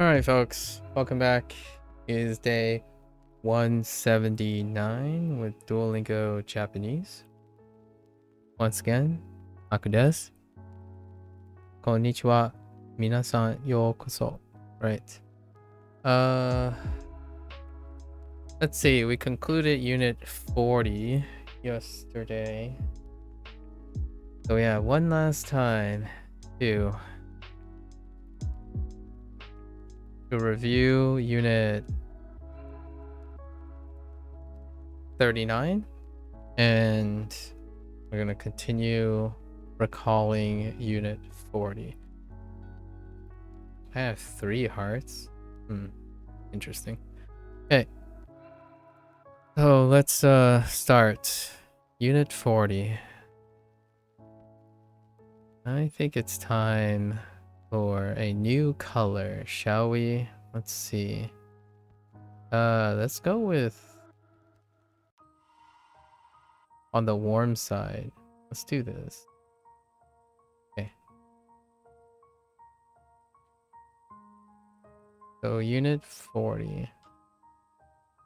Alright, folks, welcome back. It is day 179 with Duolingo Japanese. Once again, MAKU desu. Konnichiwa, minasan yokoso. Right. Let's see, we concluded unit 40 yesterday. So yeah, one last time to review unit 39, and we're gonna continue recalling unit 40. I have 3 hearts. Interesting. Okay. So let's start unit 40. I think it's time for a new color, shall we? Let's see. Let's go with on the warm side. Let's do this. Okay. So unit 40.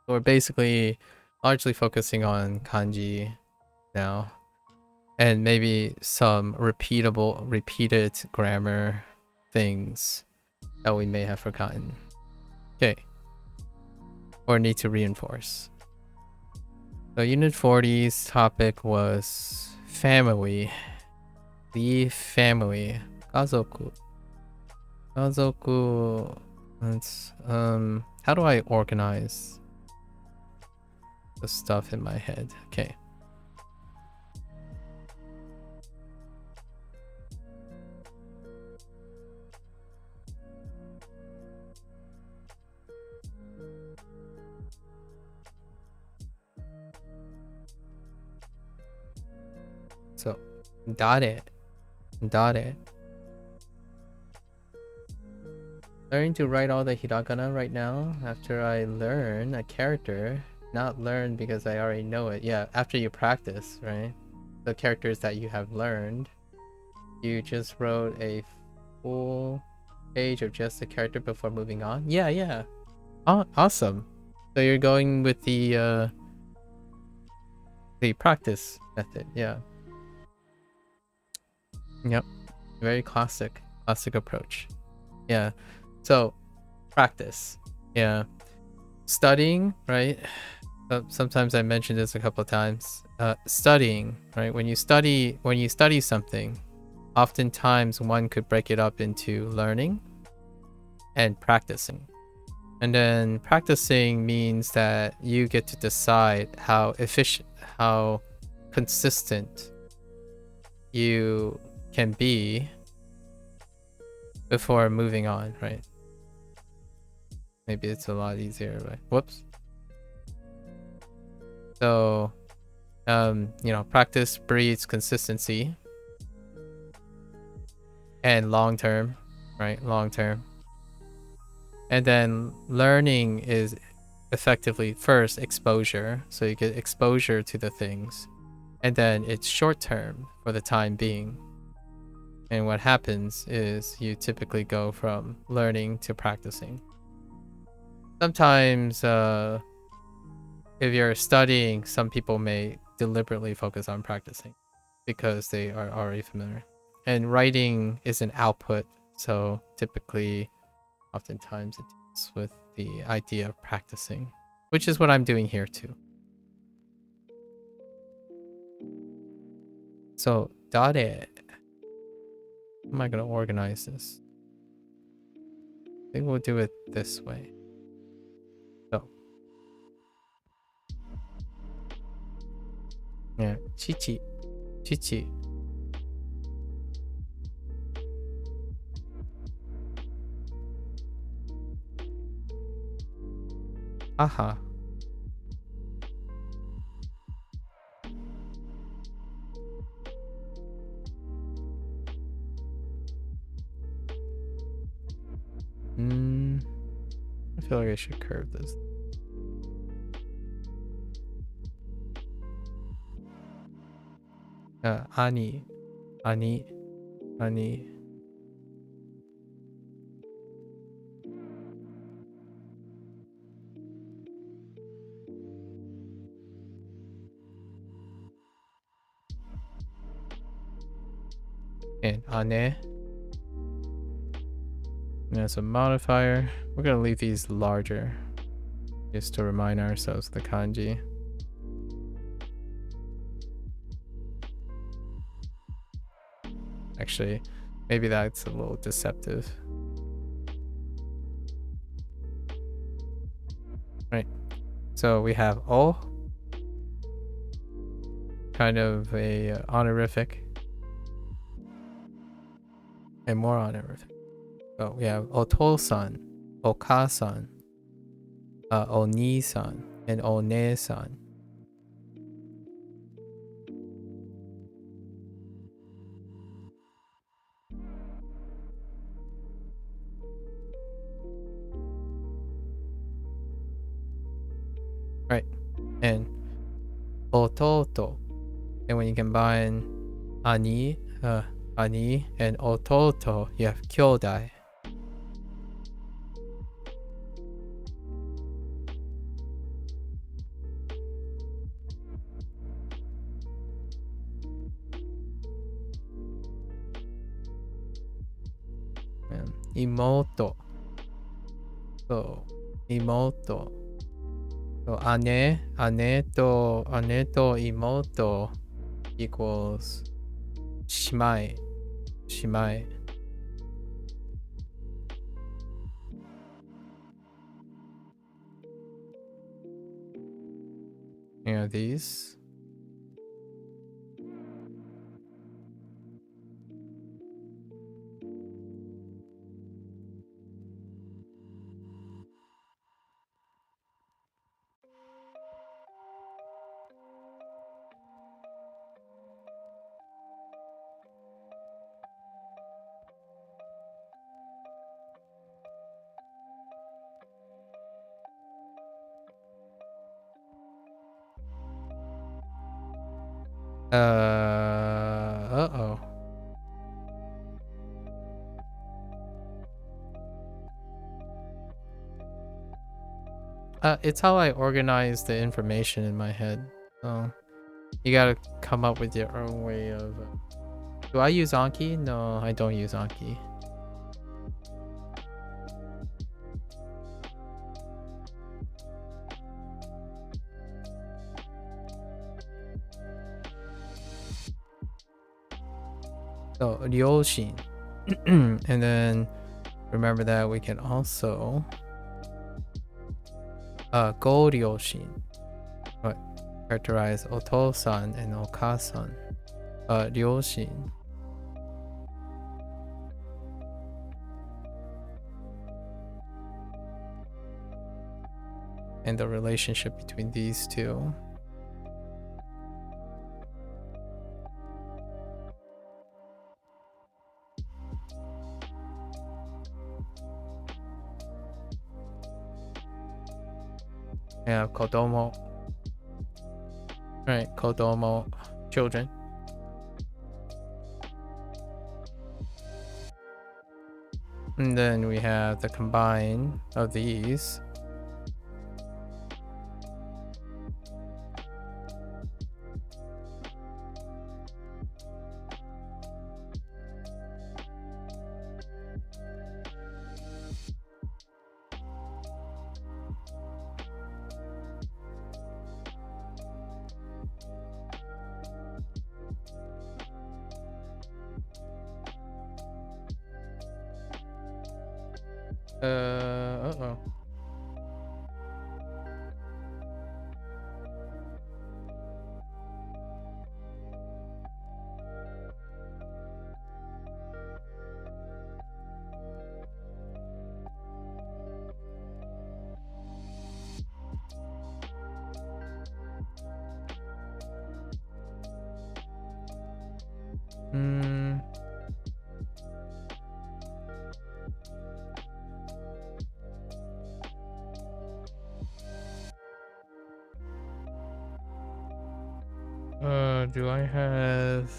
So we're basically largely focusing on kanji now. And maybe some repeated grammar things that we may have forgotten. Okay. Or need to reinforce. So unit 40's topic was family. The family. Kazoku. Kazoku. Let's how do I organize the stuff in my head? Okay. So, dare. Learning to write all the hiragana right now after I learn a character. Not learn because I already know it. Yeah, after you practice, right? The characters that you have learned. You just wrote a full page of just the character before moving on? Yeah. Oh, awesome. So you're going with the practice method, yeah. Yep. Very classic approach. Yeah. So practice. Yeah. Studying, right? Sometimes I mentioned this a couple of times. Studying, right? When you study something, oftentimes one could break it up into learning and practicing. And then practicing means that you get to decide how efficient, how consistent you can be before moving on, right? Maybe it's a lot easier, right? Whoops. So, practice breeds consistency and long term, right? Long term. And then learning is effectively first exposure. So you get exposure to the things. And then it's short term for the time being. And what happens is you typically go from learning to practicing. Sometimes, if you're studying, some people may deliberately focus on practicing because they are already familiar. And writing is an output, so typically, oftentimes it deals with the idea of practicing, which is what I'm doing here too. So, dare. How am I going to organize this? I think we'll do it this way. So, yeah, chichi. Aha. I feel like I should curve this. Ani. and ane. And as a modifier, we're going to leave these larger just to remind ourselves of the kanji. Actually, maybe that's a little deceptive. Right. So we have O, kind of a honorific, and more honorific. So we have Oto-san, Oka-san, Oni-san, and One-san. Right. And Ototo. And when you combine Ani and Ototo, you have Kyodai. And Imoto. So, Imoto. So, ane to imoto equals shimai. Shimai. You know these. Uh-oh. It's how I organize the information in my head. So you gotta come up with your own way of... Do I use Anki? No, I don't use Anki. So Ryoshin. And then remember that we can also Go Ryoshin. What? Characterize Oto-san and Oka-san. Ryoshin. And the relationship between these two. Yeah, Kodomo. Right, Kodomo, children. And then we have the combine of these. Uh-oh. Do I have...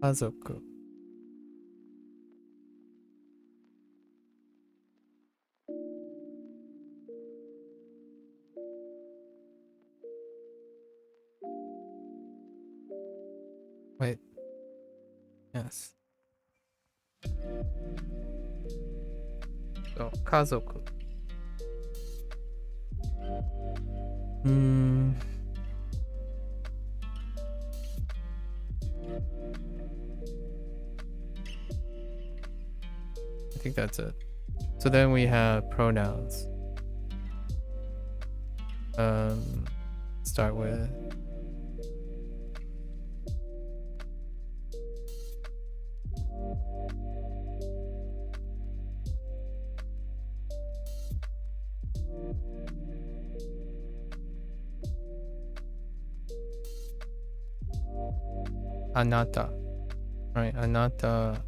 Kazoku. Wait. Yes. So, kazoku. I think that's it. So then we have pronouns. Start with anata. Right, anata.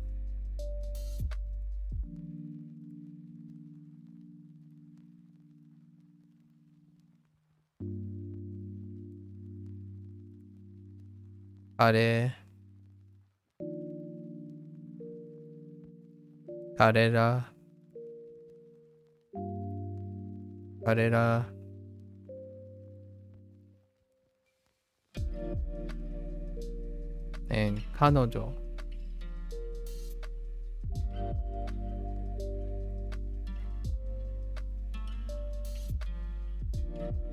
Kare. Karera. Karera. And kanojo.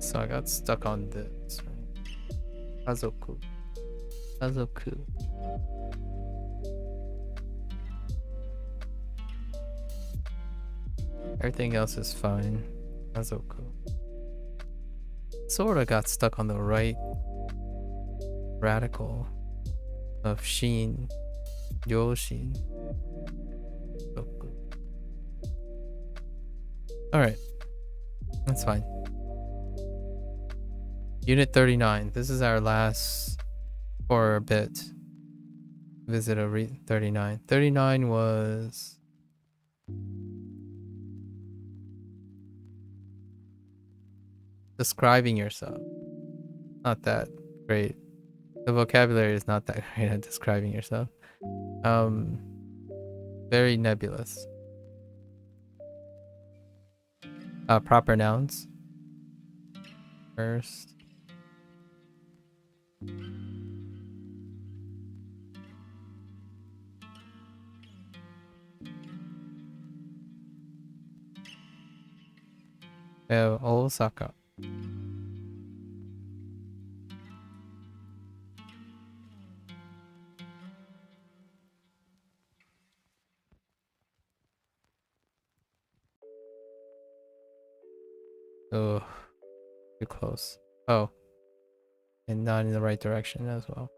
So I got stuck on this. Right? Kazoku. Kazoku. Everything else is fine. Kazoku. Sort of got stuck on the right radical of shin. Yoshin. Alright. That's fine. Unit 39. This is our last for a bit. Visit a 39. 39 was describing yourself. Not that great. The vocabulary is not that great at describing yourself. Very nebulous. Proper nouns. First. We have Osaka. Oh, too close. Oh, and not in the right direction as well.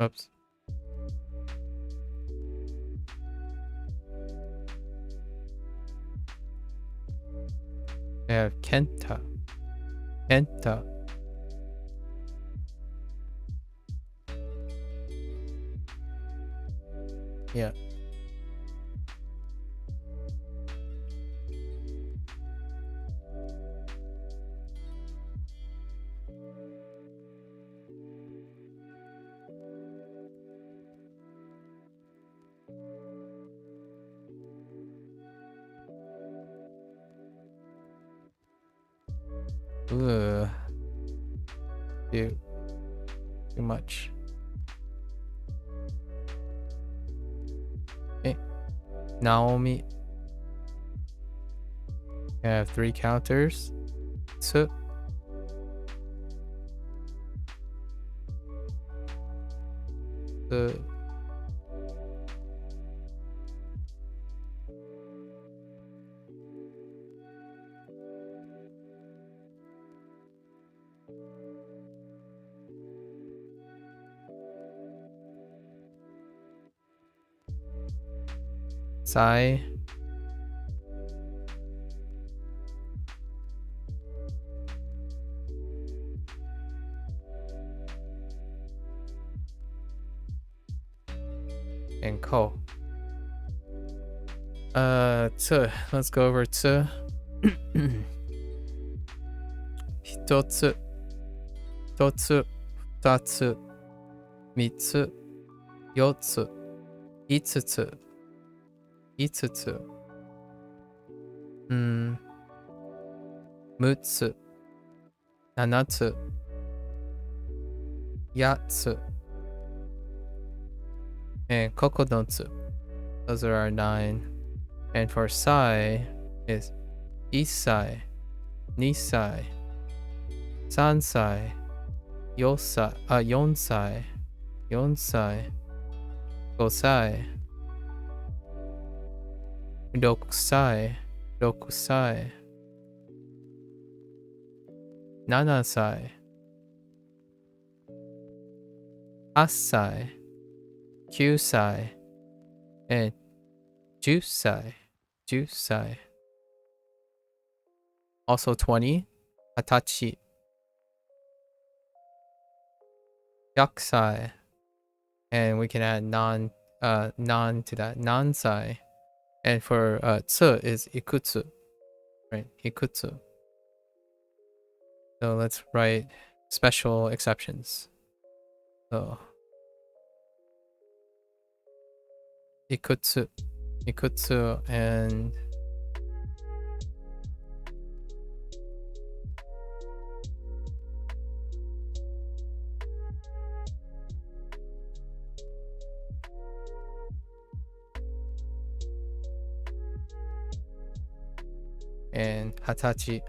Oops. We have Kenta. Kenta. Yeah. Ugh. Too much. Okay. Naomi. We have 3 counters. So the Sai. and ko. Tsu. Let's go over tsu. Hitotsu, totsu, futatsu, mitsu, yotsu, itsutsu, itsutsu, mutsu, nanatsu, yatsu, and kokonotsu. Those are our 9. And for sai is isai, nisai, sansai, yonsai, yonsai, gosai, rokusai, rokusai, nanasai, assai, kyusai, and jusai, jusai. Also 20, hatachi, yakusai, and we can add non to that, nansai. And for tsu is ikutsu, right? Ikutsu. So let's write special exceptions. So ikutsu, ikutsu, and hatachi.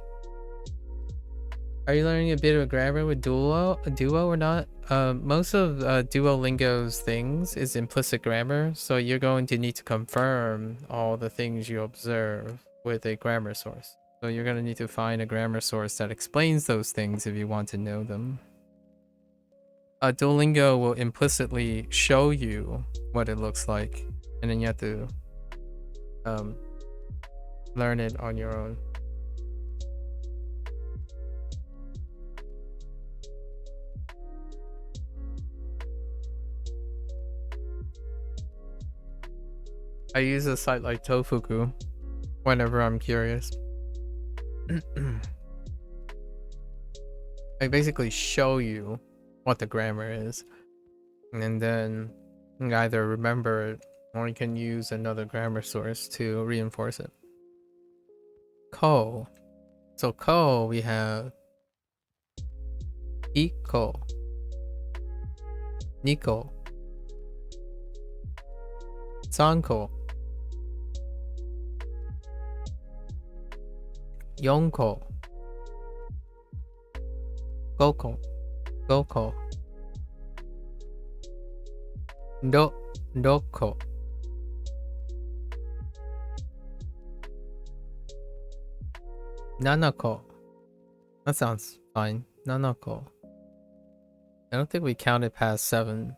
Are you learning a bit of grammar with Duo or not? Most of Duolingo's things is implicit grammar, so you're going to need to confirm all the things you observe with a grammar source. So you're going to need to find a grammar source that explains those things if you want to know them. Duolingo will implicitly show you what it looks like, and then you have to learn it on your own. I use a site like Tofuku whenever I'm curious. I basically show you what the grammar is, and then you either remember it or you can use another grammar source to reinforce it. Ko. So ko, we have iko, niko, sanko, yonko, goko, goko, roko, nanako. That sounds fine. Nanako. I don't think we counted past 7.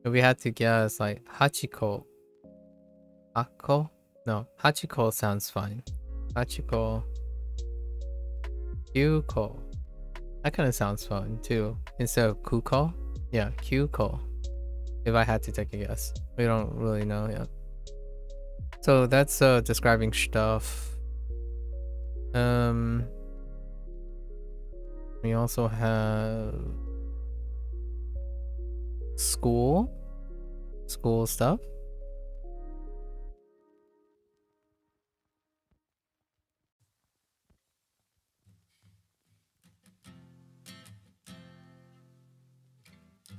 We had to guess like hachiko. Ako? No, hachiko sounds fine. Hachiko. Kyuko. That kind of sounds fun too. Instead of kuko? Yeah, kyuko. If I had to take a guess. We don't really know yet. So that's describing stuff. We also have school stuff.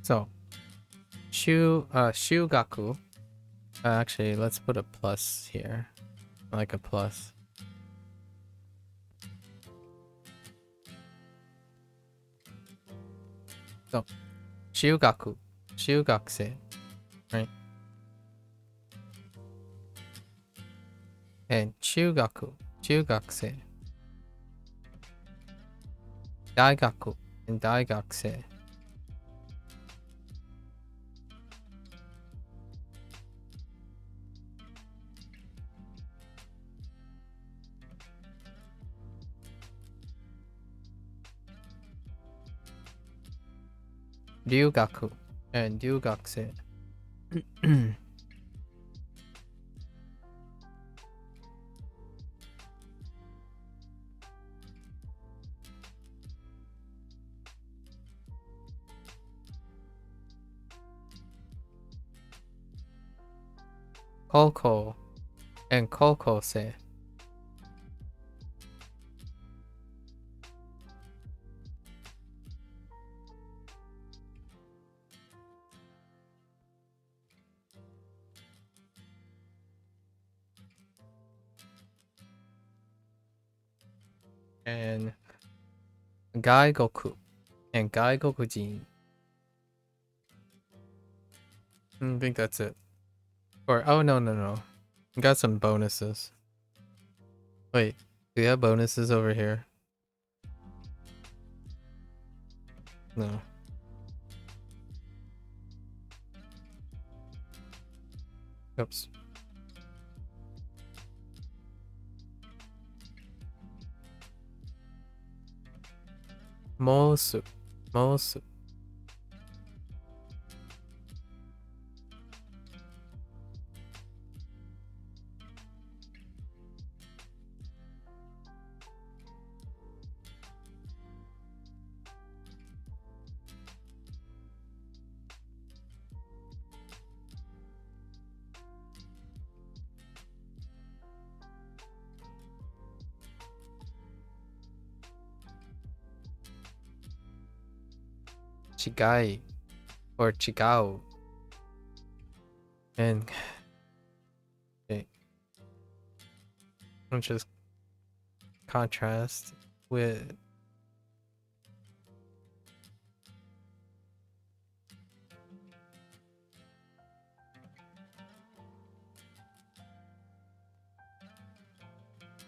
So shugaku. Actually, let's put a plus here, like a plus. So shugaku, shugakuse, right? And chugaku, chugakuse. Daigaku and daigakuse. Ryugaku and ryugakuse. Coco and Coco say. And Gaigoku and Gaigokujin. I think that's it. Or oh no. Got some bonuses. Wait, do we have bonuses over here? No. Oops. Mosu. Chigai or Chigao. And okay. I'll just contrast with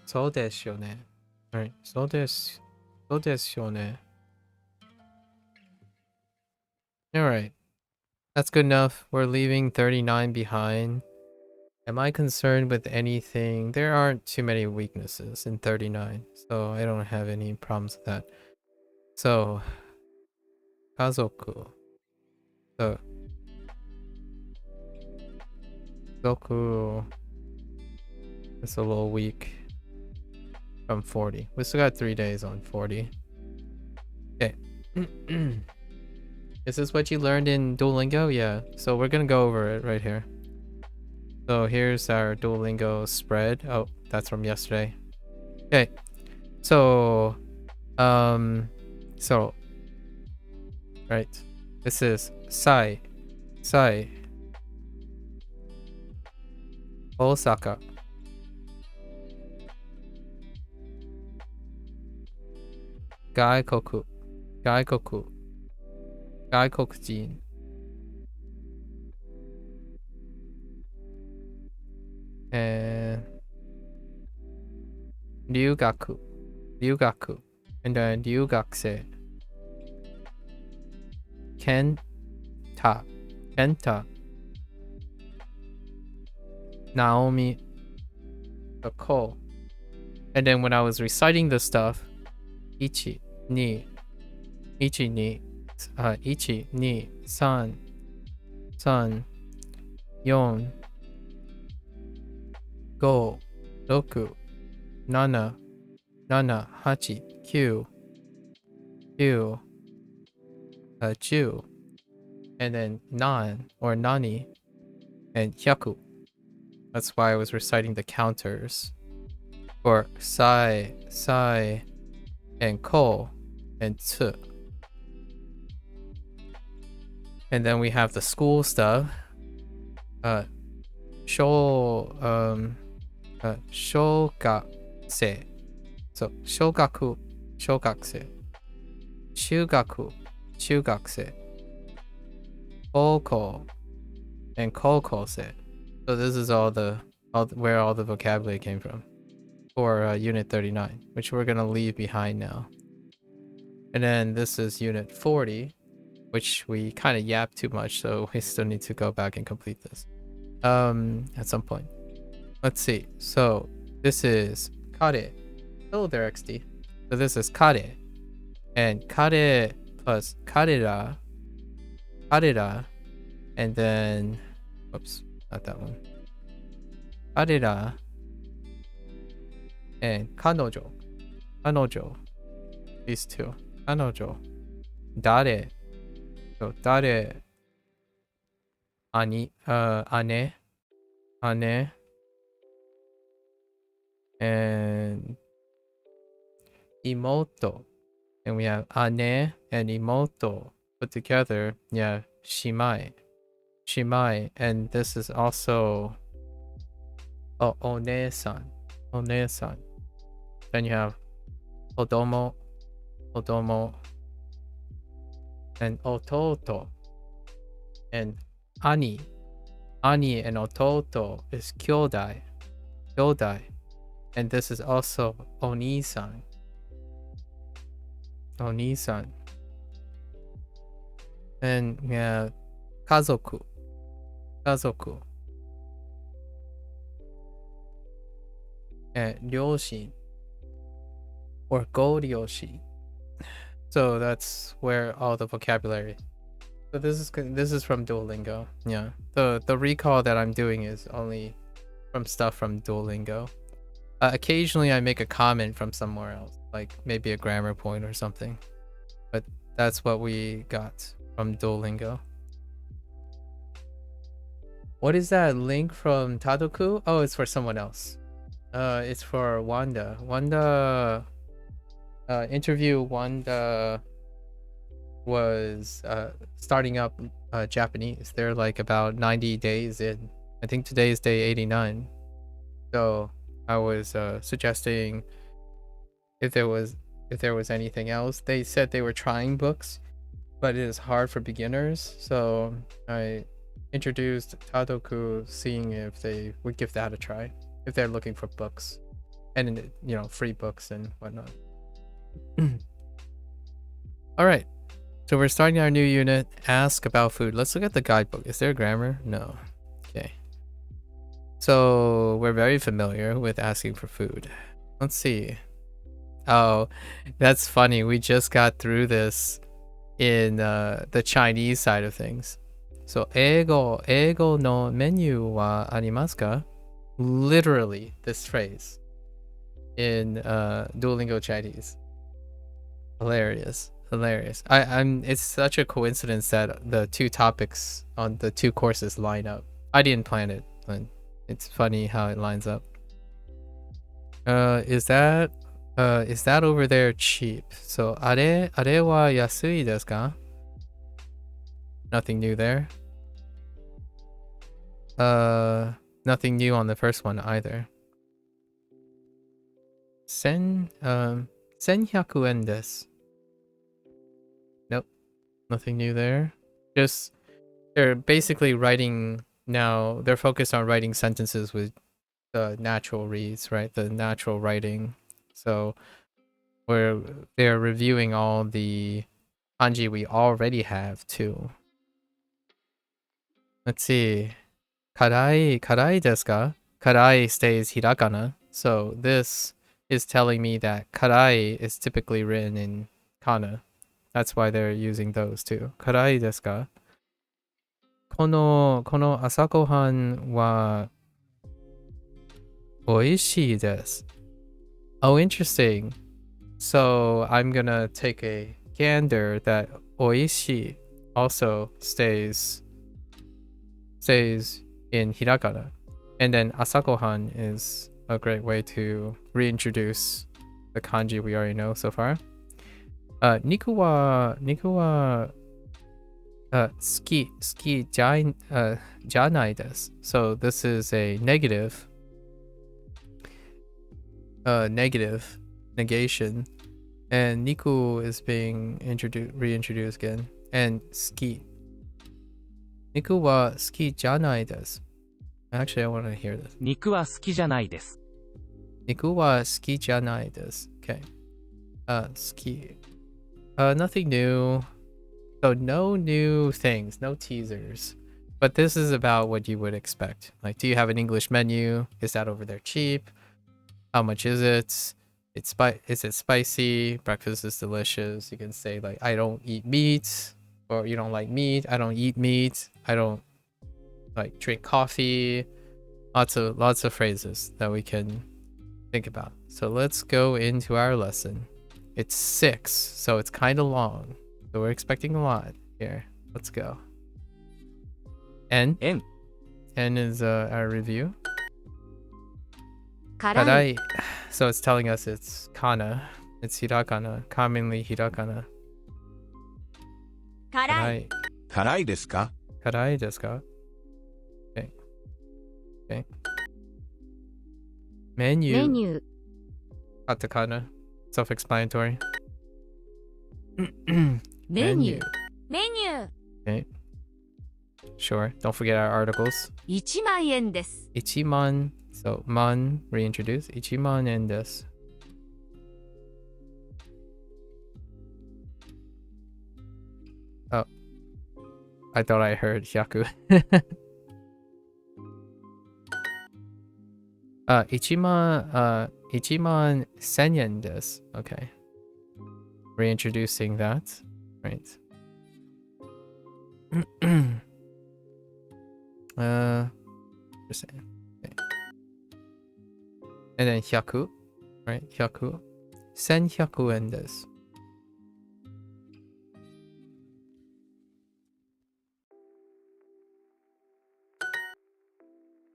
so desu yo ne. Alright, so desu yo ne. Alright. That's good enough. We're leaving 39 behind. Am I concerned with anything? There aren't too many weaknesses in 39, so I don't have any problems with that. So, kazoku. So, Goku is a little weak from 40. We still got 3 days on 40. Okay. Is this what you learned in Duolingo? Yeah. So we're gonna go over it right here. So here's our Duolingo spread. Oh, that's from yesterday. Okay. So, right. This is Sai, Osaka, Gaikoku, Gaikokujin, and Ryugaku, and then Ryugakusei, Kenta, Naomi, Ko. And then when I was reciting the stuff, ichi, ni, san, yon, go, roku, nana, hachi, kyu, ju, and then nan or nani, and hyaku. That's why I was reciting the counters for sai, and ko, and tsu. And then we have the school stuff. Shogakuse. So shogaku, shogakuse. Shugakuse. Koko, and kokose. So this is where all the vocabulary came from for unit 39, which we're gonna leave behind now. And then this is unit 40, which we kind of yapped too much, so we still need to go back and complete this at some point. Let's see. So this is kare. Hello there, XD. So this is kare, and kare plus karera, and then Whoops, not that one. 彼ら and 彼女 these two 彼女 誰 so 誰 姉 and 妹 and we have 姉 and 妹 put together. Yeah, 姉妹 and this is also onesan. Then you have odomo and ototo and ani and ototo is kyodai and this is also onisan. And yeah, kazoku and ryoshin or goryoshi. So that's where all the vocabulary. So this is from Duolingo. Yeah, the recall that I'm doing is only from stuff from Duolingo. Occasionally I make a comment from somewhere else, like maybe a grammar point or something, but that's what we got from Duolingo. What is that link from Tadoku? Oh, it's for someone else. It's for Wanda. Interview Wanda was starting up Japanese. They're like about 90 days in. I think today is day 89. So I was suggesting if there was anything else. They said they were trying books, but it is hard for beginners. So I introduced Tadoku, seeing if they would give that a try if they're looking for books and free books and whatnot. All right, so we're starting our new unit. Ask about food. Let's look at the guidebook. Is there grammar? No. Okay. So we're very familiar with asking for food. Let's see. Oh, that's funny. We just got through this in the Chinese side of things. So, 英語のメニューはありますか? Literally, this phrase in Duolingo Chinese. Hilarious. It's such a coincidence that the two topics on the two courses line up. I didn't plan it, but it's funny how it lines up. Is that over there cheap? So あれは安いですか? Nothing new there. Nothing new on the first one either. 1100円です. Nope. Nothing new there. Just they're basically writing now. They're focused on writing sentences with the natural reads, right? The natural writing. So they're reviewing all the kanji we already have too. Let's see. Karai desu ka? Karai stays hirakana. So this is telling me that karai is typically written in kana. That's why they're using those too. Karai desu ka? この朝ごはんは美味しいです. Oh, interesting. So I'm gonna take a gander that oishi also stays in hiragana, and then asagohan is a great way to reintroduce the kanji we already know so far. Niku wa ski janai desu. So this is a negative negation, and niku is being reintroduced again, and ski. Niku wa ski janai desu. Actually, I want to hear this. Niku wa suki janai desu. Niku wa suki janai desu. Okay. Ski. Nothing new. So no new things, no teasers. But this is about what you would expect. Like, do you have an English menu? Is that over there cheap? How much is it? Is it spicy? Breakfast is delicious. You can say like, I don't eat meat, or you don't like meat. I don't eat meat. I don't like drink coffee. Lots of phrases that we can think about. So let's go into our lesson. It's 6, so it's kind of long. So we're expecting a lot here. Let's go. N. N is our review. Karai. So it's telling us it's kana. It's hirakana. Commonly hirakana. Karai. 辛いですか? Karai desu ka? Okay. Okay. Menu. Katakana. Self-explanatory. Menu. Okay. Sure. Don't forget our articles. 1万円です。 Ichiman. So, man, reintroduce. Ichiman yen desu. Oh. I thought I heard hyaku. Ichiman 1000 yen desu. Okay. Reintroducing that. Right. Just saying. Okay. And then hyaku. Right? Hyaku. 1100 yen desu.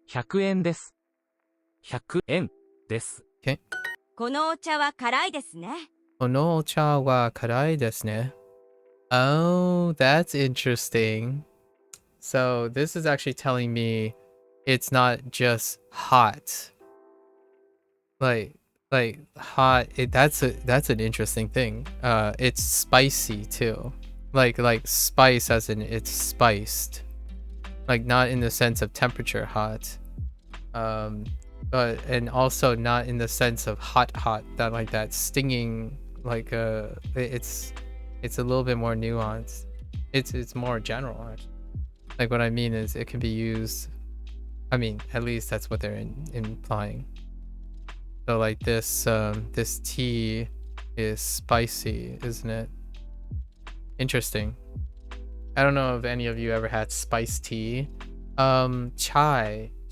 100円です。100円です。 Okay. このお茶は辛いですね。 Kono ocha wa karai desu ne. Oh, that's interesting. So this is actually telling me it's not just hot. Like hot. That's an interesting thing. It's spicy too. Like spice as in it's spiced. Like not in the sense of temperature hot. But and also not in the sense of hot that like that stinging like it's a little bit more nuanced. It's more general actually. Like what I mean is it can be used, I mean at least that's what they're implying. So like this this tea is spicy, isn't it? Interesting. I don't know if any of you ever had spiced tea.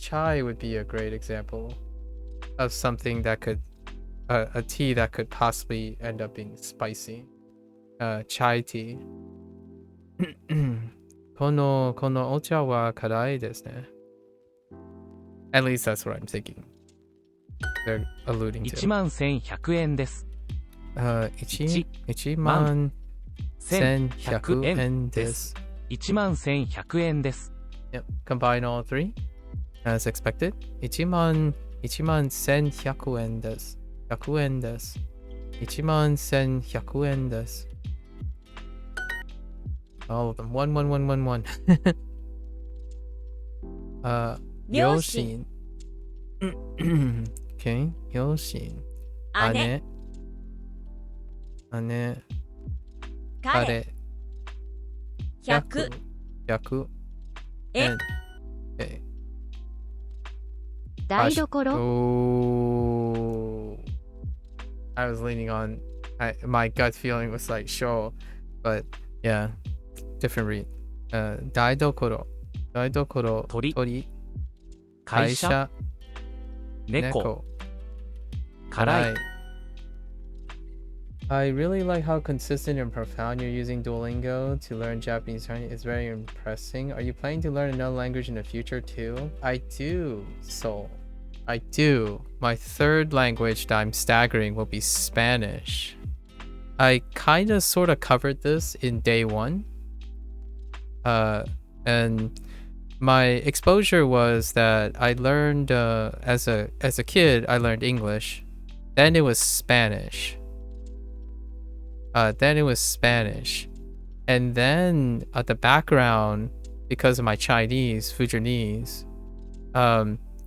Chai would be a great example of something that could a tea that could possibly end up being spicy. Chai tea. このお茶は辛いですね. At least that's what I'm thinking. They're alluding to. 11100円です。1万1100円です。11100円です。 Yep. Combine all three as expected. 11100円です。100円です。11100円です。All of them. 11111. 両親. Okay. 両親. 姉. 彼. 100 円. Okay. 台所 Oh. I was leaning on my gut feeling was like show, but yeah, different read. 台所 鳥 会社 猫 辛い. I really like how consistent and profound you're using Duolingo to learn Japanese. It's very impressive. Are you planning to learn another language in the future too? I do, Soul. I do. My third language that I'm staggering will be Spanish. I kind of sort of covered this in day 1. And my exposure was that I learned as a kid, I learned English. Then it was Spanish. And then at the background, because of my Chinese, Fujianese,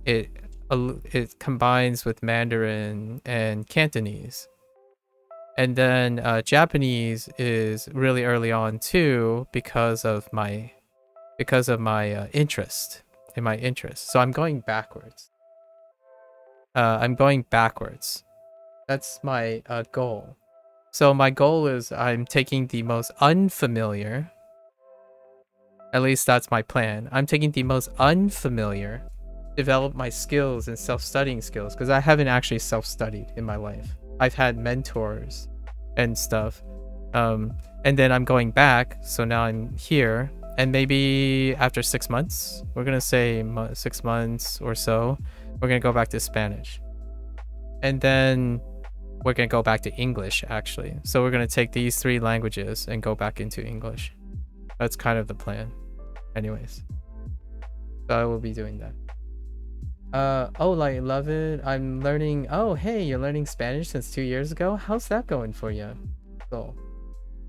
it combines with Mandarin and Cantonese. And then Japanese is really early on too because of my interest. So I'm going backwards. That's my goal. So my goal is I'm taking the most unfamiliar At least that's my plan. I'm taking the most unfamiliar, develop my skills and self-studying skills, because I haven't actually self-studied in my life. I've had mentors and stuff. And then I'm going back, so now I'm here, and maybe after 6 months, we're gonna say 6 months or so, we're gonna go back to Spanish. And then we're gonna go back to English, actually. So we're gonna take these 3 languages and go back into English. That's kind of the plan. Anyways. So I will be doing that. Oh, like, love it. I'm learning. Oh, hey, you're learning Spanish since 2 years ago? How's that going for you? So,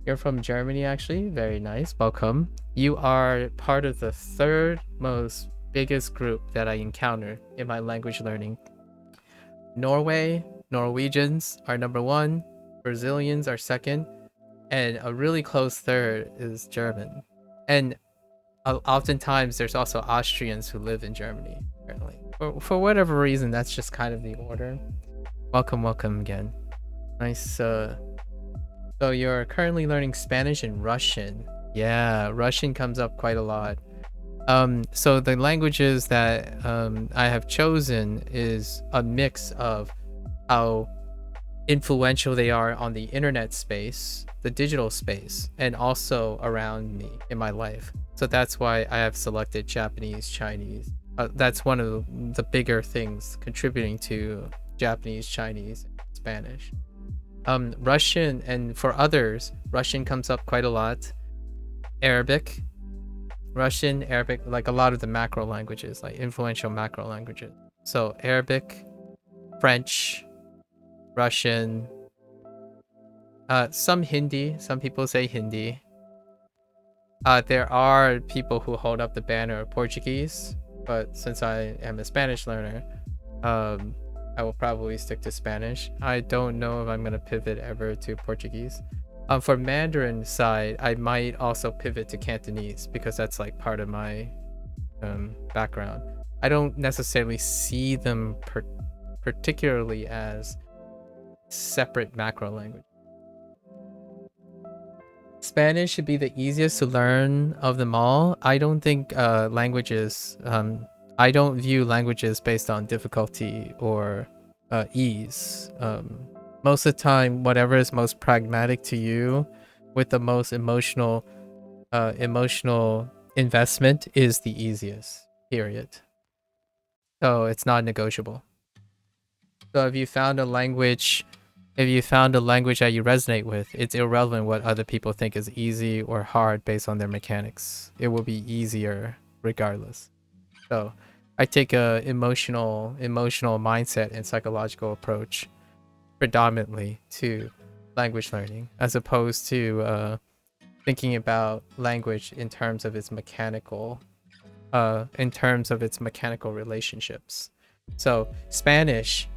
you're from Germany, actually. Very nice. Welcome. You are part of the 3rd most biggest group that I encountered in my language learning. Norwegians are number 1. Brazilians are 2nd. And a really close 3rd is German. And oftentimes there's also Austrians who live in Germany, apparently. For whatever reason, that's just kind of the order. Welcome again. Nice. So you're currently learning Spanish and Russian. Yeah, Russian comes up quite a lot. So the languages that I have chosen is a mix of how influential they are on the internet space, the digital space, and also around me in my life. So that's why I have selected Japanese, Chinese. That's one of the bigger things contributing to Japanese, Chinese, and Spanish. Russian, and for others, Russian comes up quite a lot. Arabic, Russian, Arabic, like a lot of the macro languages, like influential macro languages. So Arabic, French, Russian, some Hindi. Some people say Hindi. There are people who hold up the banner of Portuguese, but since I am a Spanish learner, I will probably stick to Spanish. I don't know if I'm gonna pivot ever to Portuguese. For Mandarin side, I might also pivot to Cantonese because that's like part of my background. I don't necessarily see them particularly as separate macro language. Spanish should be the easiest to learn of them all. I don't think languages, I don't view languages based on difficulty or ease. Most of the time, whatever is most pragmatic to you with the most emotional investment is the easiest, period. So it's not negotiable. So if you found a language that you resonate with, it's irrelevant what other people think is easy or hard based on their mechanics. It will be easier regardless. So I take a emotional mindset and psychological approach predominantly to language learning, as opposed to thinking about language in terms of its mechanical relationships. So Spanish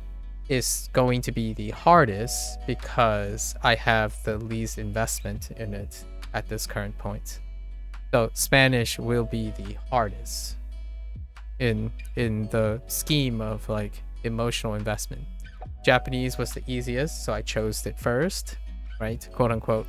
is going to be the hardest because I have the least investment in it at this current point. So Spanish will be the hardest in the scheme of like emotional investment. Japanese was the easiest, so I chose it first, right? Quote unquote.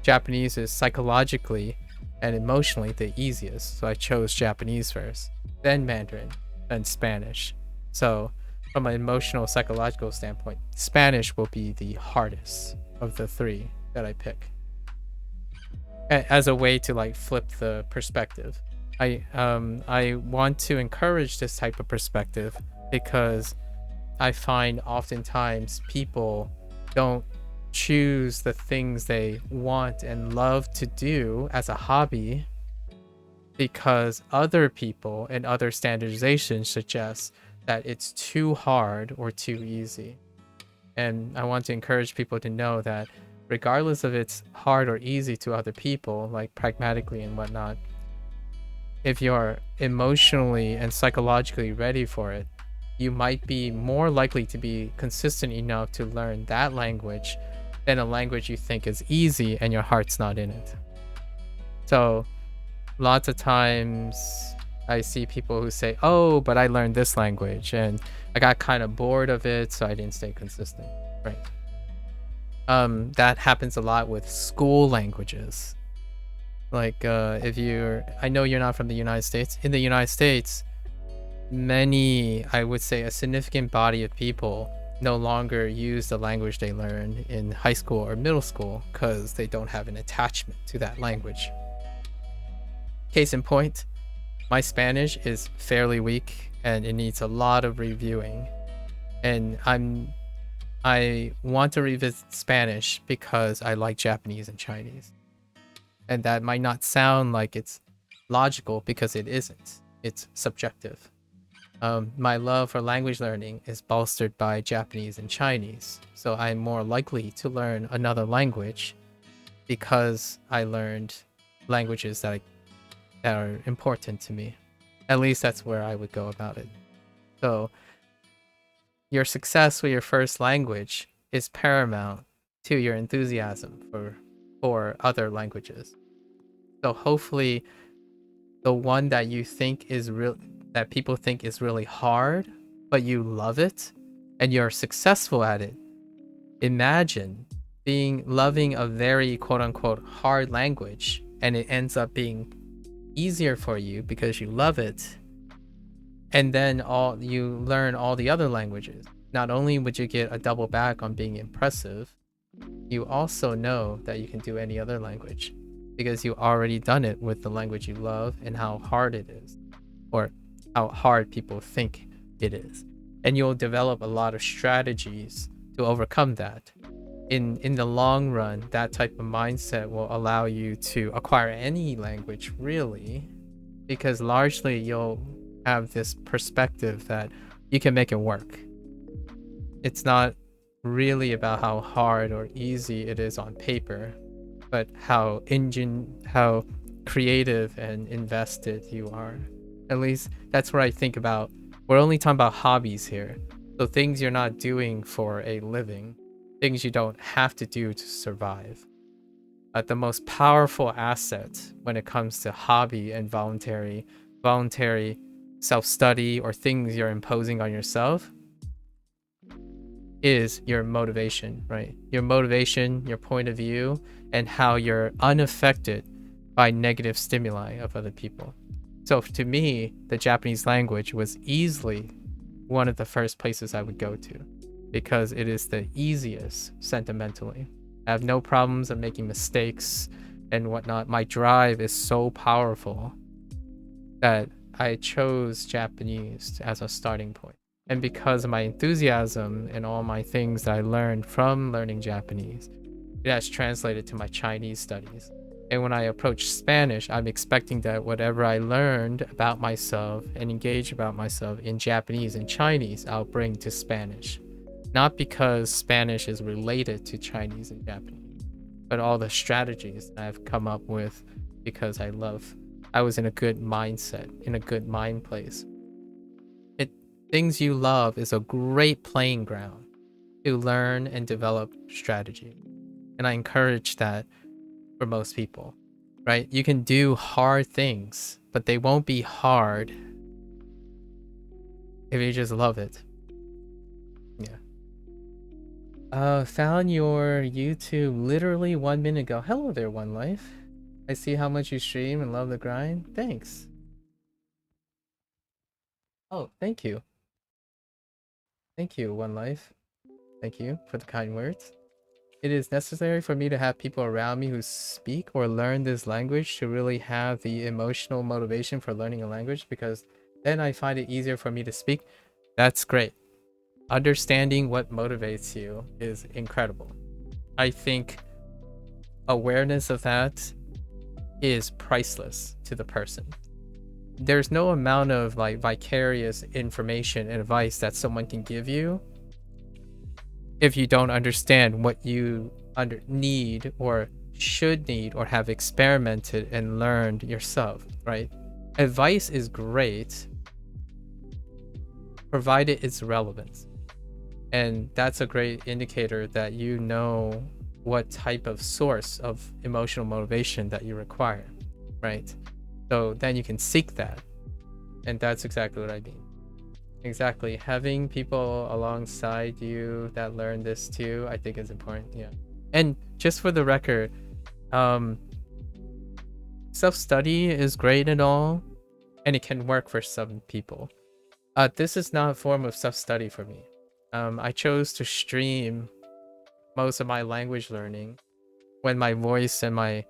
Japanese is psychologically and emotionally the easiest, so I chose Japanese first, then Mandarin, then Spanish. So from an emotional psychological standpoint, Spanish will be the hardest of the 3 that I pick, as a way to like flip the perspective. I want to encourage this type of perspective because I find oftentimes people don't choose the things they want and love to do as a hobby because other people and other standardizations suggest that it's too hard or too easy. And I want to encourage people to know that regardless of it's hard or easy to other people, like pragmatically and whatnot, if you're emotionally and psychologically ready for it, you might be more likely to be consistent enough to learn that language than a language you think is easy and your heart's not in it. So lots of times I see people who say, oh, but I learned this language and I got kind of bored of it, so I didn't stay consistent, right? That happens a lot with school languages. Like if you're, I know you're not from the United States. In the United States, many, I would say a significant body of people no longer use the language they learn in high school or middle school because they don't have an attachment to that language. Case in point, my Spanish is fairly weak and it needs a lot of reviewing. And I want to revisit Spanish because I like Japanese and Chinese. And that might not sound like it's logical because it isn't. It's subjective. My love for language learning is bolstered by Japanese and Chinese, so I'm more likely to learn another language because I learned languages that are important to me. At least that's where I would go about it. So your success with your first language is paramount to your enthusiasm for other languages. So hopefully the one that you think is real, that people think is really hard, but you love it and you're successful at it. Imagine loving a very quote unquote hard language and it ends up being easier for you because you love it. And then you learn all the other languages. Not only would you get a double back on being impressive, you also know that you can do any other language because you already done it with the language you love and how hard it is, or how hard people think it is. And you'll develop a lot of strategies to overcome that. In the long run, that type of mindset will allow you to acquire any language, really, because largely you'll have this perspective that you can make it work. It's not really about how hard or easy it is on paper, but how creative and invested you are. At least that's what I think about. We're only talking about hobbies here. So things you're not doing for a living, things you don't have to do to survive. The most powerful asset when it comes to hobby and voluntary self-study or things you're imposing on yourself is your motivation, right? Your motivation, your point of view, and how you're unaffected by negative stimuli of other people. So to me, the Japanese language was easily one of the first places I would go to because it is the easiest sentimentally. I have no problems of making mistakes and whatnot. My drive is so powerful that I chose Japanese as a starting point. And because of my enthusiasm and all my things that I learned from learning Japanese, it has translated to my Chinese studies. And when I approach Spanish, I'm expecting that whatever I learned about myself and engage about myself in Japanese and Chinese, I'll bring to Spanish. Not because Spanish is related to Chinese and Japanese, but all the strategies that I've come up with because I was in a good mindset, in a good mind place. Things you love is a great playing ground to learn and develop strategy. And I encourage that for most people, right? You can do hard things, but they won't be hard if you just love it. Yeah. Found your YouTube literally 1 minute ago. Hello there, One Life. I see how much you stream and love the grind. Thanks. Oh, thank you. Thank you, One Life. Thank you for the kind words. It is necessary for me to have people around me who speak or learn this language to really have the emotional motivation for learning a language, because then I find it easier for me to speak. That's great. Understanding what motivates you is incredible. I think awareness of that is priceless to the person. There's no amount of like vicarious information and advice that someone can give you if you don't understand what you need or should need or have experimented and learned yourself, right? Advice is great provided it's relevant, and that's a great indicator that you know what type of source of emotional motivation that you require, right? So then you can seek that. And that's exactly what I mean. Exactly. Having people alongside you that learn this too, I think is important. Yeah. And just for the record, self-study is great and all, and it can work for some people. This is not a form of self-study for me. I chose to stream most of my language learning when my voice and my,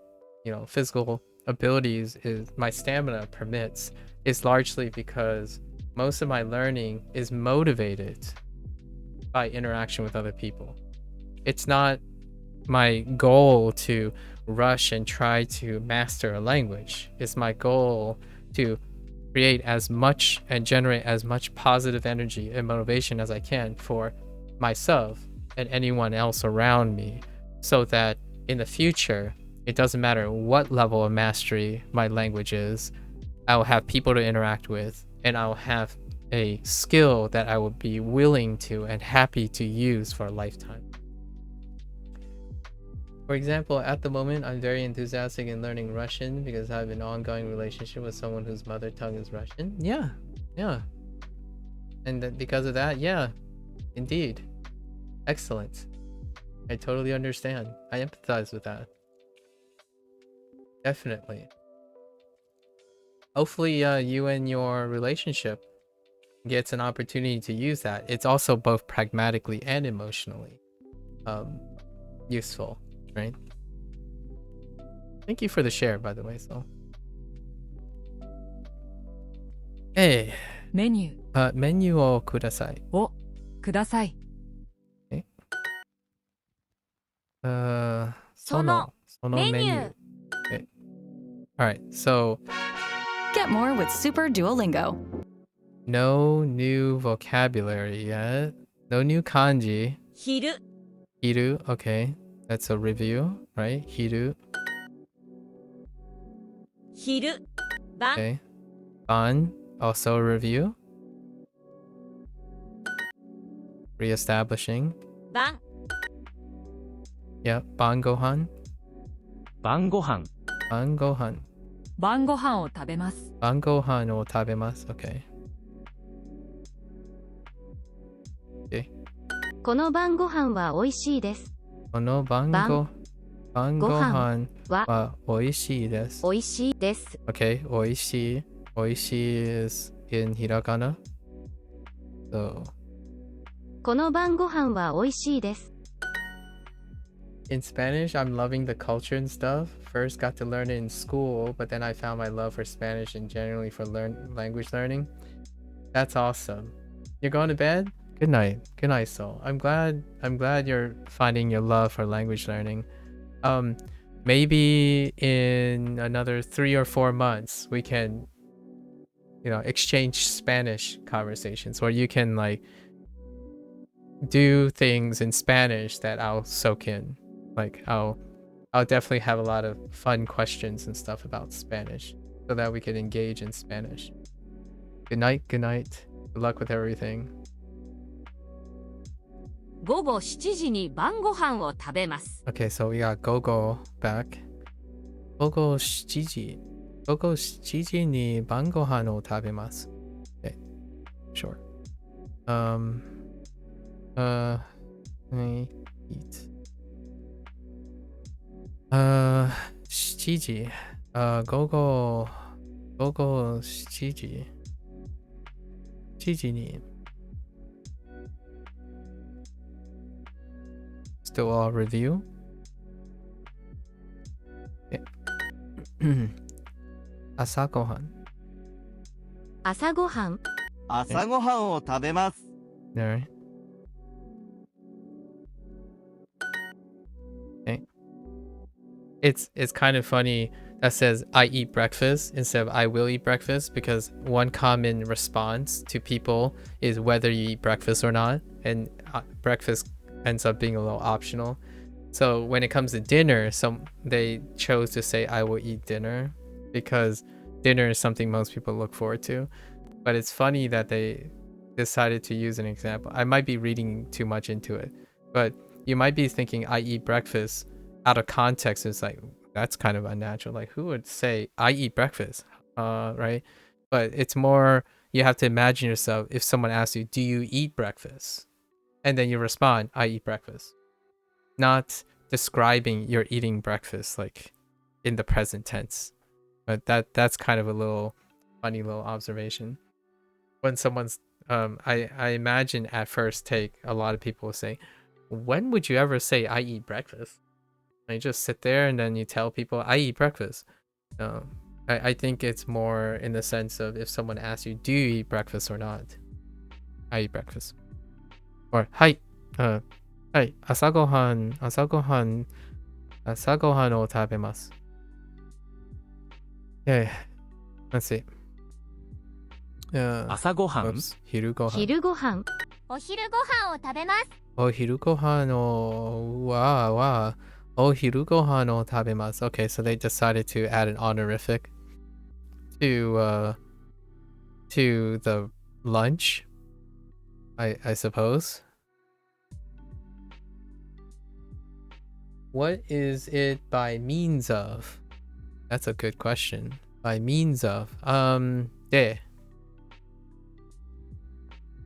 physical abilities is my stamina permits, is largely because most of my learning is motivated by interaction with other people. It's not my goal to rush and try to master a language. It's my goal to create as much and generate as much positive energy and motivation as I can for myself and anyone else around me, so that in the future, it doesn't matter what level of mastery my language is, I will have people to interact with, and I'll have a skill that I will be willing to and happy to use for a lifetime. For example, at the moment, I'm very enthusiastic in learning Russian because I have an ongoing relationship with someone whose mother tongue is Russian. Yeah. And because of that, yeah, indeed. Excellent. I totally understand. I empathize with that. Definitely. Hopefully, you and your relationship gets an opportunity to use that. It's also both pragmatically and emotionally useful, right? Thank you for the share, by the way. So, hey, メニューメニューをください。をください。そのメニュー。Okay. All right, so Get more with Super Duolingo. no new vocabulary yet. No new kanji. 昼 Hiru, okay. That's a review, right? Hiru, 昼晩 okay. Ban, also a review. Reestablishing. 晩 Yep, ban gohan. 晩ご飯 Ban gohan. 晩ご飯を食べます。 Ban gohan o tabemasu, okay. この晩ご飯は美味しいです。 Kono ban gohan wa oishii desu. 美味しいです。 Okay, oishii. Oishii is in hiragana. So, この晩ご飯は美味しいです。 in Spanish, I'm loving the culture and stuff. First got to learn it in school, but then I found my love for Spanish and generally for language learning. That's awesome. You're going to bed? Good night. Good night, Soul. I'm glad you're finding your love for language learning. Maybe in another 3 or 4 months we can exchange Spanish conversations where you can like do things in Spanish that I'll soak in. Like I'll definitely have a lot of fun questions and stuff about Spanish so that we can engage in Spanish. Good night. Good night. Good luck with everything. 午後7時に晩ご飯を食べます Okay, so we got Gogo back. Gogo 7時. Gogo 7時に晩ご飯を食べます. Okay, sure. Let me eat. 7時. Gogo 7時. 7時に. Still all review. Okay. 朝ごはん. 朝ごはん。朝ごはんを食べます。 Alright. Okay. It's kind of funny that says I eat breakfast instead of I will eat breakfast, because one common response to people is whether you eat breakfast or not, and breakfast ends up being a little optional. So when it comes to dinner, they chose to say I will eat dinner because dinner is something most people look forward to. But it's funny that they decided to use an example. I might be reading too much into it, but you might be thinking I eat breakfast out of context. It's like, that's kind of unnatural. Like, who would say I eat breakfast? Right? But it's more, you have to imagine yourself if someone asks you, do you eat breakfast? And then you respond, I eat breakfast. Not describing you're eating breakfast like in the present tense. But that's kind of a little funny little observation. When someone's I imagine at first take a lot of people will say, when would you ever say I eat breakfast? And you just sit there and then you tell people I eat breakfast. I think it's more in the sense of if someone asks you, do you eat breakfast or not? I eat breakfast. Or hi, hi, 朝ごはんを食べます. Okay, let's see. 朝ごはん Oops, 昼ごはん。昼ご飯。お昼ご飯を食べます。お昼ごはんをお昼ごはんを食べます. Okay, so they decided to add an honorific to the lunch, I suppose. What is it by means of? That's a good question. By means of. De.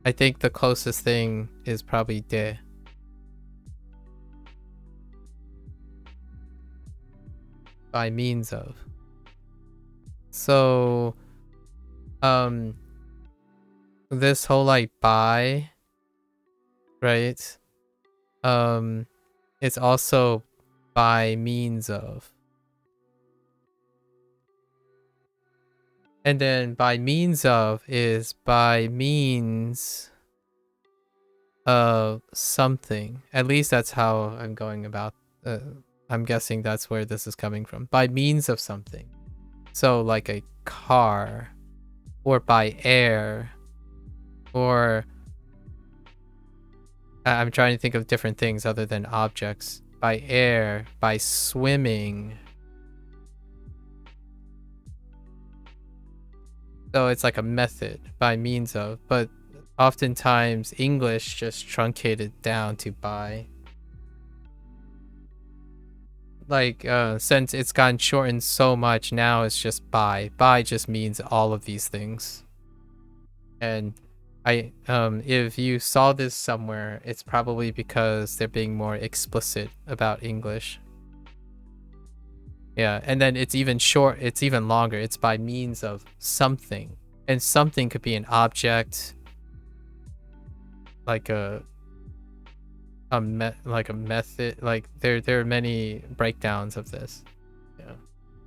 I think the closest thing is probably de. By means of. So, this whole like by, right? It's also by means of. And then by means of is by means of something. At least that's how I'm going about. I'm guessing that's where this is coming from. By means of something. So like a car, or by air, or I'm trying to think of different things other than objects. By air, by swimming. So it's like a method, by means of, but oftentimes English just truncated down to by. Like, since it's gotten shortened so much, now it's just by. By just means all of these things. And if you saw this somewhere, it's probably because they're being more explicit about English. Yeah, and then it's even longer. It's by means of something. And something could be an object, like a method. Like there are many breakdowns of this. Yeah.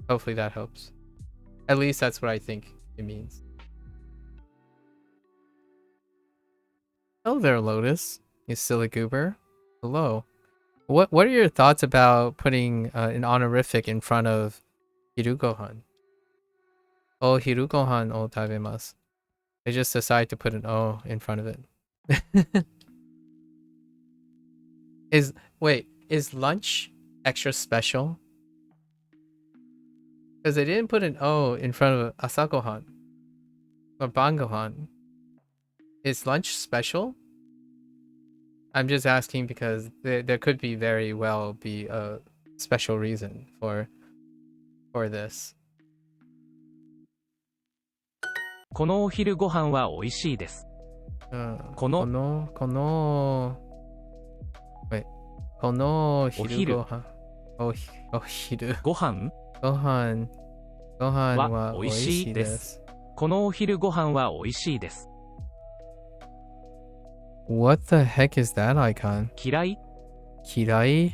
Hopefully that helps. At least that's what I think it means. Hello there, Lotus. You silly goober. Hello. What are your thoughts about putting an honorific in front of hirugohan? Oh, hirugohan o tabemasu. They just decide to put an O in front of it. Is lunch extra special? Because they didn't put an O in front of asagohan or bangohan. Is lunch special? I'm just asking because there could be very well be a special reason for this. このお昼ご飯は美味しいです。この昼ご飯は美味しいです。このお昼ご飯は美味しいです。 What the heck is that icon? 嫌い Kirai?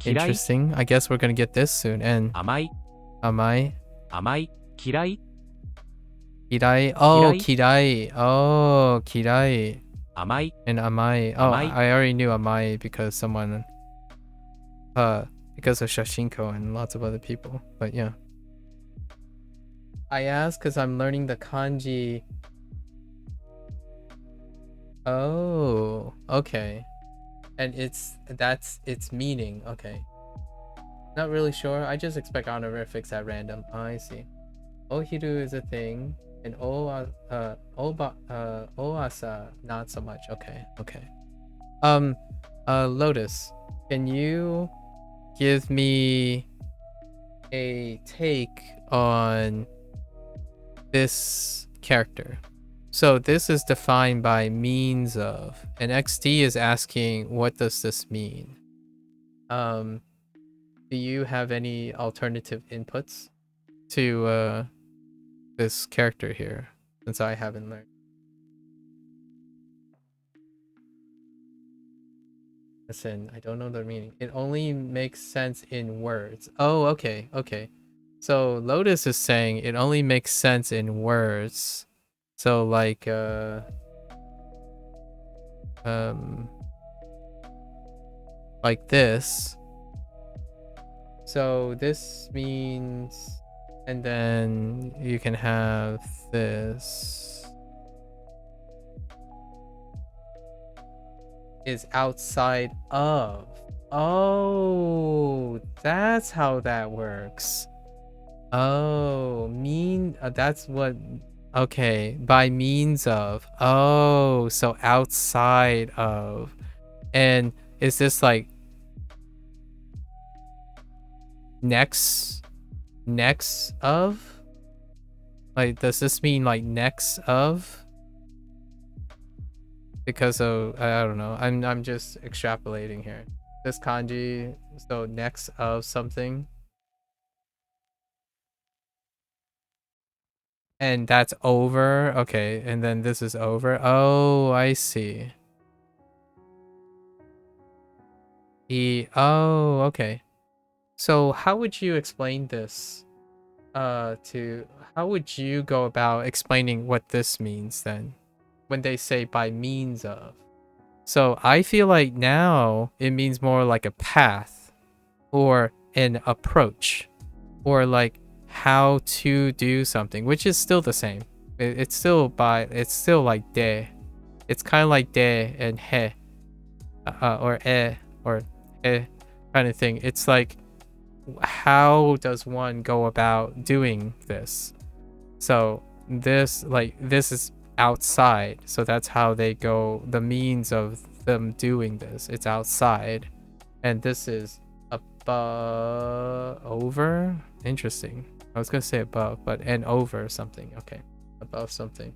Interesting. I guess we're gonna get this soon. And 甘い amai? 甘い嫌い Kirai? Oh, kirai. Oh, kirai. 甘い And amai. Oh, Amai. I already knew amai because someone... because of Shashinko and lots of other people. But yeah. I asked because I'm learning the kanji... Oh, okay. And that's its meaning. Okay. Not really sure. I just expect honorifics at random. Oh, I see. Ohiru is a thing, and oasa not so much. Okay, okay. Lotus, can you give me a take on this character? So this is defined by means of, and XD is asking, what does this mean? Do you have any alternative inputs to this character here, since I haven't learned. Listen, I don't know the meaning. It only makes sense in words. Oh, okay, okay. So Lotus is saying it only makes sense in words. So like like this. So this means, and then you can have this is outside of. Oh, that's how that works. Oh, that's what, okay, by means of. Oh, so outside of. And is this like next of? Like, does this mean like next of? Because of, I don't know. I'm just extrapolating here. This kanji, so next of something. And that's over. Okay, and then this is over. Oh, I see. Oh, okay. So how would you explain this? How would you go about explaining what this means then? When they say by means of. So I feel like now it means more like a path or an approach or like how to do something, which is still the same. It's still like de. It's kind of like de and he or e or he kind of thing. It's like, how does one go about doing this? So this is outside, so that's how they go, the means of them doing this, it's outside. And this is above, over, interesting. I was gonna say above, but and over something. Okay, above something.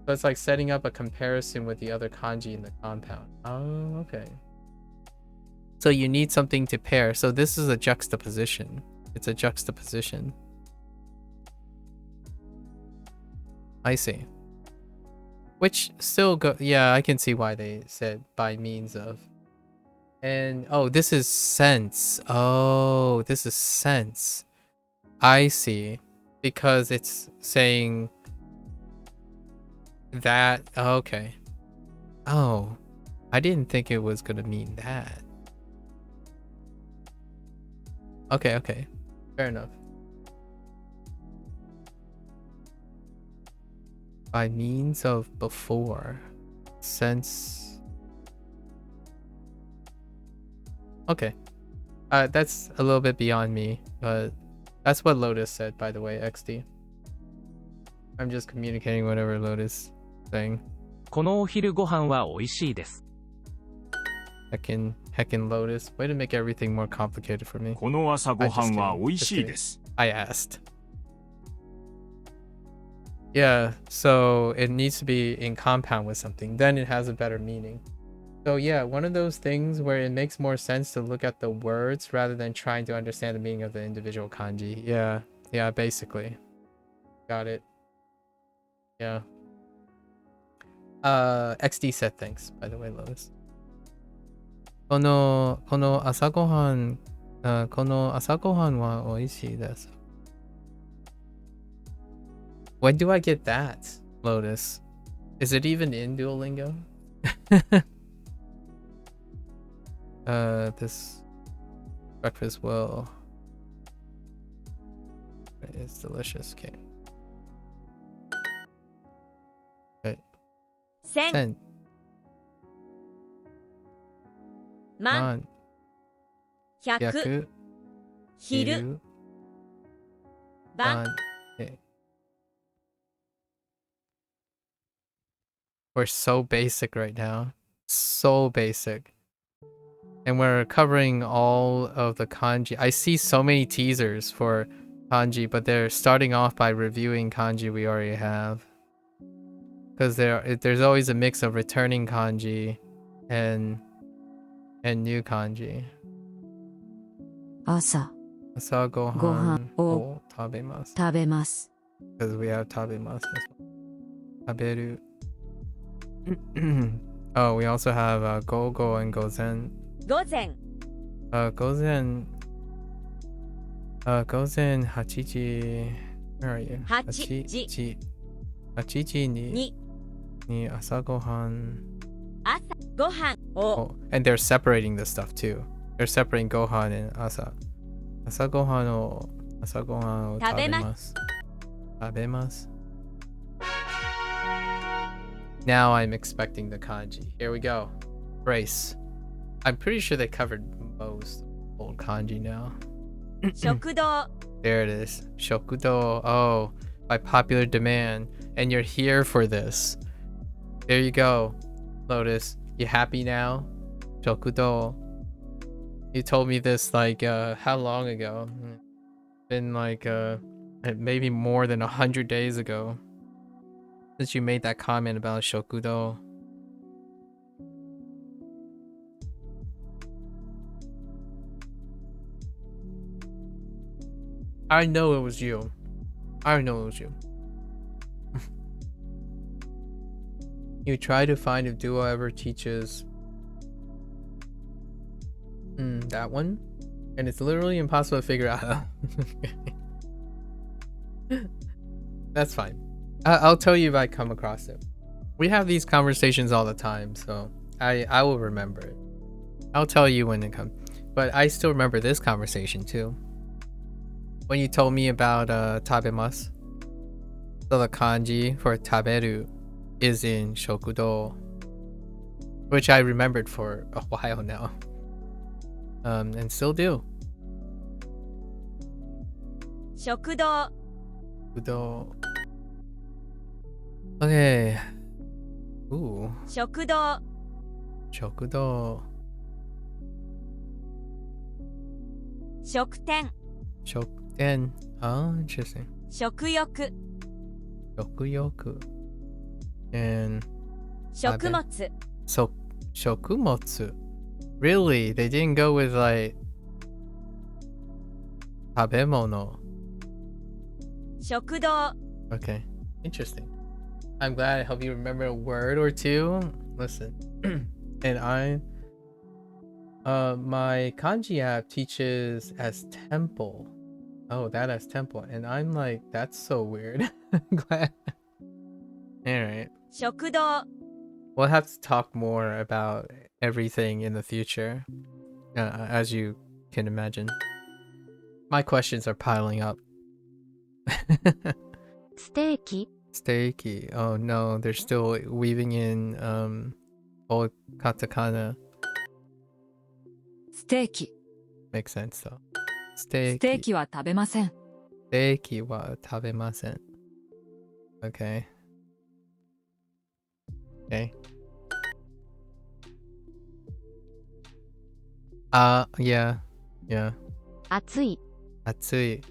So it's like setting up a comparison with the other kanji in the compound. Oh, okay. So you need something to pair. So this is a juxtaposition. It's a juxtaposition. I see. Which still go, yeah, I can see why they said by means of. And oh, this is sense. Oh, this is sense. I see. Because it's saying that. Okay. Oh, I didn't think it was gonna mean that. Okay, okay. Fair enough. By means of before. Sense. Okay. That's a little bit beyond me, but that's what Lotus said, by the way, XD. I'm just communicating whatever Lotus is saying. このお昼ご飯は美味しいです。 Heckin Lotus. Way to make everything more complicated for me. この朝ごはんは美味しいです。 I asked. Yeah, so it needs to be in compound with something. Then it has a better meaning. So yeah, one of those things where it makes more sense to look at the words rather than trying to understand the meaning of the individual kanji. Yeah, yeah, basically. Got it. Yeah. XD said thanks, by the way, Lotus. この朝ごはんは美味しいです。 When do I get that, Lotus? Is it even in Duolingo? This breakfast will... It's delicious. Okay. Okay. 千、 Sen. 万、 Man. 百、 Yaku. 昼、 Hiru. 晩。 Ban. Okay. We're so basic right now. So basic. And we're covering all of the kanji. I see so many teasers for kanji, but they're starting off by reviewing kanji we already have. Because there's always a mix of returning kanji and new kanji. 朝 Asa ご飯を gohan o Tabemasu. 食べます。 Because we have tabemasu as well. Taberu. Oh, we also have gogo and gozen. 午前 Gozen. Gozen hachiji. Where are you? 8時 Hachiji ni に asagohan. 朝ご飯を Oh, and they're separating the stuff too. They're separating gohan and asa. Asagohan o tabemasu. Tabemasu. Now I'm expecting the kanji. Here we go. Brace. I'm pretty sure they covered most old kanji now. 食堂 There it is. Shokudo. Oh, by popular demand. And you're here for this. There you go. Lotus. You happy now? Shokudo. You told me this like how long ago? Been like maybe more than 100 days ago since you made that comment about Shokudo. I know it was you. I know it was you. You try to find if Duo ever teaches that one, and it's literally impossible to figure out. That's fine. I'll tell you if I come across it. We have these conversations all the time, so I will remember it. I'll tell you when it comes. But I still remember this conversation too. When you told me about tabemasu. So the kanji for taberu is in shokudo, which I remembered for a while now. And still do. 食堂 Shokudo. Okay. Ooh. 食堂 Shokudo. 食店 Shokuten. Oh, interesting. 食欲 Shokuyoku. And 食物 so shokumotsu. Really? They didn't go with like tabemono. 食堂 Okay. Interesting. I'm glad I helped you remember a word or two. Listen. And my kanji app teaches as temple. Oh, that as temple. And I'm like, that's so weird. I'm glad. Alright. 食堂 We'll have to talk more about everything in the future. As you can imagine. My questions are piling up. ステーキ Steaky. Oh no, they're still weaving in old katakana. ステーキ。 Makes sense though. ステーキは食べません。 Steaky wa tabemasen. Okay. Okay. Yeah. Yeah. 熱い Atsui.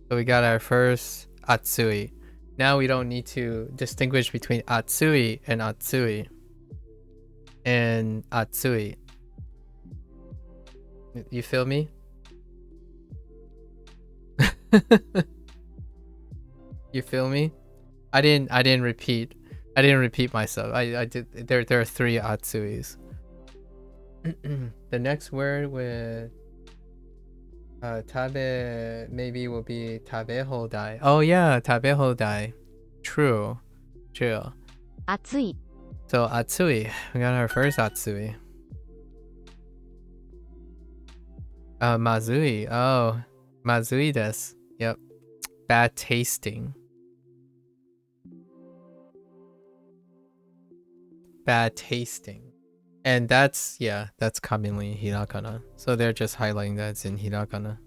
So we got our first atsui. Now we don't need to distinguish between atsui and atsui. And atsui. You feel me? You feel me? I didn't repeat. I didn't repeat myself. I did. There are 3 atsuis. The next word with tabe maybe will be tabehodai. Oh yeah, tabehodai. True. 熱い So atsui. We got our first atsui. Mazui. Oh, mazui desu. Yep. Bad tasting. Bad tasting. And that's commonly hirakana. So they're just highlighting that it's in hirakana.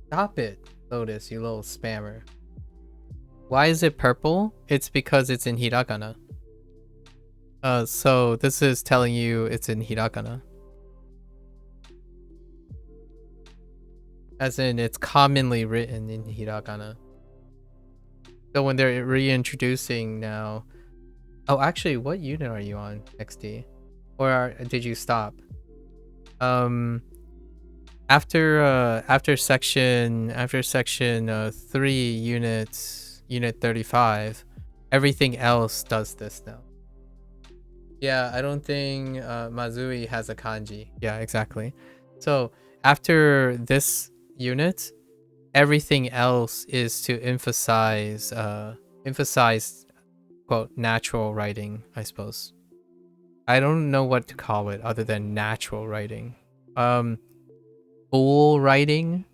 Stop it, Lotus, you little spammer. Why is it purple? It's because it's in hirakana. So this is telling you it's in hirakana. As in, it's commonly written in hirakana. So when they're reintroducing now... Oh, actually, what unit are you on, XD? Or did you stop? After section 3 unit 35, everything else does this now. Yeah, I don't think Mazui has a kanji. Yeah, exactly. So after this unit, everything else is to emphasize quote natural writing, I suppose. I don't know what to call it other than natural writing. Bull writing.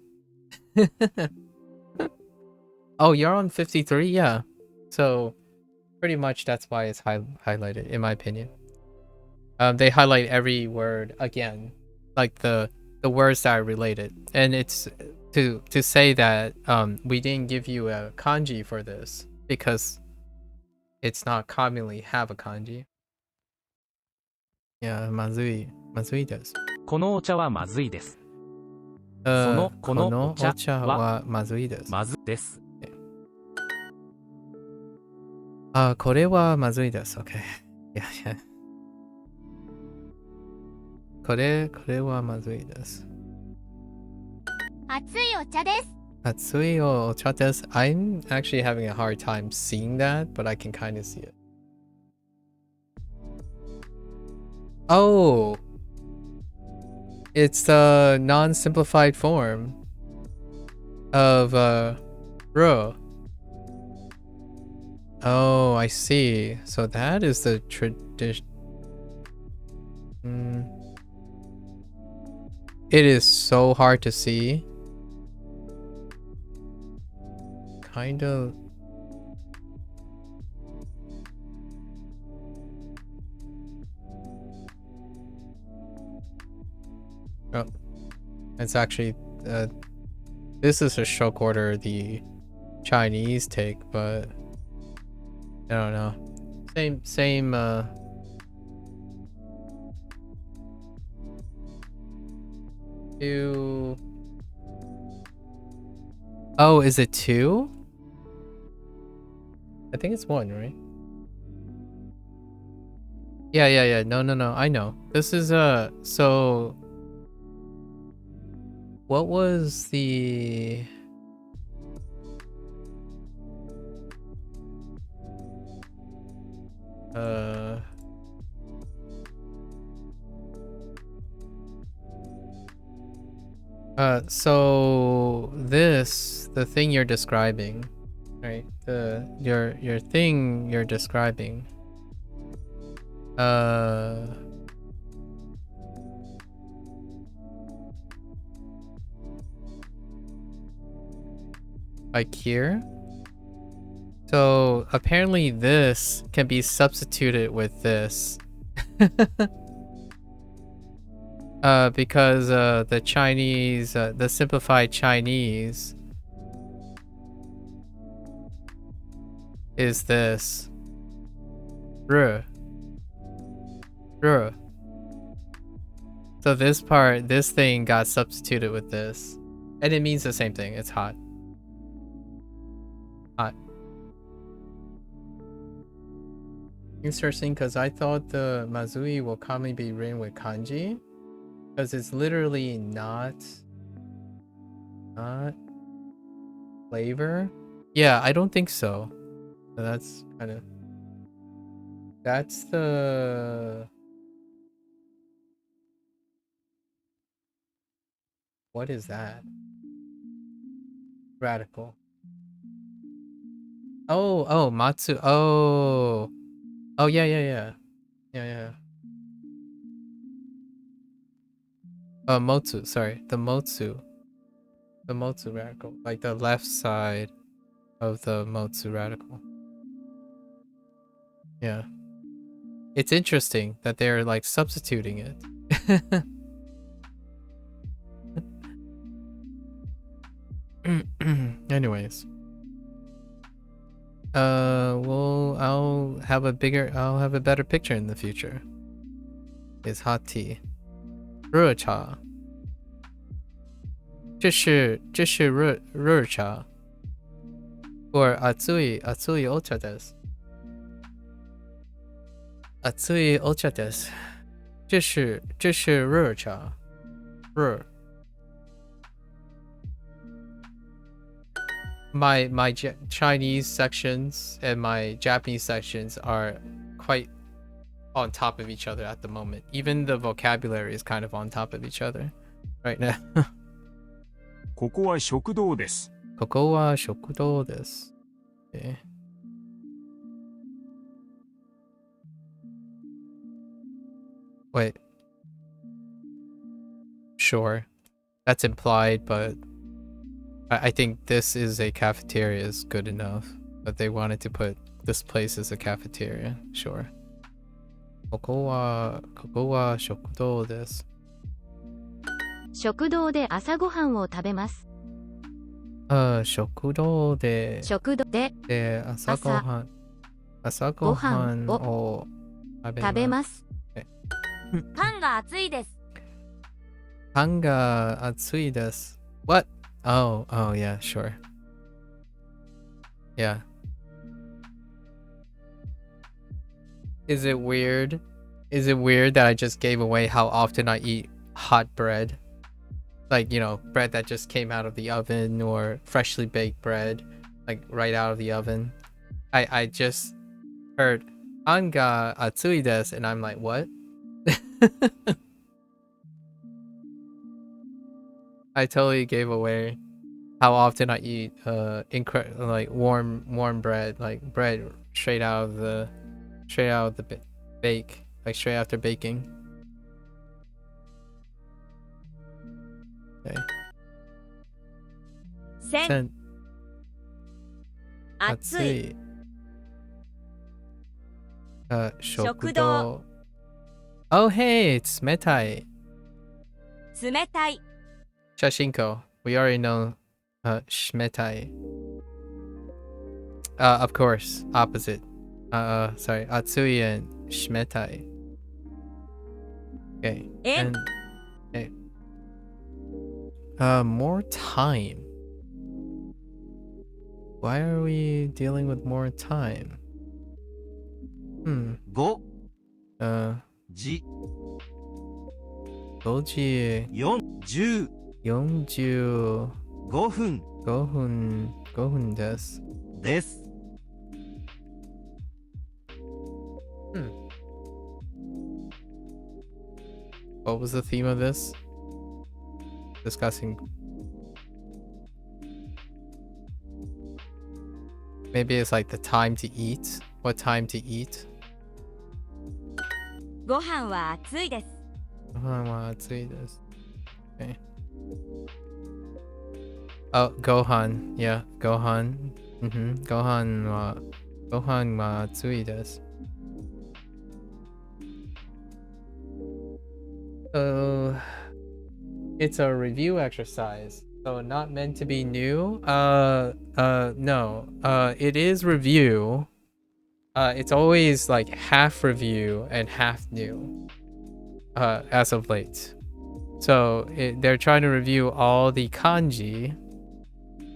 Oh, you're on 53? Yeah. So pretty much that's why it's highlighted, in my opinion. They highlight every word again, like the words that are related, and it's to say that we didn't give you a kanji for this because it's not commonly have a kanji. Yeah, mazui desu. このお茶はまずいです。このこのお茶はまずいです。まずです。これはまずいです。Okay. Yeah. これはまずいです。熱いお茶です。熱いお茶です。I'm actually having a hard time seeing that, but I can kind of see it. Oh! It's the non-simplified form of ro. Oh, I see. So that is the tradition. It is so hard to see. Kind of. Oh, it's actually this is a shock order the Chinese take, but I don't know. Same two. Oh, is it two? I think it's one, right? Yeah. No. I know. This is so what was the so the thing you're describing, right? Your thing you're describing. Like here. So apparently this can be substituted with this. Because the Chinese, the simplified Chinese is this. R. So this part, this thing got substituted with this. And it means the same thing. It's hot. Interesting, because I thought the Mazui will commonly be written with kanji. Because it's literally not flavor. Yeah, I don't think so. So that's kind of... That's the... What is that? Radical. Oh, matsu. Oh, yeah. Motsu, sorry. The motsu radical. Like the left side of the motsu radical. Yeah. It's interesting that they're like substituting it. Anyways. Well, I'll have a better picture in the future. It's hot tea. 热茶. 这是热茶. Or 熱いお茶です. 熱いお茶です. 这是热茶. Sure. My Chinese sections and my Japanese sections are quite on top of each other at the moment. Even the vocabulary is kind of on top of each other right now. ここは食堂です。ここは食堂です。Okay. Wait. Sure. That's implied, but I think this is a cafeteria is good enough. But they wanted to put this place as a cafeteria. Sure. ここは食堂です。食堂で朝ごはんを食べます。食堂で食堂で朝ごはんを食べます。パンが熱いです。パンが熱いです。What? Oh, yeah, sure. Yeah. Is it weird? Is it weird that I just gave away how often I eat hot bread? Like, you know, bread that just came out of the oven or freshly baked bread, like right out of the oven. I just heard "パンが熱いです" and I'm like, what? I totally gave away how often I eat like warm bread, like bread straight out of the bake, like straight after baking. Okay. 熱い。食堂。Oh hey, it's 冷たい。冷たい。Shashinko. We already know 冷たい. Of course, opposite. Sorry, 熱い and 冷たい. Okay. And okay. More time. Why are we dealing with more time? 5 時5時40 45分5分です。What was the theme of this? Discussing. Maybe it's like the time to eat. What time to eat? ご飯は熱いです。ご飯は熱いです。Okay. Oh, Gohan. Yeah, Gohan. Gohan wa atsui desu. So it's a review exercise. So not meant to be new. No. It is review. It's always like half review and half new. As of late. So they're trying to review all the kanji,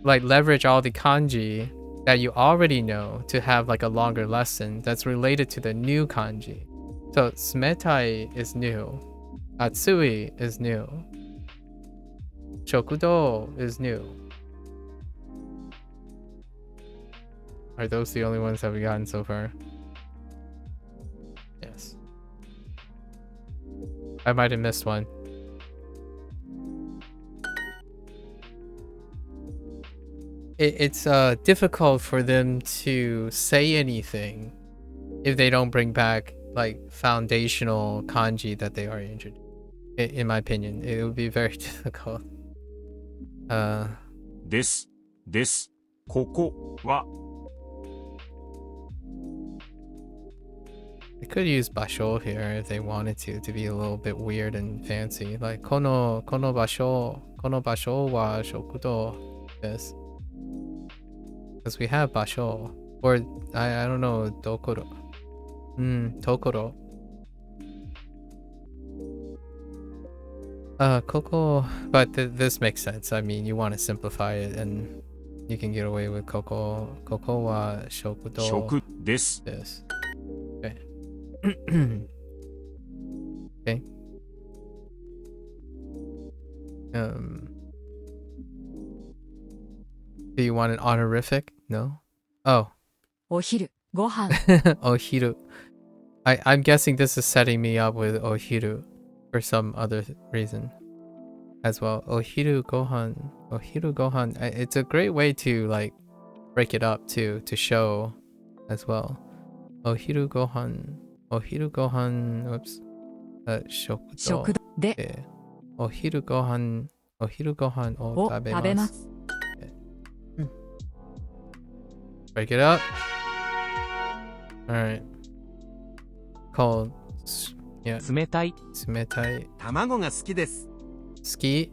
like leverage all the kanji that you already know to have like a longer lesson that's related to the new kanji. So sumetai is new, atsui is new, shokudo is new. Are those the only ones that we've gotten so far? Yes. I might have missed one. It's difficult for them to say anything if they don't bring back like foundational kanji that they already introduced. In my opinion, it would be very difficult. です。ここは They could use basho here if they wanted to be a little bit weird and fancy. Like kono basho wa shokudo desu. Because we have basho. Or I don't know, dokoro. Tokoro. Koko, but this makes sense. I mean, you want to simplify it and you can get away with koko wa shokudo 食です。 this. Okay. Okay. Do you want an honorific? No? Oh. お昼、ご飯。Ohiru. I'm guessing this is setting me up with Ohiru for some other reason as well. Ohiru gohan. Ohiru gohan. It's a great way to like break it up too, to show as well. Ohiru gohan. Ohiru gohan. Oops. 食堂で Ohiru gohan. Ohiru gohan をを食べます。 Break it up. Alright. Cold. Yeah. 冷たい。冷たい。卵が好きです。好き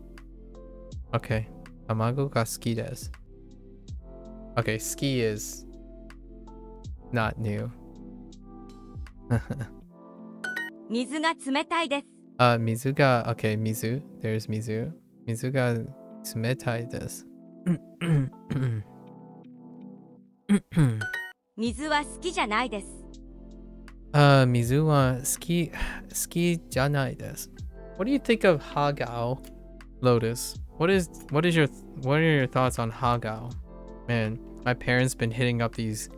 Okay. 卵が好きです。Okay, 好き is not new. 水が冷たいです。水が Okay, 水 There's 水。水が冷たいです。水は好きじゃないです。水は好きじゃないです。What do you think of hagao, Lotus? What are your thoughts on hagao? Man, my parents been hitting up these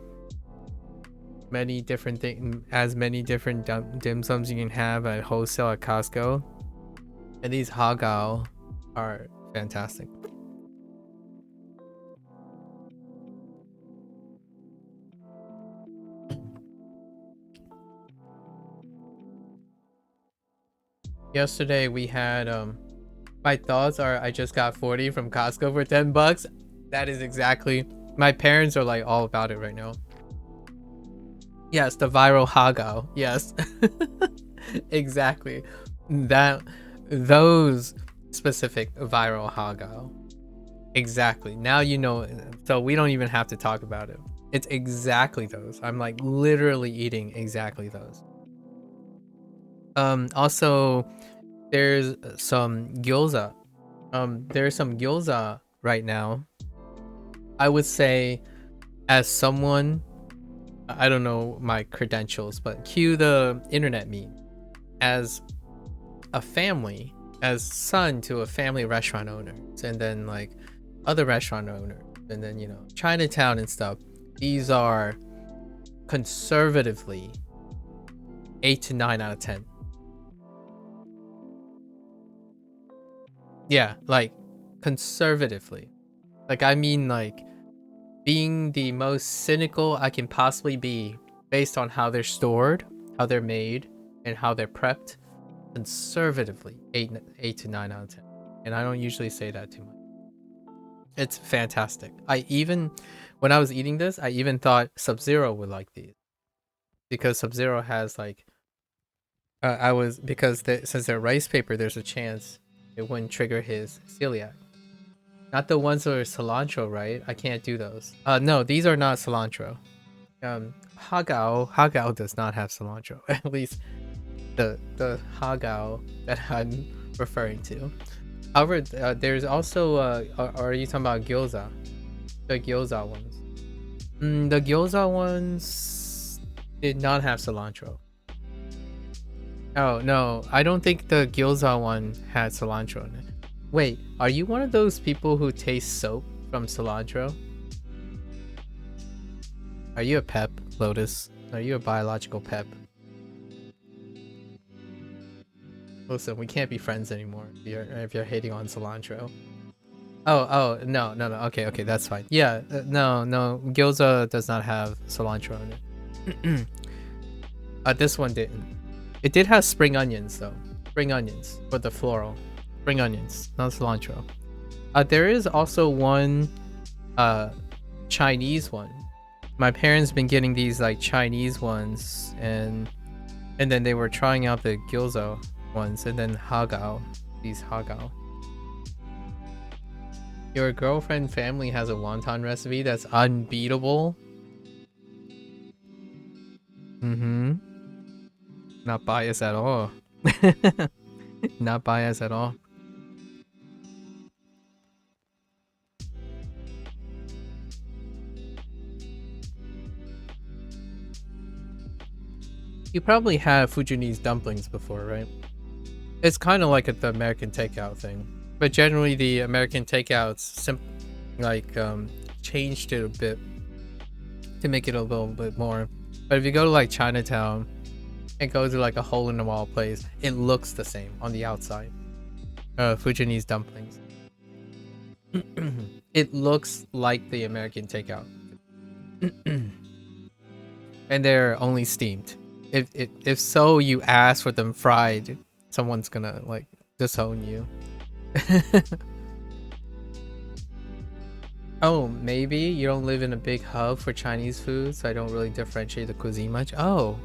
many different things, as many different dim sums you can have at wholesale at Costco, and these hagao are fantastic. Yesterday we had my thoughts are I just got 40 from Costco for 10 bucks. That is exactly, my parents are like all about it right now. Yes, the viral hagao. Yes. Exactly. Those specific viral hagao. Exactly. Now you know, so we don't even have to talk about it. It's exactly those. I'm like literally eating exactly those. Also there's some gyoza. There's some gyoza right now. I would say, as someone, I don't know my credentials, but cue the internet meme. As a family, as son to a family restaurant owner, and then like other restaurant owners, and then, you know, Chinatown and stuff. These are conservatively 8 to 9 out of 10. Yeah, like conservatively. Like, I mean, like being the most cynical I can possibly be based on how they're stored, how they're made, and how they're prepped. Conservatively 8 to 9 out of 10. And I don't usually say that too much. It's fantastic. When I was eating this, I even thought Sub-Zero would like these, because Sub-Zero has like since they're rice paper, there's a chance it wouldn't trigger his celiac. Not the ones that are cilantro, right? I can't do those. No, these are not cilantro. Hagao does not have cilantro. At least the hagao that I'm referring to. However, there's also are you talking about gyoza? The gyoza ones. The gyoza ones did not have cilantro. Oh no, I don't think the gyoza one had cilantro in it. Wait, are you one of those people who taste soap from cilantro? Are you a pep, Lotus? Are you a biological pep? Listen, we can't be friends anymore if you're hating on cilantro. Oh, no, okay, that's fine. Yeah, no, gyoza does not have cilantro in it. This one didn't. It did have spring onions though. Spring onions for the floral. Spring onions, not cilantro. There is also one Chinese one. My parents been getting these like Chinese ones, and then they were trying out the gyoza ones, and then these hagao. Your girlfriend family has a wonton recipe that's unbeatable. Not biased at all. Not biased at all. You probably had Fujianese dumplings before, right? It's kind of like the American takeout thing. But generally, the American takeouts changed it a bit to make it a little bit more. But if you go to like Chinatown and go to like a hole in the wall place, it looks the same on the outside. Fujianese dumplings. It looks like the American takeout. And they're only steamed. If so, you ask for them fried, someone's gonna like disown you. Oh, maybe you don't live in a big hub for Chinese food, so I don't really differentiate the cuisine much. Oh,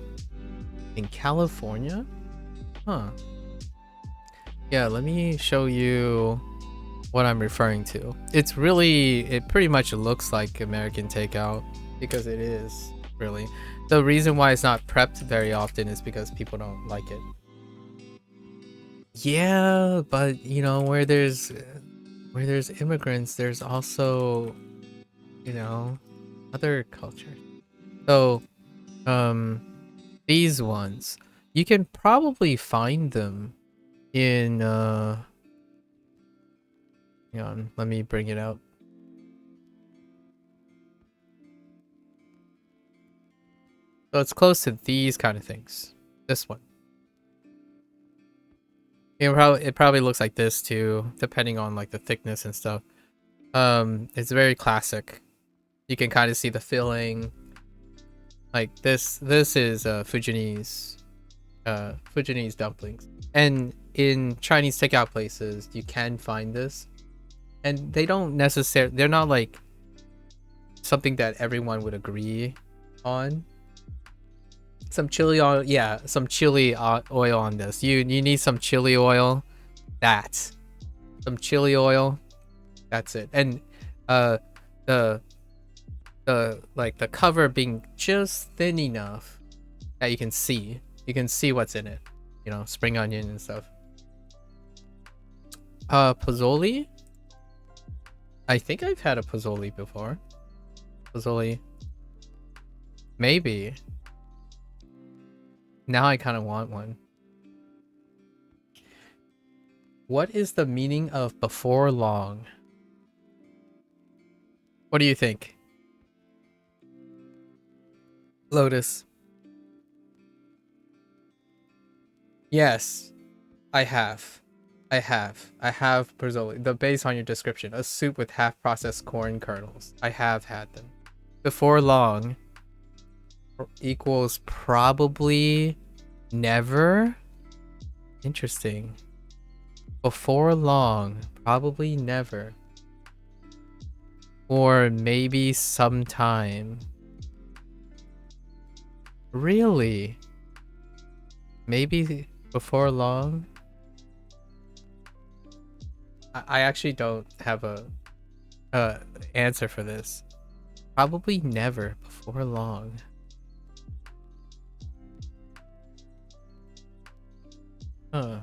in California? Huh. Yeah, let me show you what I'm referring to. It pretty much looks like American takeout, because it is, really. The reason why it's not prepped very often is because people don't like it. Yeah, but you know, where there's immigrants, there's also, you know, other cultures. So these ones, you can probably find them in hang on, let me bring it out. So it's close to these kind of things. This one. It probably looks like this too, depending on like the thickness and stuff. It's very classic. You can kind of see the filling. Like this is Fujianese dumplings. And in Chinese takeout places, you can find this. And they don't necessarily, they're not like something that everyone would agree on. Some chili oil, yeah, some chili oil on this. You need some chili oil. Some chili oil. That's it. And the cover being just thin enough that you can see what's in it. You know, spring onion and stuff. Pozole? I think I've had a pozole before. Pozole. Maybe. Now I kind of want one. What is the meaning of before long? What do you think? Lotus. Yes, I have pozole. Based on your description, a soup with half-processed corn kernels. I have had them. Before long equals probably never. Interesting. Before long, probably never. Or maybe sometime. Really? Maybe before long? I actually don't have a answer for this. Probably never before long. Huh.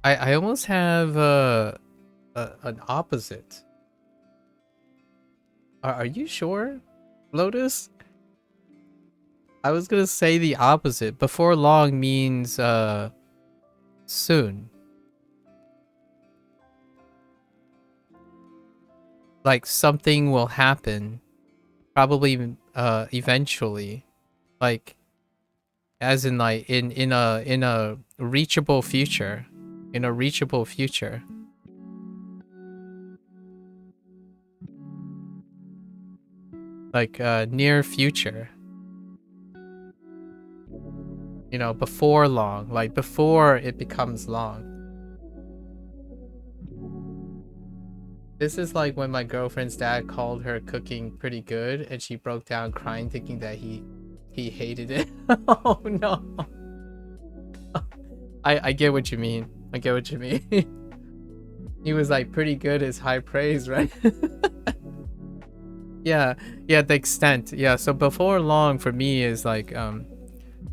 I almost have an opposite. Are you sure, Lotus? I was gonna say the opposite. Before long means soon. Like something will happen. Probably eventually. Like as in like in a reachable future. In a reachable future. Like near future. You know, before long, like before it becomes long. This is like when my girlfriend's dad called her cooking pretty good and she broke down crying thinking that he hated it. Oh no. I get what you mean. I get what you mean. He was like pretty good is high praise, right? Yeah, the extent. Yeah, so before long for me is like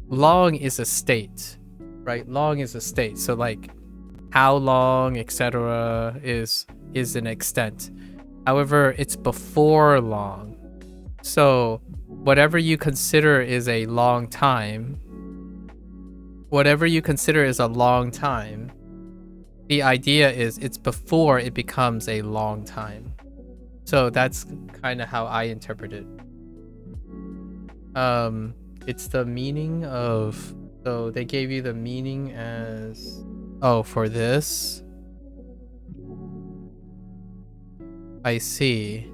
long is a state, right? Long is a state. So like how long, etc. is an extent. However, it's before long. So whatever you consider is a long time, the idea is it's before it becomes a long time. So that's kind of how I interpret it. It's the meaning of, so they gave you the meaning as, oh, for this. I see.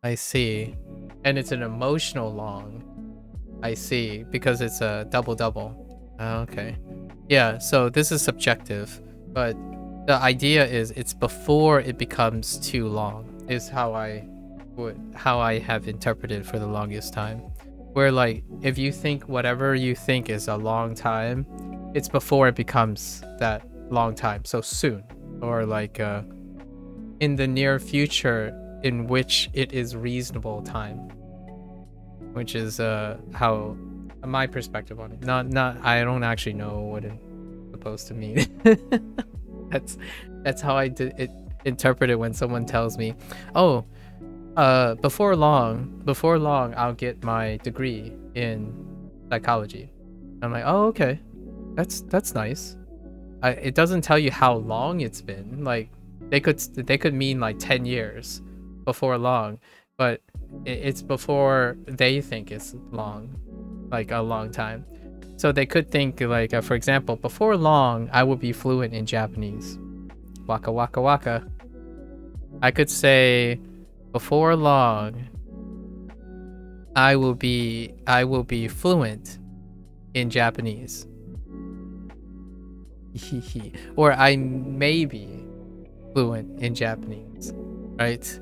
And it's an emotional long. I see, because it's a double. Okay. Yeah, so this is subjective, but the idea is it's before it becomes too long, is how I have interpreted for the longest time. Where like, if you think whatever you think is a long time, it's before it becomes that long time, so soon, or like in the near future in which it is reasonable time, which is how my perspective on it. Not I don't actually know what it's supposed to mean. that's how I interpret it when someone tells me, oh, before long I'll get my degree in psychology. I'm like, oh, okay, that's nice. It doesn't tell you how long it's been. Like they could mean like 10 years before long, but it's before they think it's long, like a long time. So they could think like, for example, before long I will be fluent in Japanese. Waka waka waka. I could say before long I will be fluent in Japanese. Or I may be fluent in Japanese, right?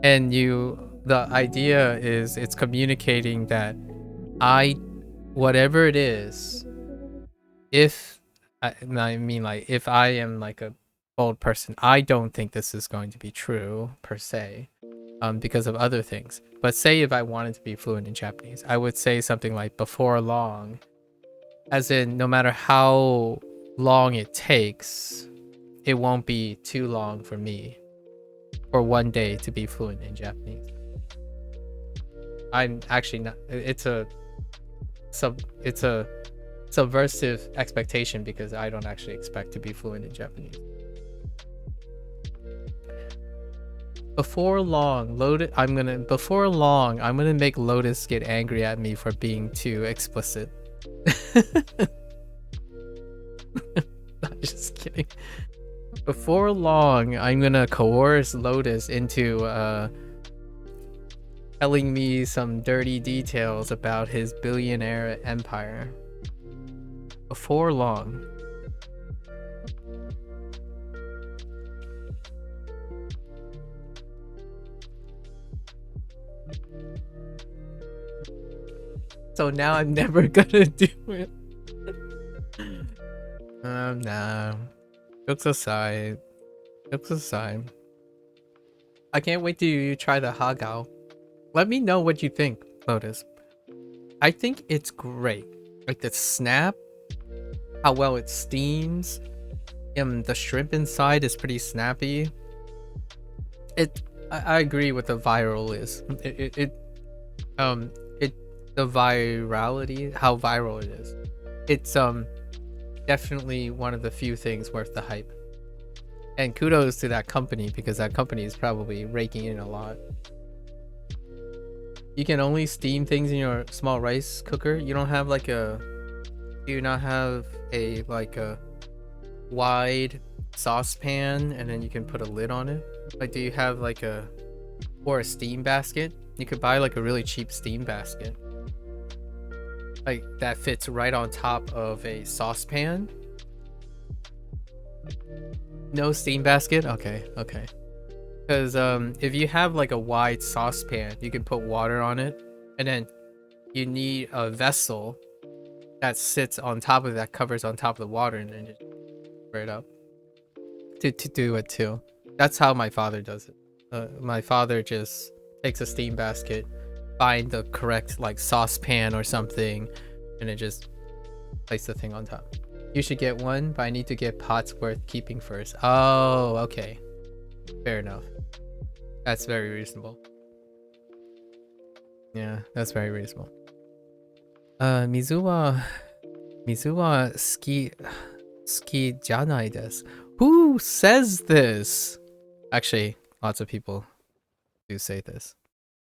And the idea is it's communicating that whatever it is, if I mean, like, if I am like a bold person, I don't think this is going to be true per se, because of other things. But say if I wanted to be fluent in Japanese, I would say something like before long, as in no matter how long it takes, it won't be too long for me for one day to be fluent in Japanese. I'm actually not. It's a subversive expectation because I don't actually expect to be fluent in Japanese. Before long, I'm gonna make Lotus get angry at me for being too explicit. I'm just kidding. Before long, I'm gonna coerce Lotus into telling me some dirty details about his billionaire empire. Before long. So now I'm never gonna do it. Nah. Jokes aside. I can't wait to try the Hagao. Let me know what you think, Lotus. I think it's great. Like the snap, how well it steams. The shrimp inside is pretty snappy. I agree with the viral is. The virality, how viral it is. It's definitely one of the few things worth the hype. And kudos to that company, because that company is probably raking in a lot. You can only steam things in your small rice cooker. You don't have like do you not have a wide saucepan and then you can put a lid on it? Like, do you have like or a steam basket? You could buy like a really cheap steam basket, like that fits right on top of a saucepan. No steam basket? Okay. Because if you have like a wide saucepan, you can put water on it, and then you need a vessel that sits on top of that, covers on top of the water, and then just stir it up to do it too. That's how my father does it. My father just takes a steam basket, find the correct like saucepan or something, and then just place the thing on top. You should get one, but I need to get pots worth keeping first. Oh, okay. Fair enough. That's very reasonable. Yeah, that's very reasonable. Mizuwa ski janai desu. Who says this? Actually, lots of people do say this.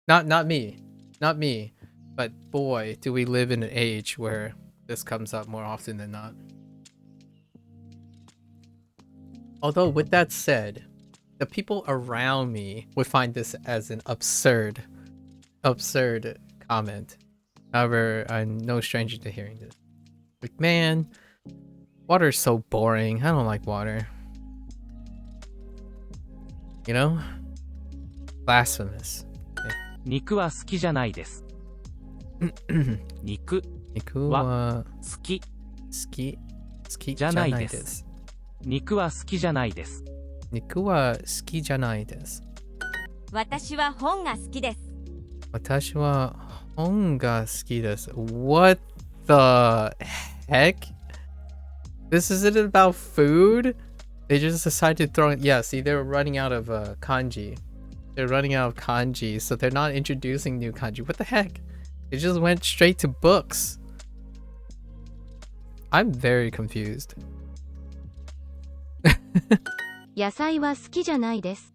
Not me. Not me. But boy, do we live in an age where this comes up more often than not. Although with that said, the people around me would find this as an absurd comment. However, I'm no stranger to hearing this. Like, man, water is so boring. I don't like water. You know? Blasphemous. 肉は好きじゃないです。肉は好きじゃないです。肉は好きじゃないです。肉は好きじゃないです。私は本が好きです。私は本が好きです。What the heck? This isn't about food? They just decided to throw it. Yeah, see, they were running out of kanji. They're running out of kanji, so they're not introducing new kanji. What the heck? They just went straight to books. I'm very confused. 野菜は好きじゃないです。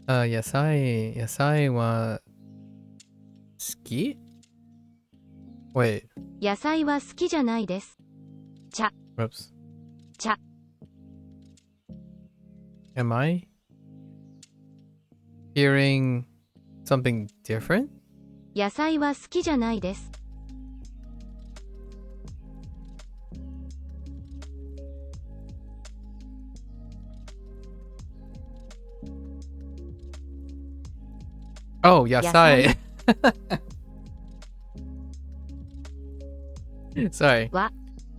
野菜は好き? Wait. 野菜は好きじゃないです。茶 Oops. 茶 Am I hearing something different? 野菜は好きじゃないです。Oh, yasai. Sorry. は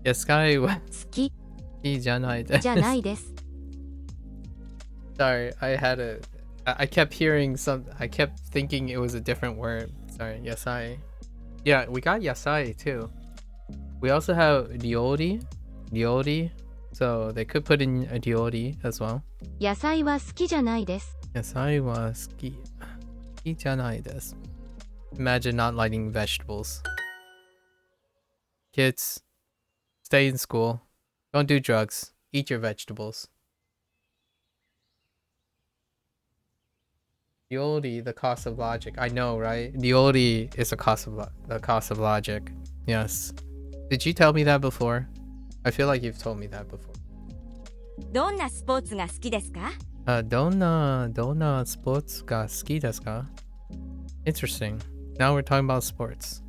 Yasai wa 好き いいじゃないです。じゃないです。Sorry, I kept hearing I kept thinking it was a different word. Sorry, yasai. Yeah, we got yasai too. We also have ryori, so they could put in a ryori as well. 野菜は好きじゃないです。野菜は好きじゃないです。Imagine not liking vegetables. Kids, stay in school. Don't do drugs. Eat your vegetables. Ryori, the cost of logic. I know, right? Ryori is the cost of logic. Yes. Did you tell me that before? I feel like you've told me that before. どんなスポーツが好きですか？どんなスポーツが好きですか? Interesting. Now we're talking about sports.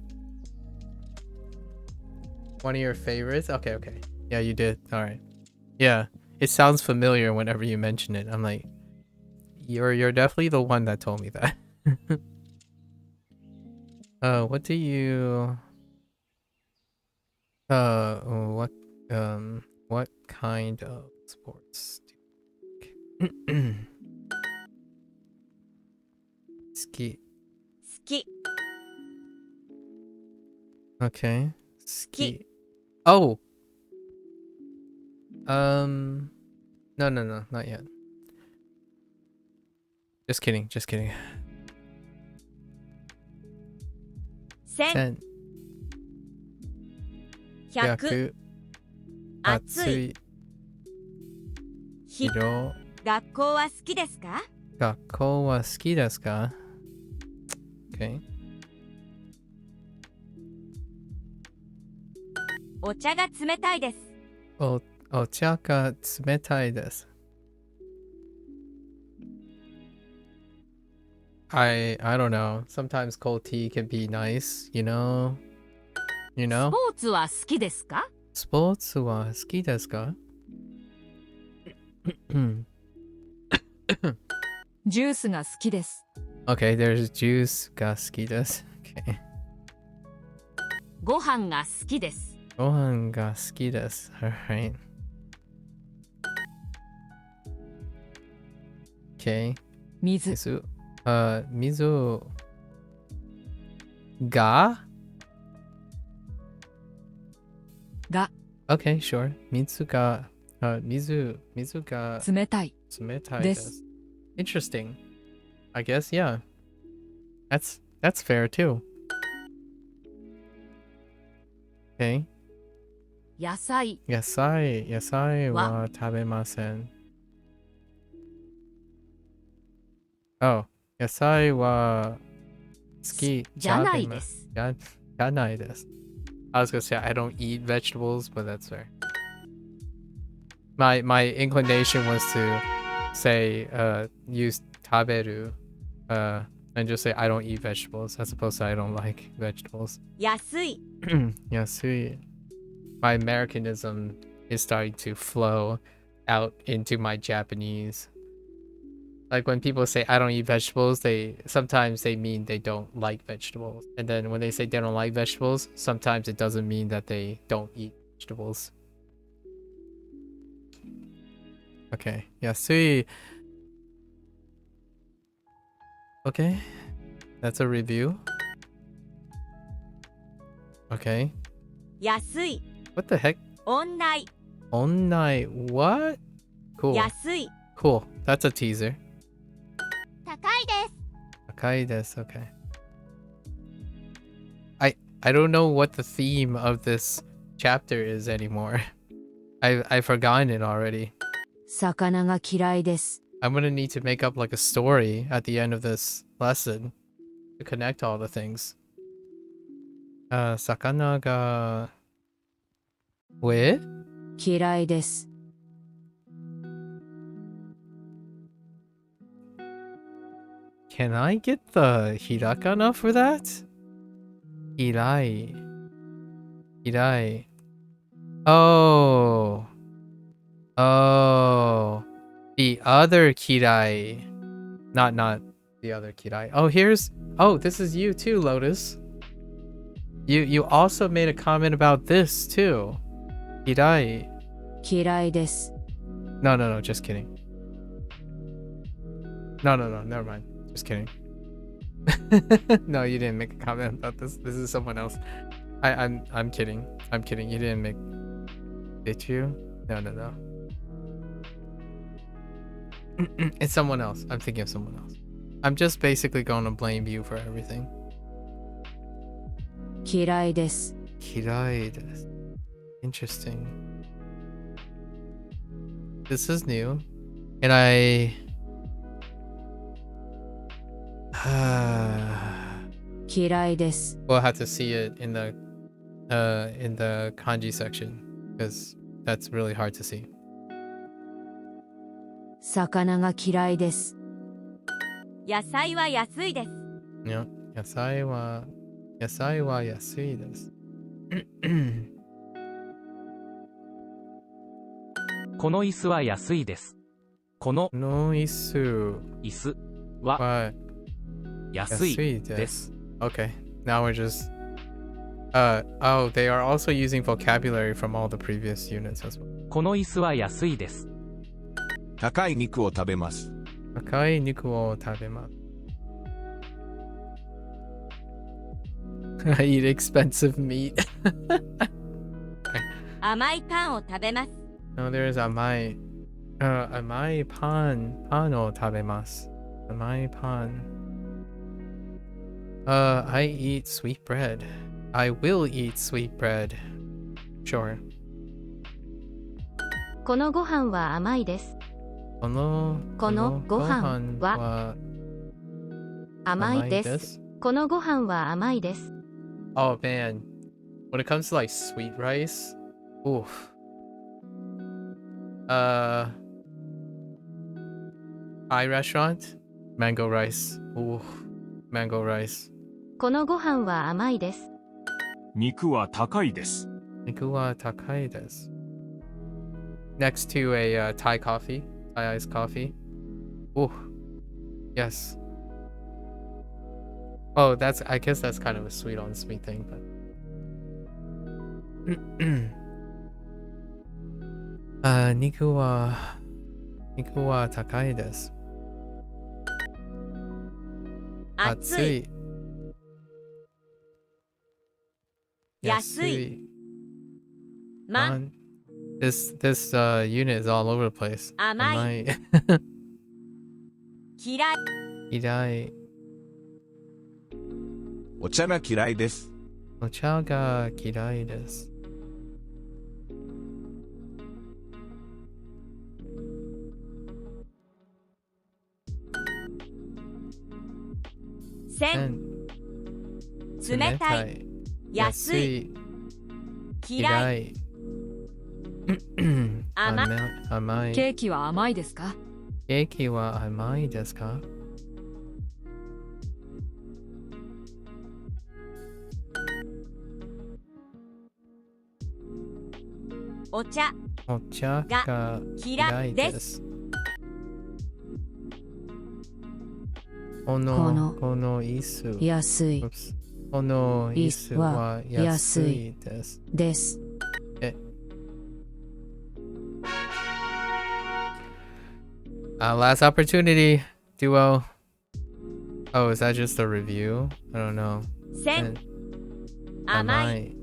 One of your favorites? Okay. Yeah, you did. Alright. Yeah. It sounds familiar whenever you mention it. I'm like, you're definitely the one that told me that. What do you what kind of sports do you like? 好き 好き Okay. 好き Oh. No, not yet. Just kidding. 千百暑い広学校は好きですか？学校は好きですか? Okay. お茶が冷たいです。お茶が冷たいです。I don't know. Sometimes cold tea can be nice, you know? スポーツは好きですか？スポーツは好きですか? ジュースが好きです。Okay, there's juice が好きです。Okay. ご飯が好きです。ご飯が好きです。Alright. Okay. 水水が Okay, sure. 水が冷たい冷たいです。Interesting. I guess, yeah. That's fair too. Okay. 野菜、野菜は食べません。Oh, 野菜は好きじゃないです。じゃないです。I was gonna say I don't eat vegetables, but that's fair. My inclination was to say use 食べる and just say I don't eat vegetables as opposed to I don't like vegetables. 安い Yasui. My Americanism is starting to flow out into my Japanese. Like when people say I don't eat vegetables, sometimes they mean they don't like vegetables. And then when they say they don't like vegetables, sometimes it doesn't mean that they don't eat vegetables. Okay. Yasui. Okay. That's a review. Okay. 安い What the heck? オンライ Onnai. What? Cool. 安い Cool. That's a teaser. 高いです Akai desu. Okay. I don't know what the theme of this chapter is anymore. I've forgotten it already. 魚が嫌いです。 I'm gonna need to make up like a story at the end of this lesson to connect all the things. Sakana ga ue? 嫌いです。 Can I get the hirakana for that? Hirai. Hirai. Oh. Oh. The other kirai. Not the other kirai. Oh, oh, this is you too, Lotus. You also made a comment about this too. Kirai. 嫌いです。 No, just kidding. No, never mind. Just kidding. No, you didn't make a comment about this. This is someone else. I'm kidding. I'm kidding. You didn't make. Did you? No. It's someone else. I'm thinking of someone else. I'm just basically going to blame you for everything. 嫌いです。 Kirai desu. Interesting. This is new. And嫌いです。 we'll have to see it in the kanji section because that's really hard to see. 魚が嫌いです。野菜は安いです Yeah. 野菜は安いです。この椅子は安いです。このの椅子椅子はは安い安いで。ですす。Okay. Now we're just oh, they are also using vocabulary from all the previous units as well. この椅子は安いです。高い肉を食べます。高い肉を食べます。I eat expensive meat. 甘いパンを食べます No, there is 甘いパンを食べます。甘いパン。I eat sweet bread. I will eat sweet bread. Sure. このご飯は甘いです。このご飯は甘いです。このご飯は甘いです。 Oh man. When it comes to like sweet rice, oof. Thai restaurant, mango rice. Ooh, mango rice. このご飯は甘いです。肉は高いです。肉は高いです。Next to a Thai coffee, Thai iced coffee. Ooh, yes. Oh, I guess that's kind of a sweet on sweet thing, but. 肉は高いです。暑い安い Man. This unit is all over the place. 甘い 嫌い 嫌い。お茶が嫌いです。お茶が嫌いです。千、冷たい、安い、嫌い、甘い。甘い。ケーキは甘いですか？ケーキは甘いですか？お茶お茶が嫌いです。この椅子。安い Oops. この椅子は安いです。です。Last opportunity, Duo. Oh, is that just a review? I don't know. 千、甘い、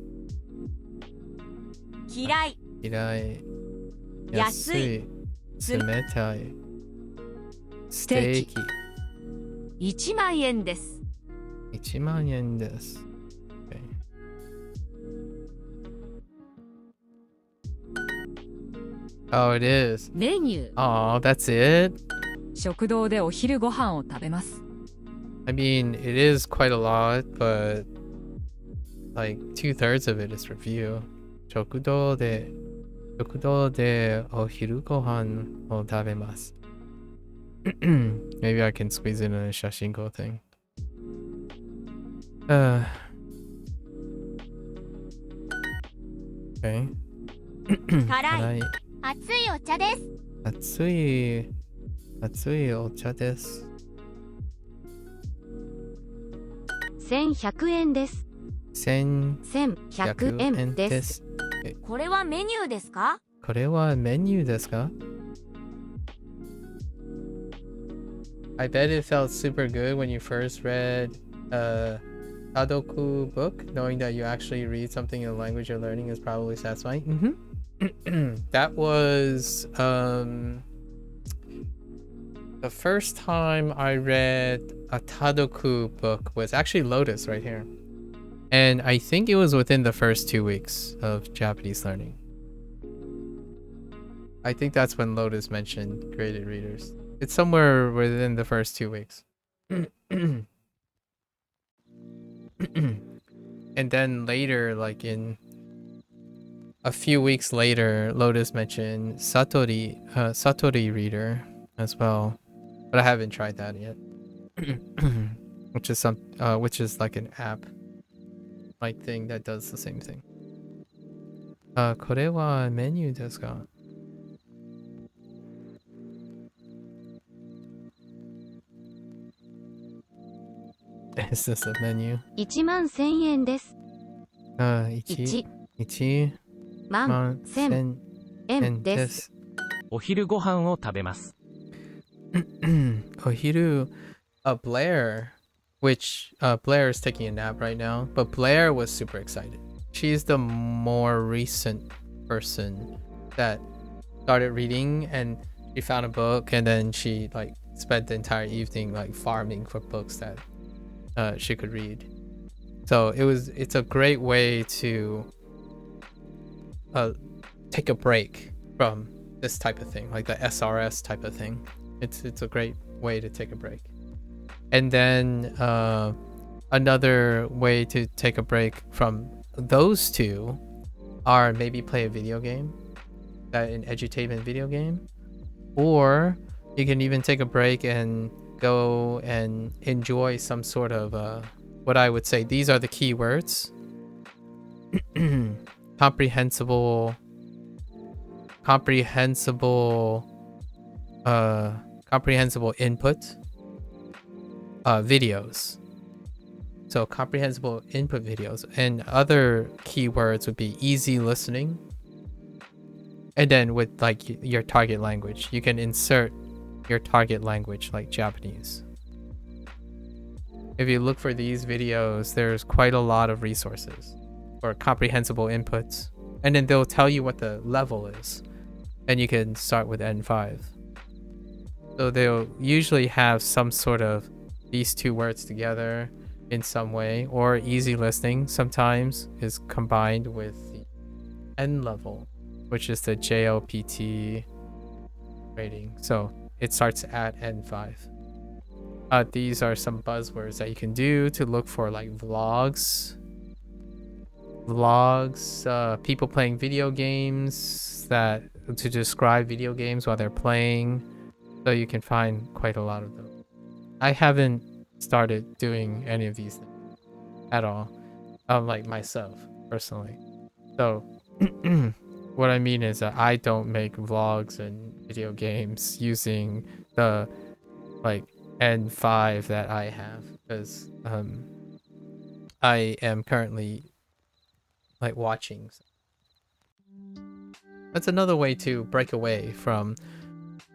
嫌い、嫌い。安い。冷たい。ステーキ。 1万円です。1万円です。Okay. Oh, it is. メニュー。Oh, that's it? 食堂でお昼ご飯を食べます。I mean, it is quite a lot, but like 2/3 of it is review. 食堂でお昼ご飯を食べます。Maybe I can squeeze in a Shashinko thing. Okay. 辛い、熱いお茶です。熱いお茶です。1100円です。1100円です。これはメニューですか？これはメニューですか？ I bet it felt super good when you first read a Tadoku book, knowing that you actually read something in the language you're learning is probably satisfying. That was the first time I read a Tadoku book was actually Lotus right here. And I think it was within the first 2 weeks of Japanese learning. I think that's when Lotus mentioned graded readers. It's somewhere within the first 2 weeks. And then later, like in a few weeks later, Lotus mentioned Satori reader as well. But I haven't tried that yet. which is like an app like thing that does the same thing. これはメニューですか? Is this a menu? 1万1000円です。1万1000円です。お昼ご飯を食べます。お昼、Blair, which Blair is taking a nap right now, but Blair was super excited. She's the more recent person that started reading, and she found a book, and then she like spent the entire evening like farming for books that she could read. So it's a great way to take a break from this type of thing, like the SRS type of thing. It's a great way to take a break. And then another way to take a break from those two are maybe play a video game, an edutainment video game, or you can even take a break and go and enjoy some sort of what I would say these are the key words. comprehensible input videos. So comprehensible input videos, and other keywords would be easy listening. And then with like your target language, you can insert your target language like Japanese. If you look for these videos, there's quite a lot of resources for comprehensible inputs, and then they'll tell you what the level is, and you can start with N5. So they'll usually have some sort of these two words together. in some way, or easy listening sometimes is combined with the N level, which is the JLPT rating. So it starts at N5. These are some buzzwords that you can do to look for like vlogs, people playing video games, that to describe video games while they're playing. So you can find quite a lot of them. I haven't started doing any of these things at all, like myself personally. So what I mean is that I don't make vlogs and video games using the like N5 that I have, because I am currently like watching. That's another way to break away from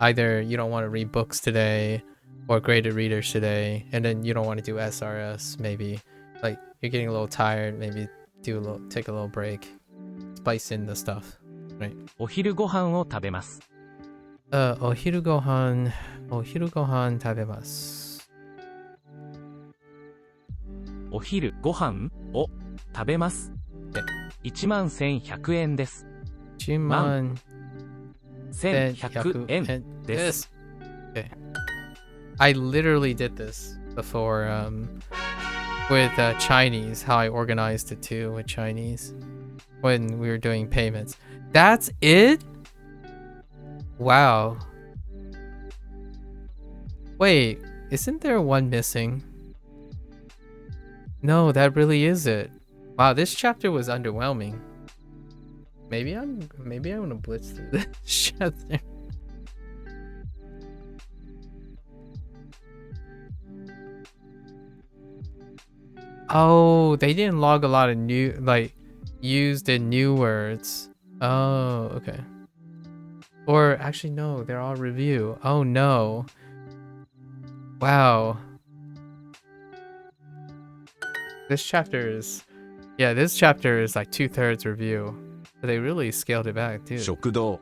either you don't want to read books today or graded readers today, and then you don't want to do SRS, maybe like you're getting a little tired, maybe take a little break, spice in the stuff, right? お昼ご飯を食べます。お昼ご飯食べます。お昼ご飯を食べます。11,100円です。11,100円です。Okay. I literally did this before with Chinese, how I organized it too with Chinese when we were doing payments. That's it? Wow. Wait, isn't there one missing? No, that really is it. Wow, this chapter was underwhelming. Maybe I'm gonna blitz through this chapter. Oh, they didn't log a lot of new, like, used in new words. Oh, okay. Or actually, no, they're all review. Oh no. Wow. This chapter is like 2/3 review. But they really scaled it back, too. 食堂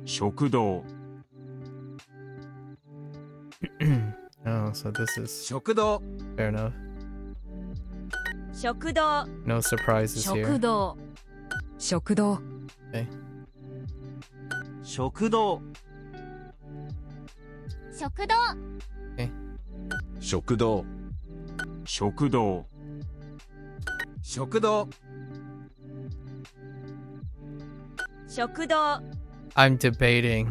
食堂 Oh, so this is 食堂 fair enough. 食堂 No surprises 食 here. 堂食堂 Okay. 食堂食堂食堂食堂食堂食堂 I'm debating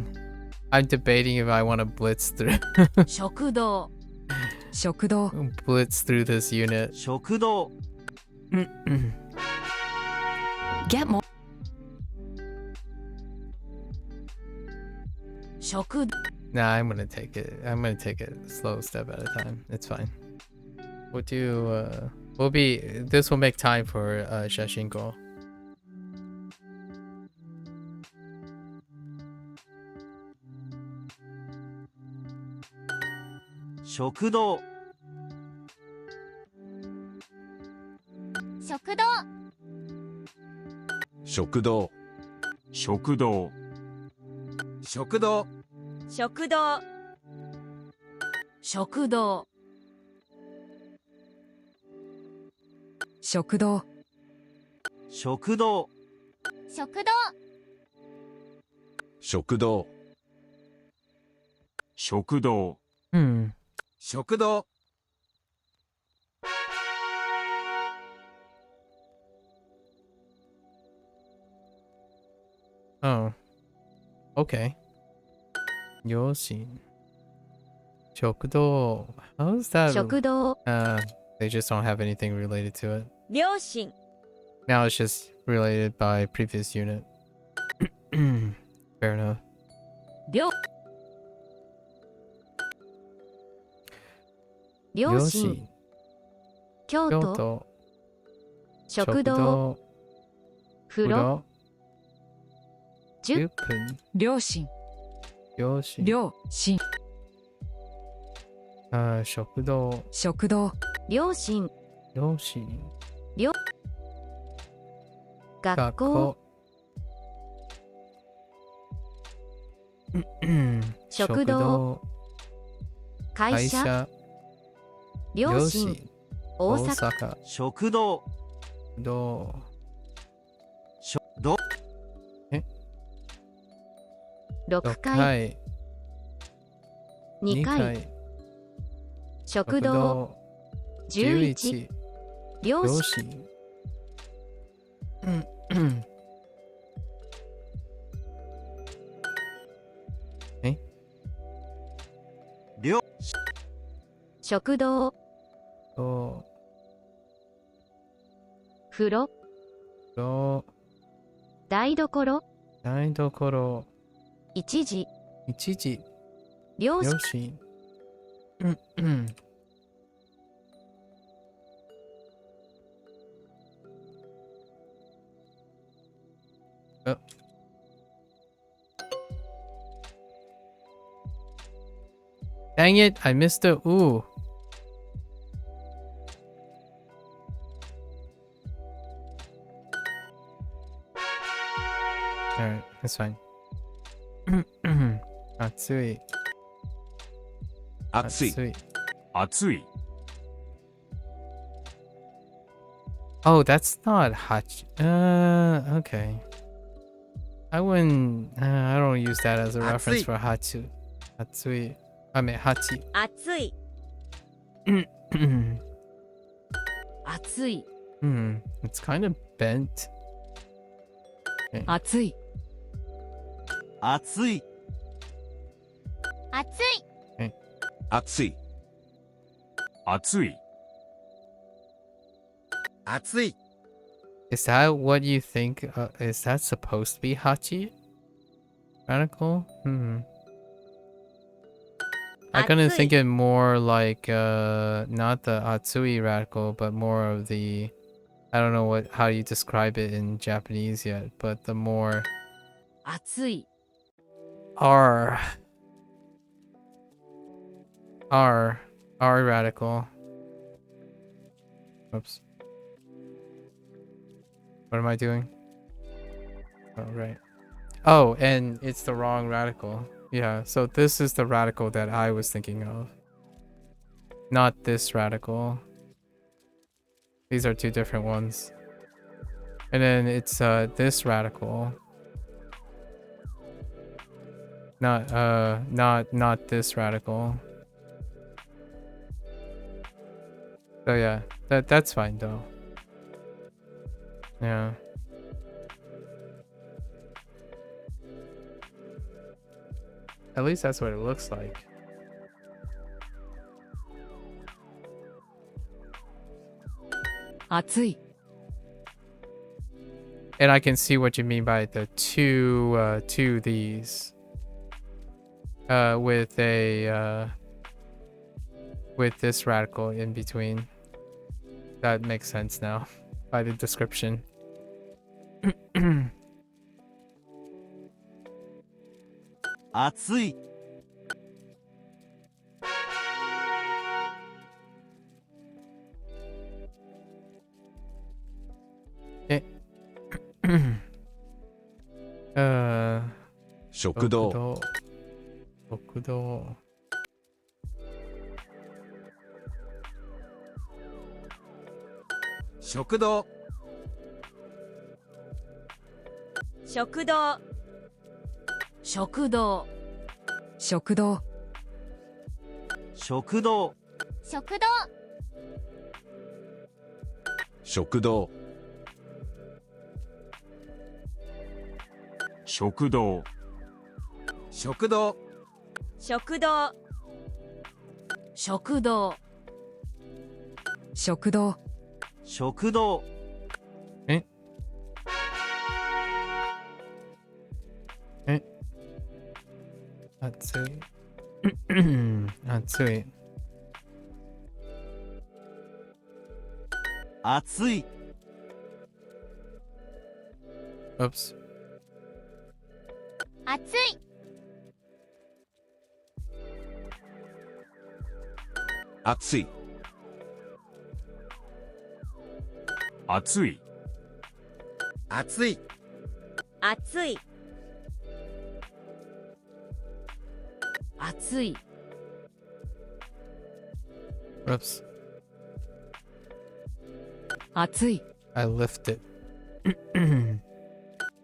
if I want to blitz through 食堂食堂 blitz through this unit. 食堂 Get more 食堂 Nah, I'm gonna take it. I'm gonna take it slow step at a time. It's fine. We'll do this will make time for Shashinko. 食堂食堂食堂食堂食堂食堂食堂食堂食堂食堂食堂食堂 食堂 Oh. Okay. Yoshin. Shokudo. How is that? 食堂 They just don't have anything related to it. 両親 Now it's just related by previous unit. Fair enough. 両両親京都食堂風呂10分両親両親両親食堂食堂両親両親学校食堂会社両親大阪 Osaka. 食堂 Do. ど6階 6 2階 階食堂11 両両親親うん両食堂と風呂と台所台所1時一時両親両親うんあ Dang it, I missed the ooh. Alright, that's fine. 暑い暑い。暑い暑い。 Oh, that's not hot. Okay. I wouldn't. I don't use that as a reference Hatsui. for hachu. Hatsui. I mean hachi. 暑い 暑い It's kind of bent. 暑い暑い暑い暑い。暑い。暑い。 Is that what you think? Is that supposed to be hachi? Radical? I kind of think it more like not the atsui radical, but more of the I don't know how you describe it in Japanese yet, but the more 暑い R radical. Oops. What am I doing? Oh, right. Oh, and it's the wrong radical. Yeah, so this is the radical that I was thinking of. Not this radical. These are two different ones. And then it's this radical. Not this radical. So yeah, that's fine though. Yeah. At least that's what it looks like. And I can see what you mean by the two these. With a with this radical in between. That makes sense now by the description. 暑い 食堂。食堂。食堂。食堂食堂食堂食堂食堂食堂。食堂。食堂。食堂食堂食堂食堂暑い。暑い。暑い Oops. 暑い暑い。暑い。暑い。暑い暑い Oops. 暑い I lift it.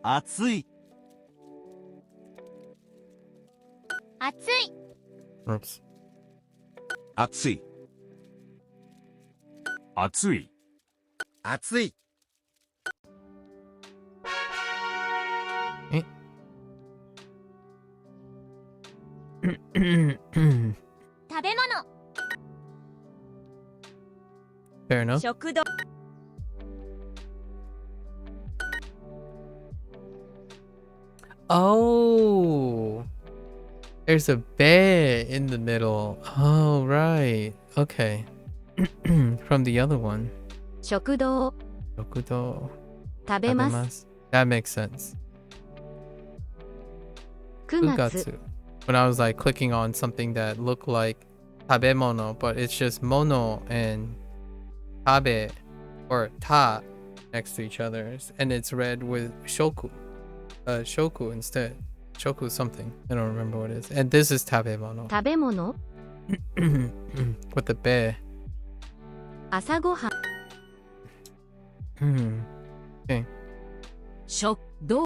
暑い。暑い Oops. 暑い。暑い。暑い。食べ物 Fair enough. 食堂 Oh, there's a bear in the middle. Oh, right. Okay. From the other one. 食堂 Rokudo. 食べます That makes sense. 9月 Ugatsu. When I was like clicking on something that looked like tabemono, but it's just mono and tabe or ta next to each other, and it's read with shoku. Shoku instead. Shoku something. I don't remember what it is. And this is tabemono. 食べ物 With the bear. 朝ごはん Okay. 食堂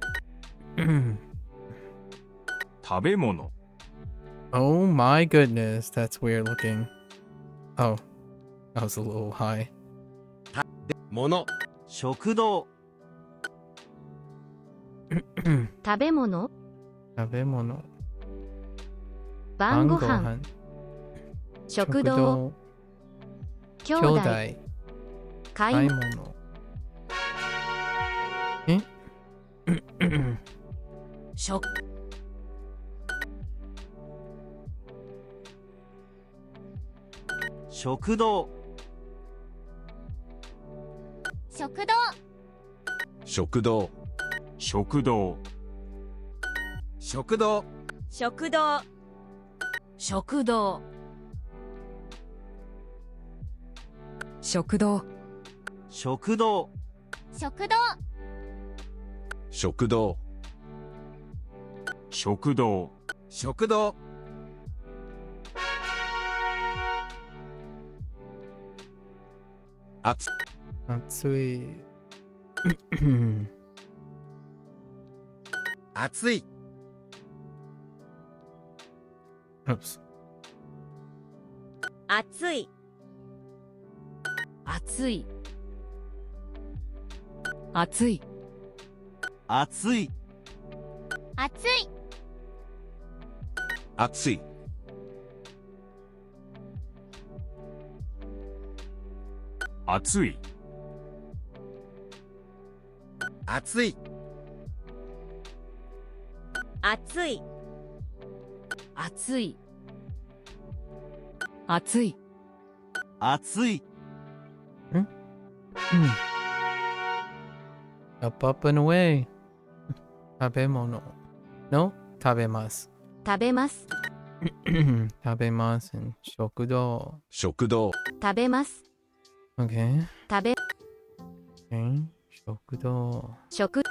食べ物。 Oh my goodness, that's weird looking. Oh, that was a little high. もの。食堂。食べ物 tabemono. 晩ごはん Bangohan. 食堂 Shokudo. 兄弟 Kyodai. 買い Daimono. 食食堂。食堂食堂。食堂。食堂。食堂食堂食堂食堂。食堂食堂。食堂。食堂。暑い。 Atsui. 暑い。 Oops. 暑い暑い暑い暑い。暑い暑い。暑い。暑い。暑い暑い暑い暑い。 Up and away. Tabemono. No? Tabemasu. 食べます Tabemasu and shokudo. 食堂。食べます Okay. 食べ Okay. Shokudo. 食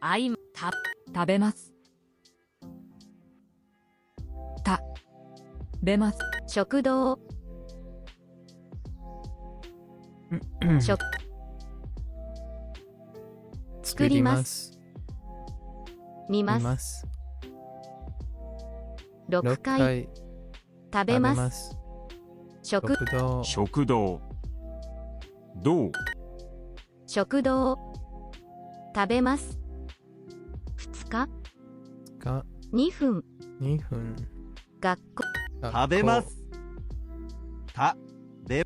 あいた食べます食べます食堂 食作ります見ます6回食べます食 Shokudo. 食堂。堂。食堂食べます2日 Got 2分 2分。学校食べます。たべ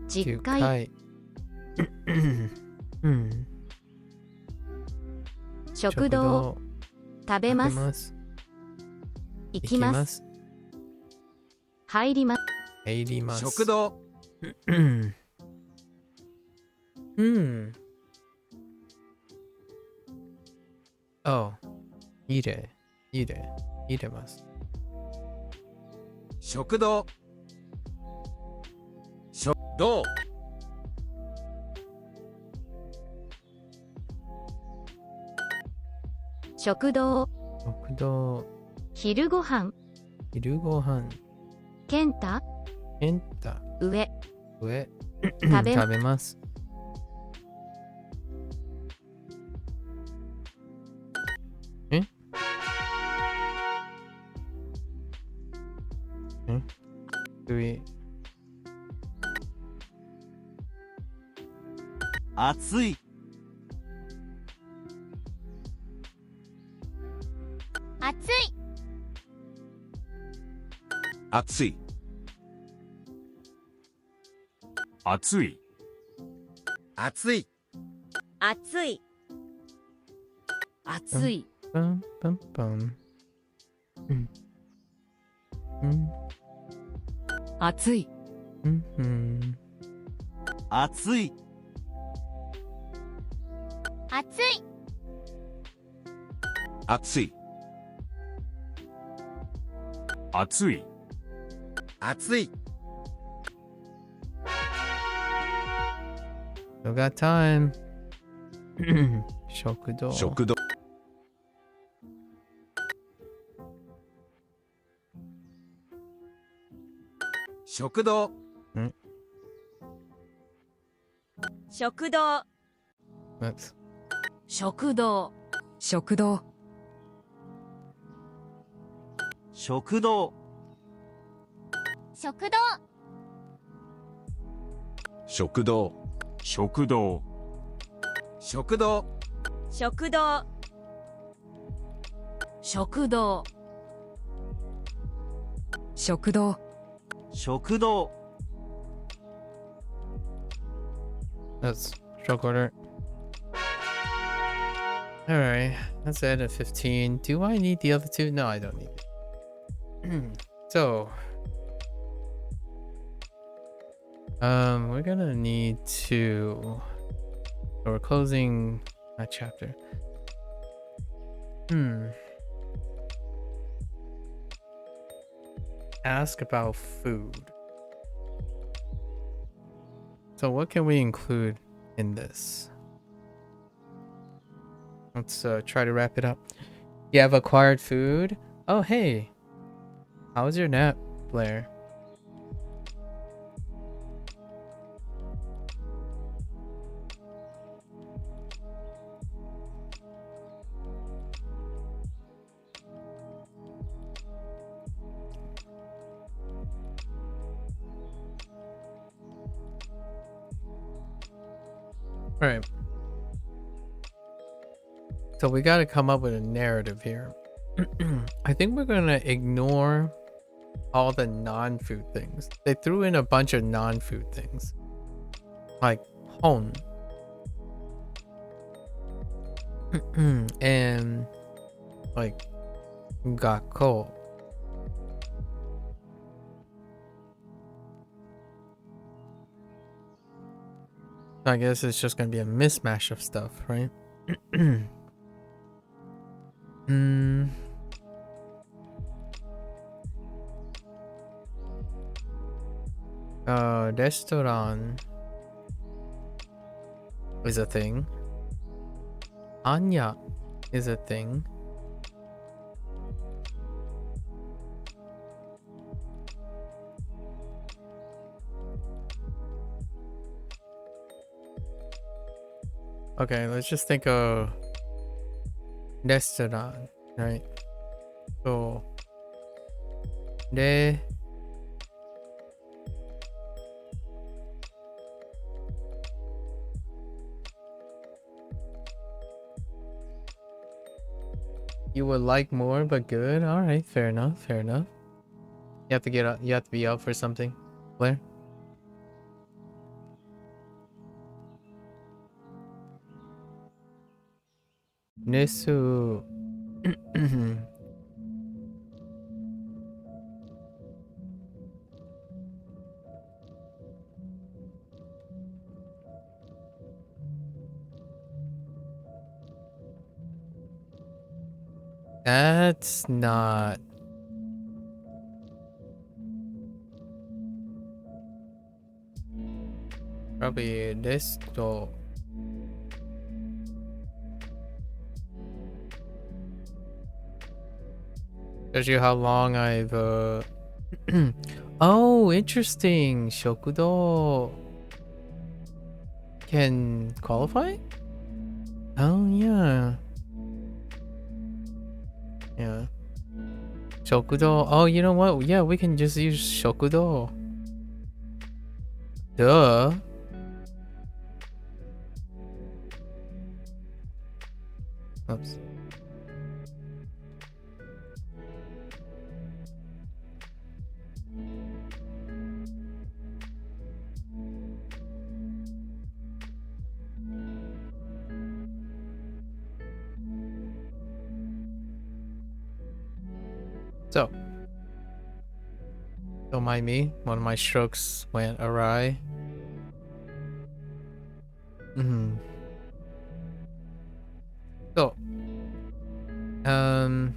10回うん。食堂食べます行きます入ります入ります。食堂。うん。Oh. 入れます。食堂。食堂。食堂食堂。昼ごはん昼ご飯。健太エンタ上上食べ食べます。え上暑い暑い暑い暑い暑い暑い暑いパンパンパン。うんうん暑いうんうん暑い暑い暑い暑い暑い Still got time. 食堂。食堂食堂食堂 That's 食堂食堂食堂食堂食堂食堂食堂食堂食堂食堂食堂 that's stroke order. Alright, that's the end of 15. Do I need the other two? No, I don't need it. So we're gonna need to, so we're closing that chapter. Ask about food. So what can we include in this? Let's try to wrap it up. You have acquired food? Oh, hey. How was your nap, Blair? All right. So we got to come up with a narrative here. I think we're going to ignore all the non-food things. They threw in a bunch of non-food things. Like hon. And like gakko. I guess it's just going to be a mismatch of stuff, right? Restaurant is a thing. Anya is a thing. Okay, let's just think of restaurant, right? So, re you would like more, but good. All right, fair enough. Fair enough. You have to get up. You have to be out for something, Blair. Nesu. That's not. Probably this though. Shows you how long I've Oh, interesting. Shokudo can qualify? Oh, yeah. Yeah. Shokudo. Oh, you know what? Yeah, we can just use Shokudo. Duh. Oops. So, don't mind me. One of my strokes went awry. So, kind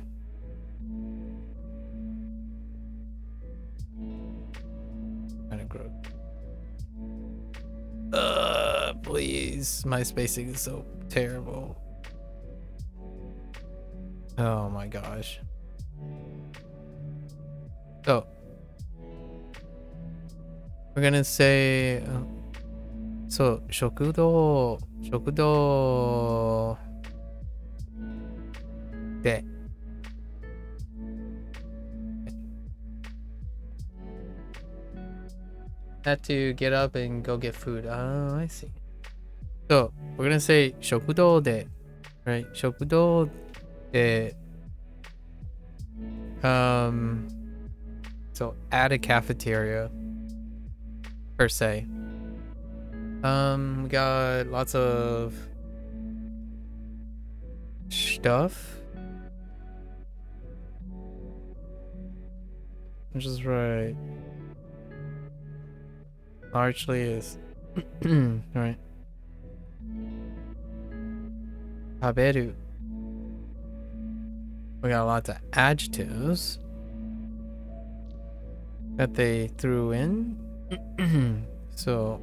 of gross. Please. My spacing is so terrible. Oh my gosh. So, we're gonna say, so, shokudo de. Had to get up and go get food. Oh, I see. So, we're gonna say shokudo de, right? Shokudo de. So at a cafeteria, per se. We got lots of stuff. Which is right. Largely is. Right. Taberu. We got lots of adjectives that they threw in. So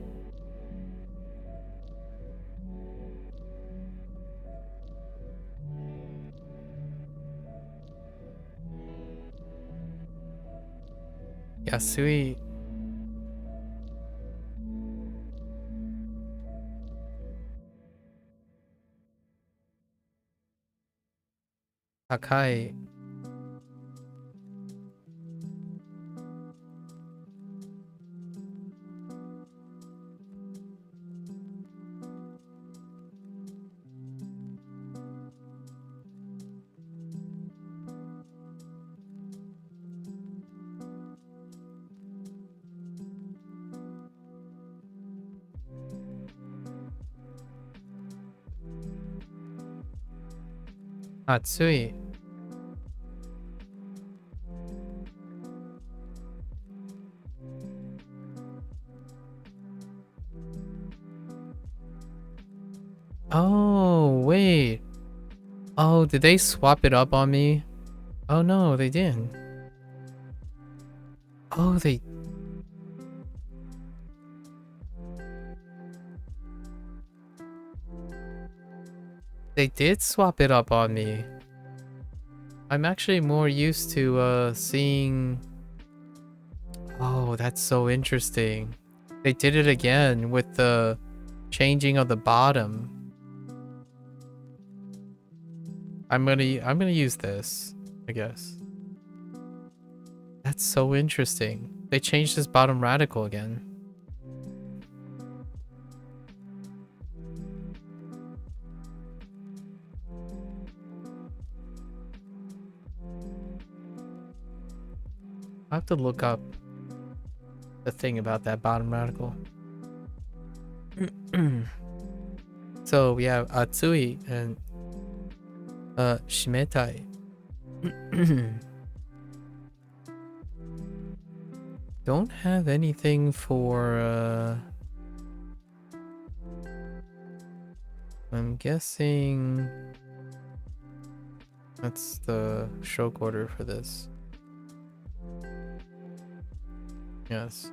Yasui. Takai. Atsui. Oh, wait. Oh, did they swap it up on me? Oh no, they didn't. Oh, they did swap it up on me. I'm actually more used to seeing. Oh, that's so interesting. They did it again with the changing of the bottom. I'm gonna use this, I guess. That's so interesting. They changed this bottom radical again. I have to look up the thing about that bottom radical. So we have Atsui and Shimetai. Don't have anything for I'm guessing that's the stroke order for this. Yes.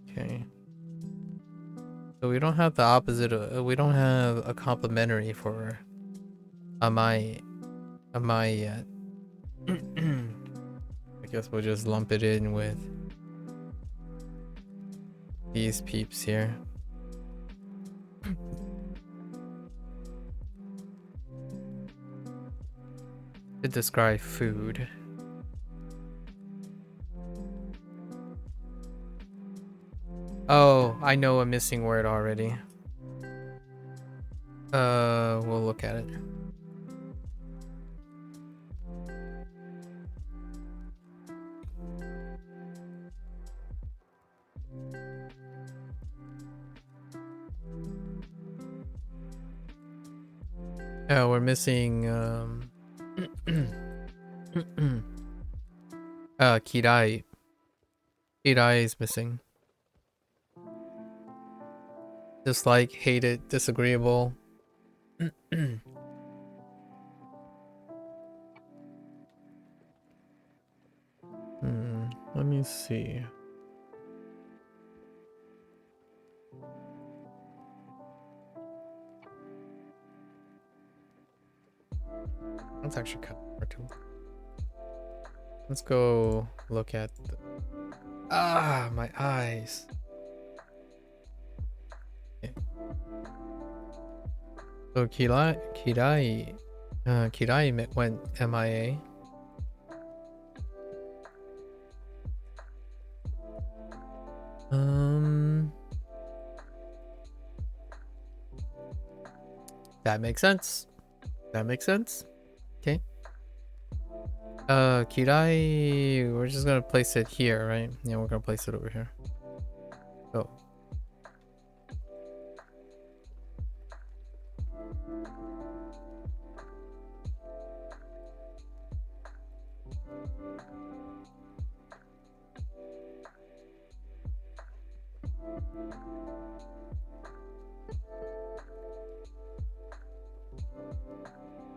Okay. So we don't have the opposite of, we don't have a complementary for amai. am I yet. I guess we'll just lump it in with these peeps here. To describe food. Oh, I know a missing word already. We'll look at it. Oh, we're missing kirai. Kirai is missing. Dislike, hate it, disagreeable. Let me see. That's actually kind of hard too. Let's go look at the... my eyes. Okay. So Kirai went MIA. That makes sense. That makes sense. Okay. Kirai, we're just gonna place it here, right? Yeah, we're gonna place it over here. Oh.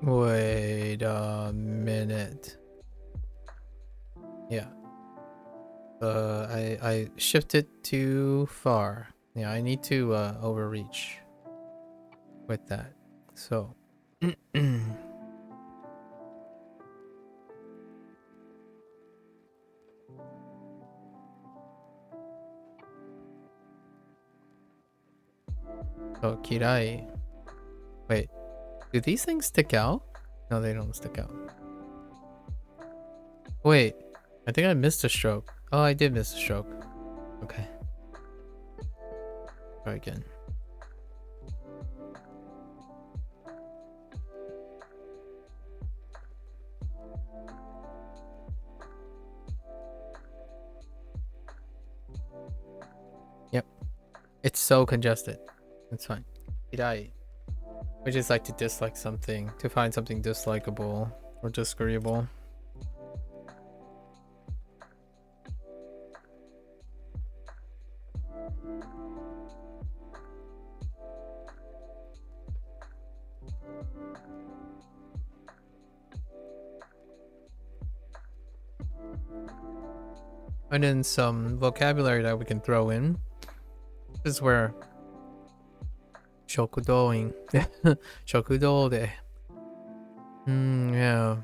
Wait a minute. Yeah. I shifted too far. Yeah, I need to overreach with that. So oh, Kirai. Wait, do these things stick out? No, they don't stick out. Wait, I think I missed a stroke. Oh, I did miss a stroke. Okay. Try again. Yep. It's so congested. It's fine. Kirai. We just like to dislike something, to find something dislikable or disagreeable. And then some vocabulary that we can throw in. This is where shokudoing. Shokudo de. Yeah.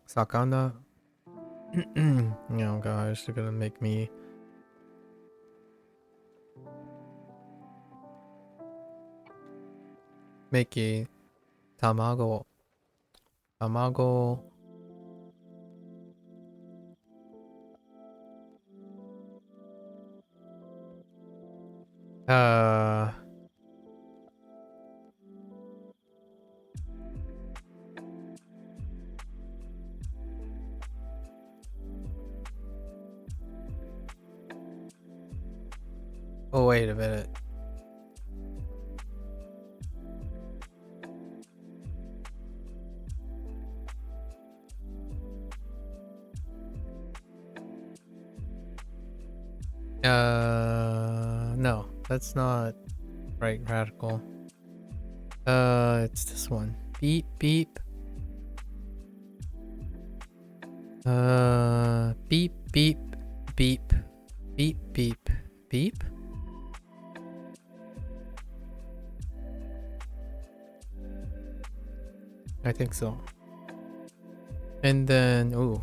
Sakana. Oh gosh, they're gonna make me. Make a tamago. Tamago. Oh, wait a minute. No, that's not right radical. It's this one. Beep, beep. Beep, beep, beep. Beep, beep, beep. think so. And then, ooh,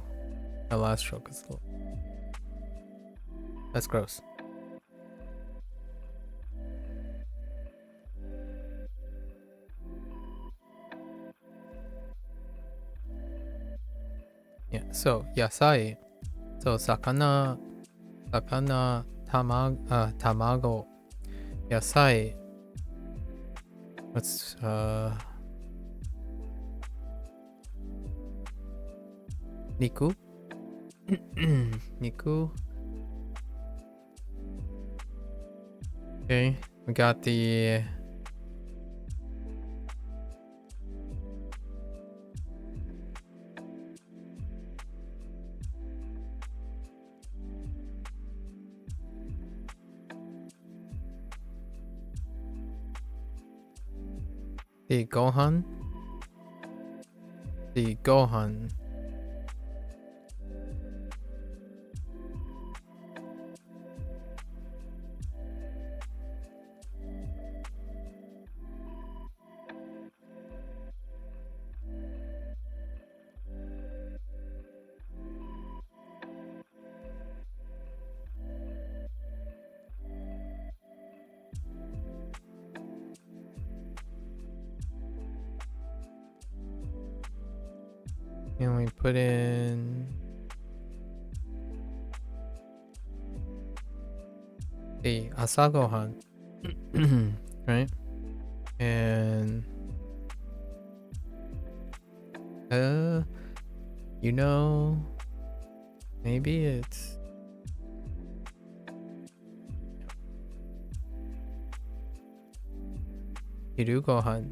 my last stroke is slow. That's gross. Yeah, so yasai. So sakana, tamago, yasai. What's Niku? Niku. Okay, we got the Gohan. The Gohan. And we put in the Asagohan, right? And you know, maybe it's Hiru Gohan.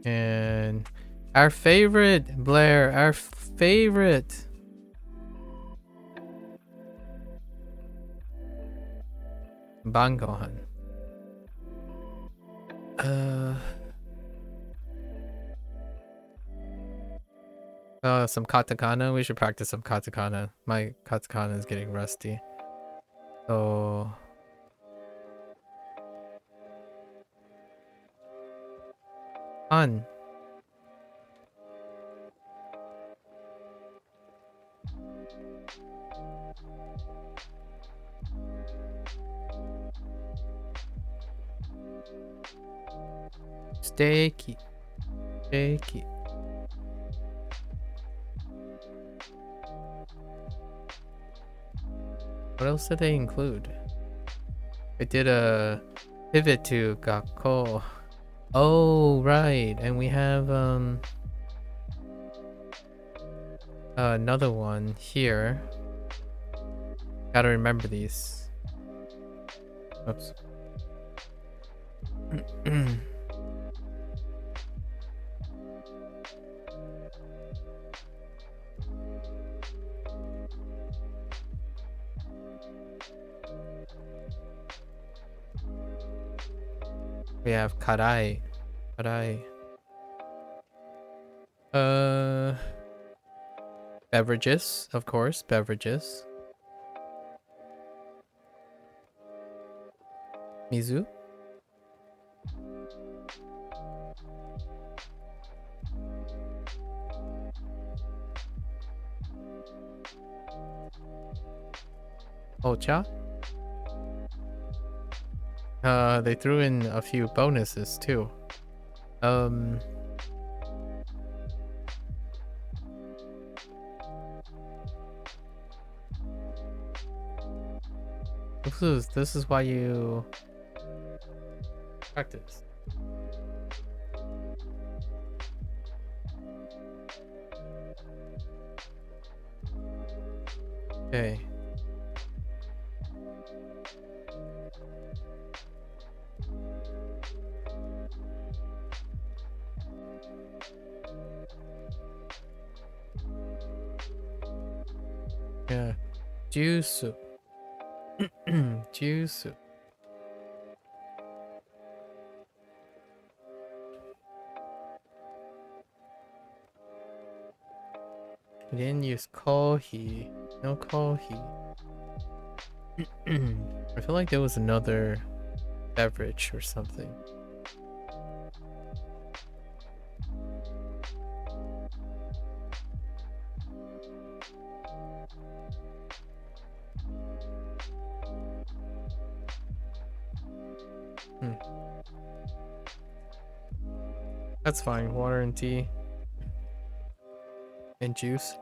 And our favorite, Blair, our favorite. Bangohan. Some katakana. We should practice some katakana. My katakana is getting rusty. So fun. Steaky. Steaky. What else did they include? I did a pivot to Gakko. Oh, right. And we have another one here. Gotta remember these. Oops. We have karai. Karai. Beverages, of course, beverages. Mizu. Ocha. They threw in a few bonuses too. This is why you practice. Okay. Yeah. Juice. Juice. We didn't use kohi. No kohi. I feel like there was another beverage or something. That's fine. Water and tea. And juice.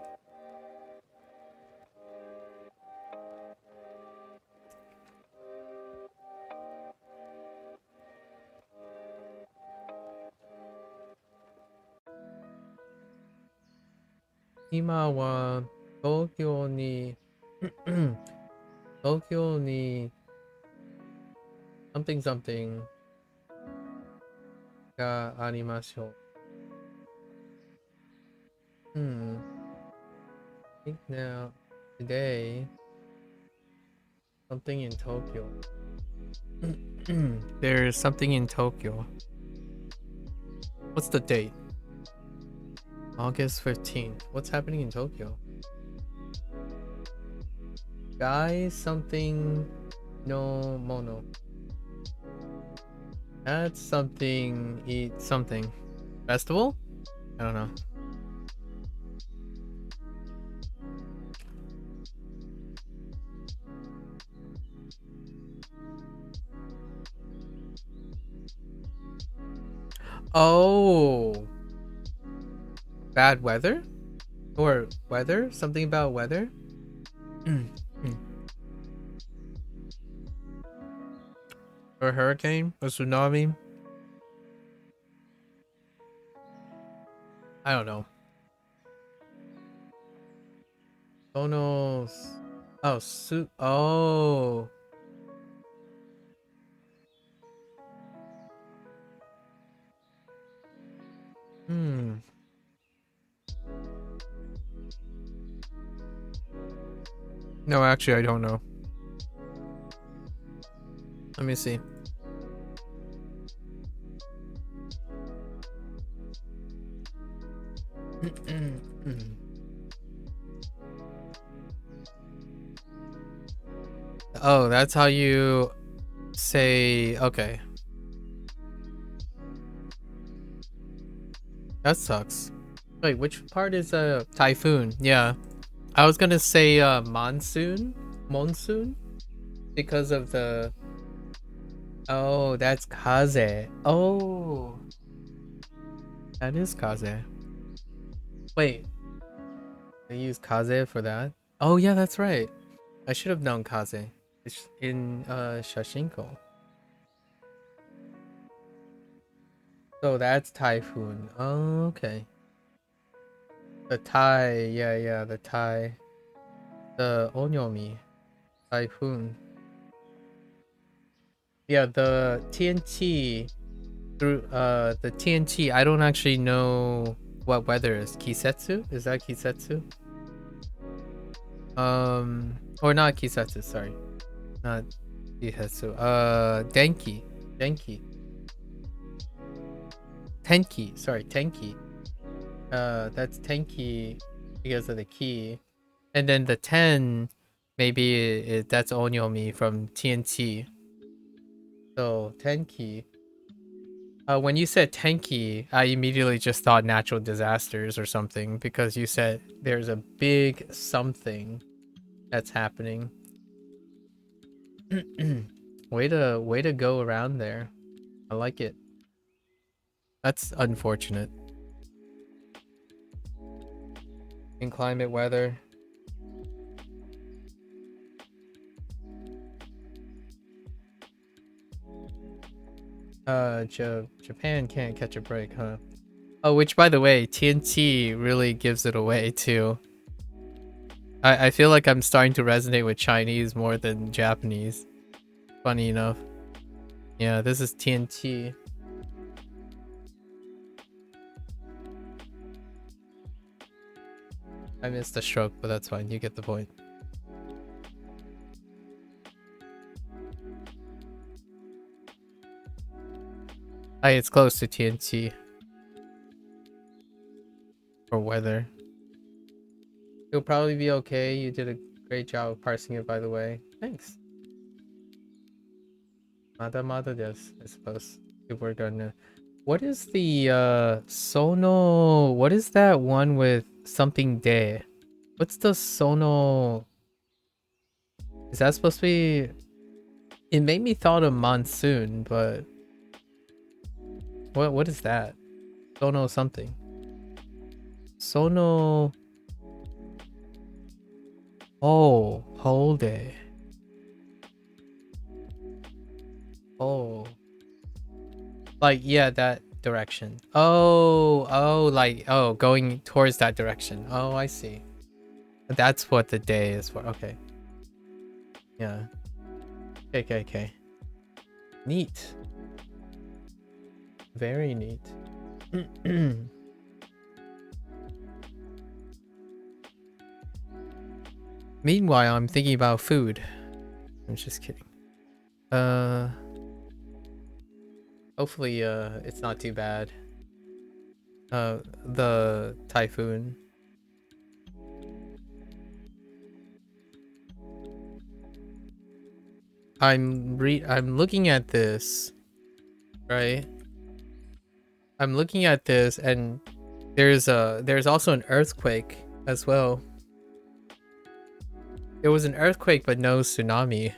Ima wa Tokyo ni Tokyo ni something something ga arimasho. I think now today something in Tokyo. There's something in Tokyo. What's the date? August 15th. What's happening in Tokyo? Guys, something no mono. That's something. Eat something. Festival? I don't know. Oh, bad weather? Or weather? Something about weather? Or hurricane? Or tsunami? I don't know. Sonos. Oh, oh. No, actually, I don't know. Let me see. Oh, that's how you say, okay. That sucks. Wait, which part is a typhoon? Yeah. I was gonna say monsoon? Because of the... Oh, that's kaze. Oh. That is kaze. Wait. They use kaze for that? Oh yeah, that's right. I should have known kaze. It's in Shashinko. So that's typhoon. Oh, okay. The Tai, yeah, the Tai. The Onyomi. Typhoon. Yeah, the TNT through the TNT, I don't actually know what weather is. Kisetsu? Is that Kisetsu? Or not Kisetsu, sorry. Not Kisetsu. Denki. Tenki, sorry, Tenki. That's Tenki because of the key. And then the 10, maybe that's Onyomi from TNT. So, Tenki. When you said Tenki, I immediately just thought natural disasters or something because you said there's a big something that's happening. way to go around there. I like it. That's unfortunate. Inclement weather. Japan can't catch a break, huh? Oh, which by the way, TNT really gives it away too. I feel like I'm starting to resonate with Chinese more than Japanese. Funny enough. Yeah, this is TNT. I missed the stroke, but that's fine. You get the point. It's close to TNT. For weather. You'll probably be okay. You did a great job of parsing it, by the way. Thanks. Mada desu, I suppose. If we're gonna... What is the, Sono... What is that one with something de? What's the sono? Is that supposed to be? It made me thought of monsoon, but what is that? Sono something. Sono. Oh, hold it. Oh. Like, yeah, that direction. Oh, like, oh, going towards that direction. Oh, I see. That's what the day is for. Okay. Yeah. Okay. Neat. Very neat. Meanwhile, I'm thinking about food. I'm just kidding. Hopefully, it's not too bad. The typhoon. I'm looking at this, right? I'm looking at this, and there's also an earthquake as well. There was an earthquake, but no tsunami.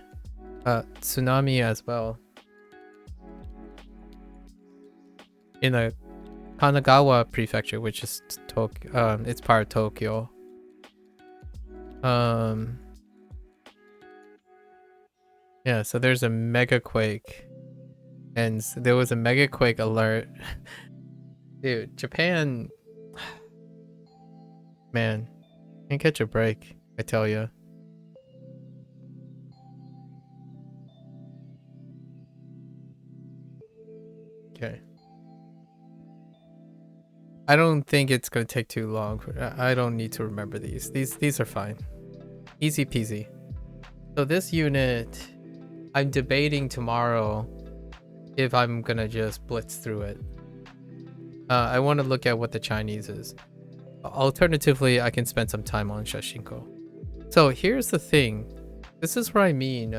Tsunami as well. In the Kanagawa prefecture, which is Tokyo. It's part of Tokyo. Yeah, so there's a mega quake, and there was a mega quake alert. Dude, Japan, man, can't catch a break, I tell you. Okay. I don't think it's gonna take too long. I don't need to remember these. These are fine. Easy peasy. So this unit, I'm debating tomorrow if I'm gonna just blitz through it. I want to look at what the Chinese is. Alternatively, I can spend some time on Shashinko. So here's the thing. This is what I mean,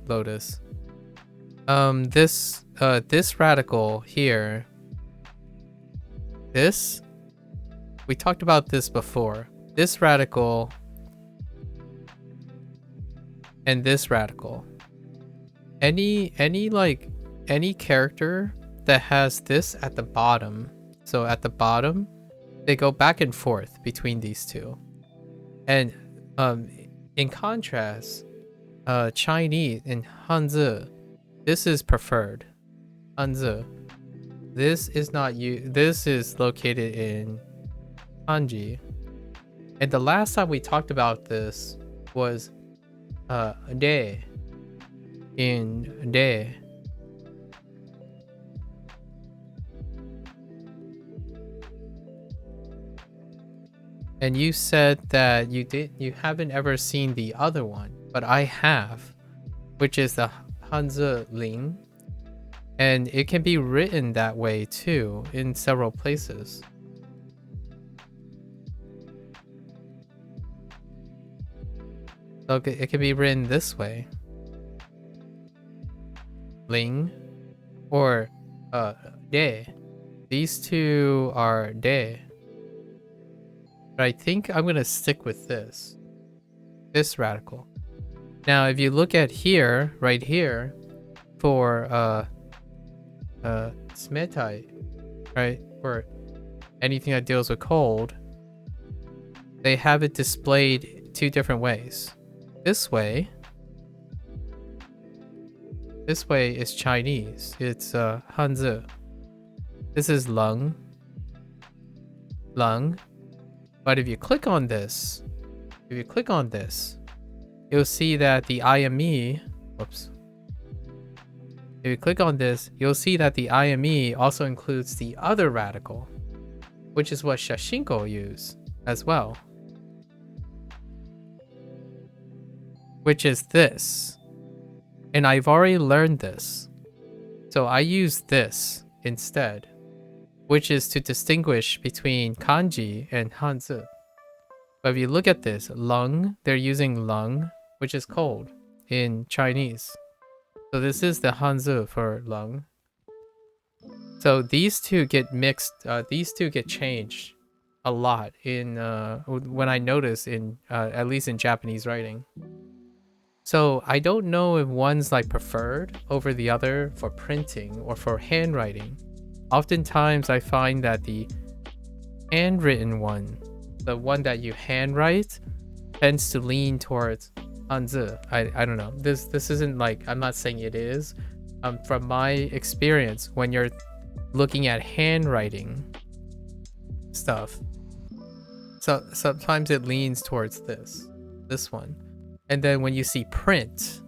Lotus. This radical here. This, we talked about this before. This radical and this radical. Any character that has this at the bottom. So at the bottom, they go back and forth between these two. And in contrast, Chinese in Hanzi, this is preferred. Hanzi. This is not this is located in Kanji. And the last time we talked about this was de in de. And you said that you haven't ever seen the other one, but I have, which is the Hanzi Ling. And it can be written that way too in several places. So it can be written this way. Ling or de. These two are de. But I think I'm gonna stick with this radical. Now if you look at here, right here, for smetai, right, or anything that deals with cold, they have it displayed two different ways. This way is Chinese. It's Hanzi. This is lung. But if you click on this, you'll see that the IME, whoops. If you click on this, you'll see that the IME also includes the other radical, which is what Shashinko use as well. Which is this. And I've already learned this. So I use this instead, which is to distinguish between kanji and Hanzi. But if you look at this, lung, they're using lung, which is cold in Chinese. So this is the Hanzi for lung. So these two get mixed, these two get changed a lot in when I notice in at least in Japanese writing. So I don't know if one's like preferred over the other for printing or for handwriting. Oftentimes I find that the handwritten one, the one that you handwrite, tends to lean towards Hanzi. I don't know. This isn't like, I'm not saying it is. From my experience, when you're looking at handwriting stuff, so sometimes it leans towards this one. And then when you see print,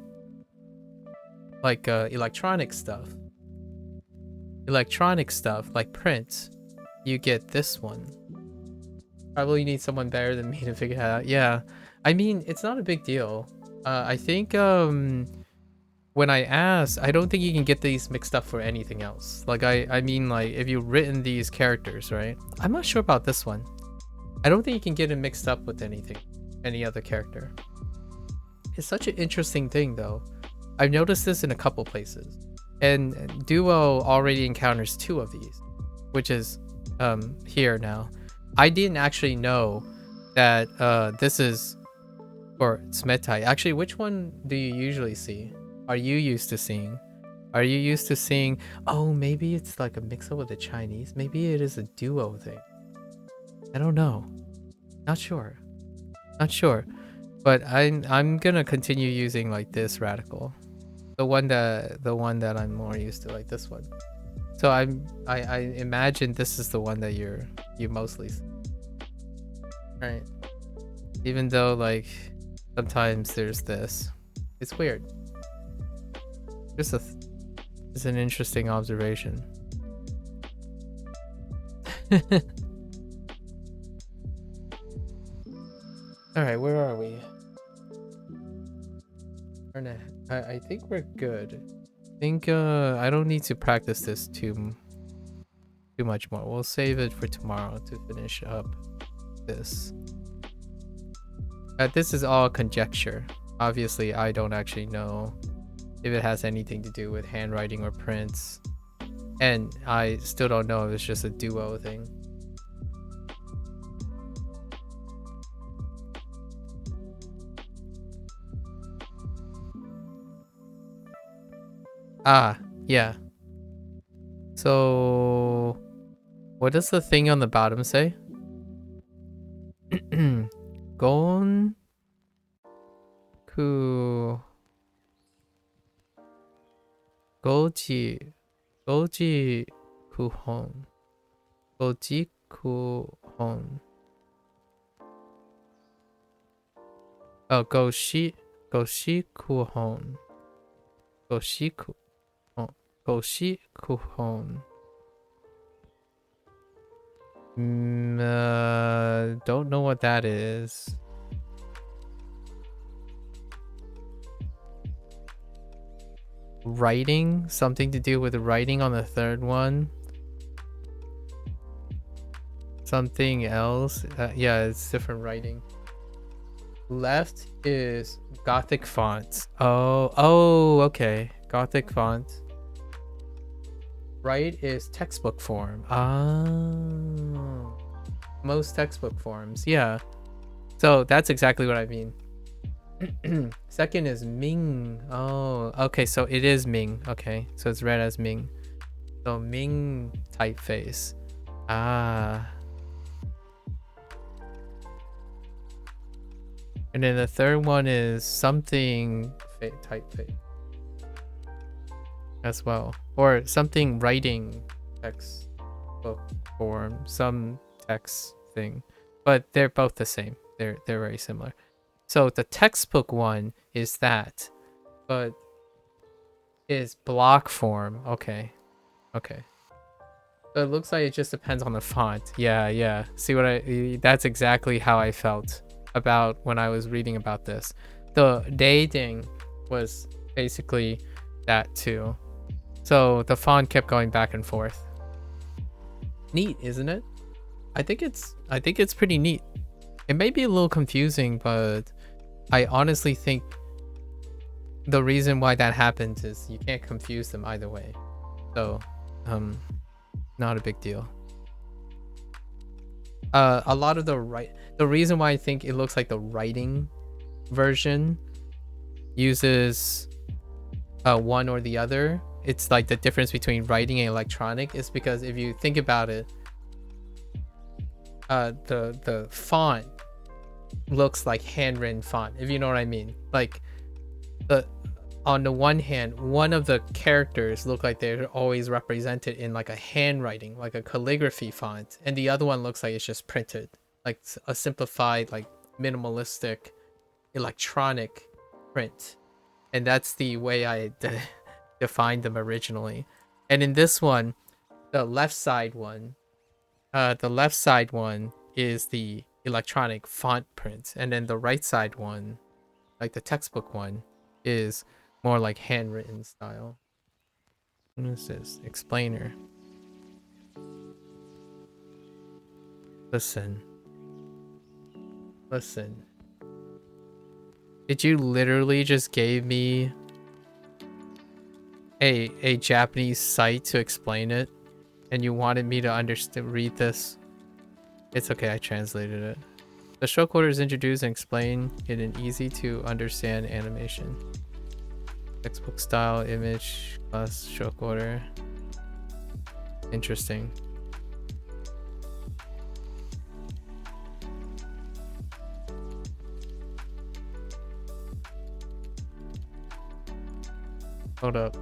like electronic stuff like print, you get this one. Probably need someone better than me to figure it out. Yeah, I mean, it's not a big deal. I think when I asked, I don't think you can get these mixed up for anything else. Like I mean, like if you've written these characters, right? I'm not sure about this one. I don't think you can get it mixed up with any other character. It's such an interesting thing though. I've noticed this in a couple places. And Duo already encounters 2 of these, which is here now. I didn't actually know that this is for Tsumetai. Actually, which one do you usually see? Are you used to seeing? Are you used to seeing, oh, maybe it's like a mix-up with the Chinese? Maybe it is a Duo thing. I don't know. Not sure. But I'm gonna continue using like this radical. The one that I'm more used to, like this one. So I imagine this is the one that you mostly see. Right. Even though like sometimes there's this. It's weird. It's an interesting observation. Alright, where are we? I think we're good. I think I don't need to practice this too much more. We'll save it for tomorrow to finish up this. This is all conjecture. Obviously, I don't actually know if it has anything to do with handwriting or prints. And I still don't know if it's just a Duo thing. Ah, yeah. So, what does the thing on the bottom say? Gon ku goji kuhon. Goji kuhon. Oh, goshi kuhon. Goshi kuhon. Don't know what that is. Writing? Something to do with writing on the third one? Something else? Yeah, it's different writing. Left is Gothic font. Oh, okay. Gothic font. Right is textbook form. Most textbook forms, yeah. So that's exactly what I mean. Second is Ming. Oh, okay, so it is Ming. Okay, so it's read as Ming. So Ming typeface. Ah. And then the third one is something typeface as well, or something writing text book form, some text thing, but they're both the same. They're very similar. So the textbook one is that, but is block form. Okay. So it looks like it just depends on the font. Yeah. See what that's exactly how I felt about when I was reading about this. The dating was basically that too. So the font kept going back and forth. Neat, isn't it? I think it's pretty neat. It may be a little confusing, but I honestly think the reason why that happens is you can't confuse them either way. So, not a big deal. A lot of the reason why I think it looks like the writing version uses one or the other, it's like the difference between writing and electronic, is because if you think about it, the font looks like handwritten font, if you know what I mean. Like on the one hand, one of the characters look like they're always represented in like a handwriting, like a calligraphy font, and the other one looks like it's just printed, like a simplified, like minimalistic electronic print. And that's the way I defined them originally. And in this one, the left side one is the electronic font print, and then the right side one, like the textbook one, is more like handwritten style. What is this? Explainer. Listen. Did you literally just gave me a Japanese site to explain it, and you wanted me to read this? It's okay, I translated it. The show quarter is introduced and explain in an easy to understand animation. Textbook style, image, class, show quarter. Interesting. Hold up.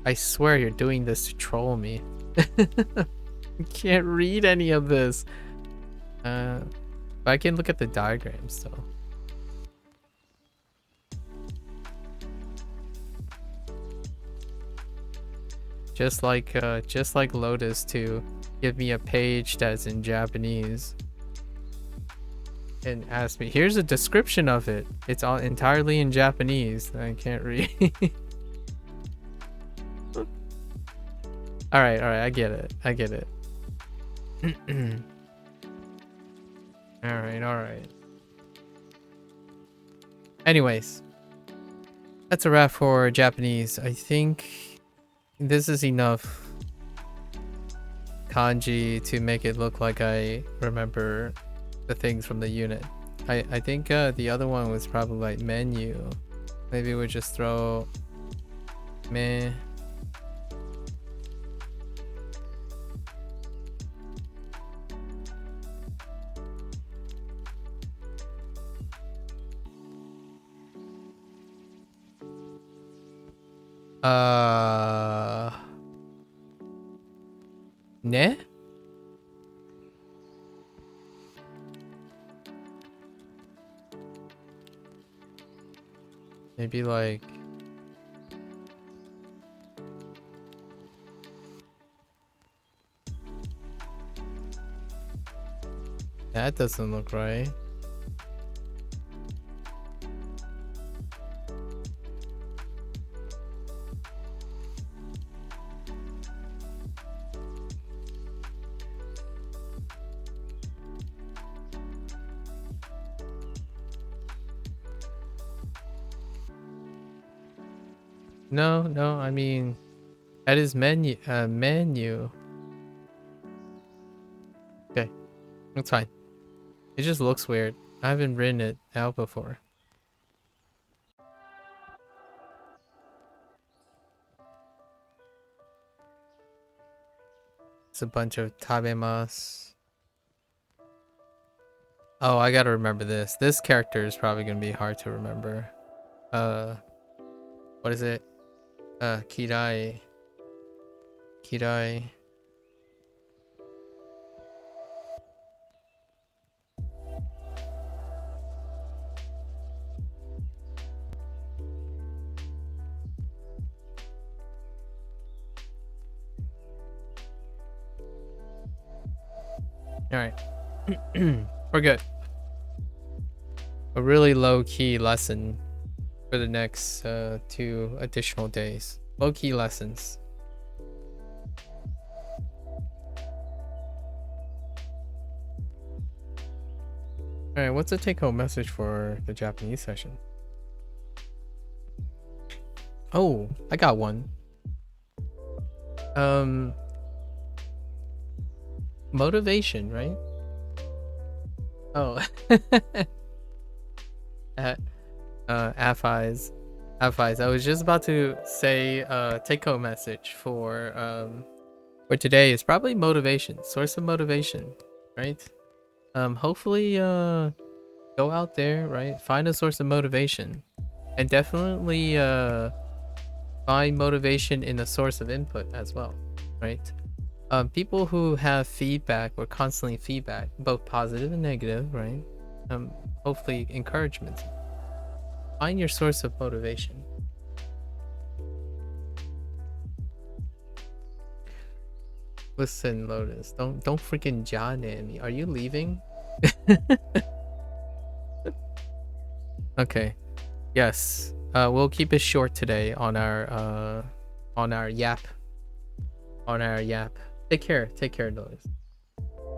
I swear you're doing this to troll me. I can't read any of this. But I can look at the diagrams though. Just like Lotus to give me a page that's in Japanese and ask me, here's a description of it. It's all entirely in Japanese. I can't read. all right, I get it. all right. Anyways, that's a wrap for Japanese. I think this is enough kanji to make it look like I remember the things from the unit. I think the other one was probably like menu. Maybe we'll just throw meh. Ne? Maybe like that doesn't look right. No, I mean, that is menu. Menu. Okay, that's fine. It just looks weird. I haven't written it out before. It's a bunch of tabemasu. Oh, I gotta remember this. This character is probably gonna be hard to remember. What is it? Kirai. All right. We're good. A really low-key lesson for the next 2 additional days. Low-key lessons. Alright, what's the take-home message for the Japanese session? Oh, I got one. motivation, right? Oh. Affis. I was just about to say take home message for today is probably motivation, source of motivation, right? Hopefully go out there, right? Find a source of motivation, and definitely find motivation in a source of input as well, right? People who have feedback or constantly feedback, both positive and negative, right? Hopefully encouragement. Find your source of motivation. Listen, Lotus, don't freaking John at me. Are you leaving? Okay. Yes. We'll keep it short today on our yap. On our yap. Take care, Lotus.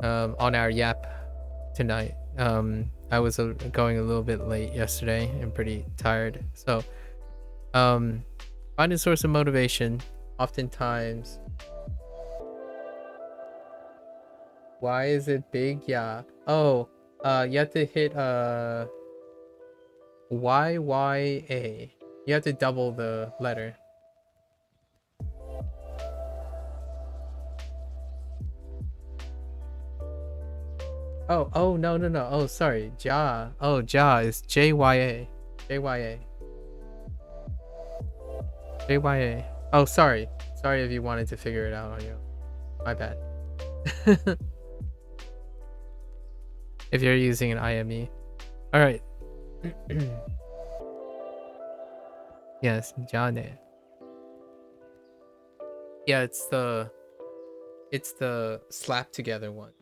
On our yap tonight. I was going a little bit late yesterday and pretty tired. So, find a source of motivation. Oftentimes, why is it big? Yeah. Oh, you have to hit YYA. You have to double the letter. Oh, no. Oh, sorry. Ja. Oh, Ja is JYA. JYA. Oh, sorry. Sorry if you wanted to figure it out on your own. My bad. If you're using an IME. Alright. Yes, Jane. Yeah, it's the slap together one.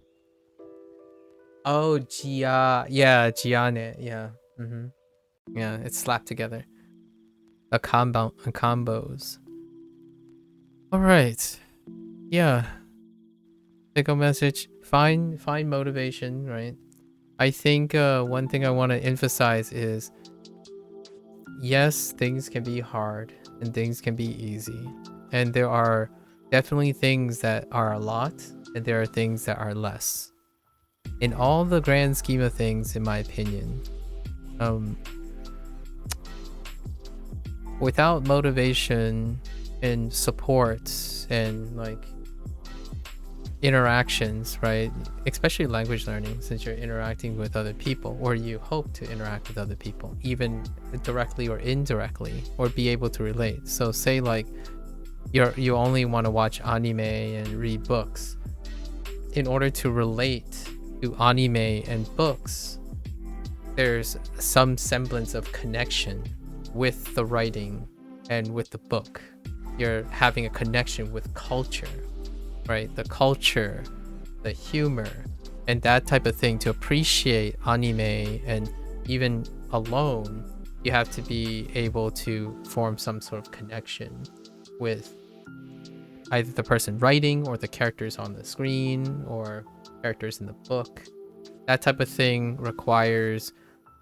Oh, Gia. Yeah, Giane. Yeah. Yeah, it's slapped together. A combos. Alright. Yeah. Take a message. Find motivation, right? I think one thing I want to emphasize is, yes, things can be hard and things can be easy. And there are definitely things that are a lot and there are things that are less. In all the grand scheme of things, in my opinion, without motivation and support and like interactions, right? Especially language learning, since you're interacting with other people, or you hope to interact with other people, even directly or indirectly, or be able to relate. So say like you only want to watch anime and read books. In order to relate to anime and books, there's some semblance of connection with the writing and with the book. You're having a connection with culture, right? The culture, the humor, and that type of thing. To appreciate anime, and even alone, you have to be able to form some sort of connection with either the person writing or the characters on the screen or characters in the book. That type of thing requires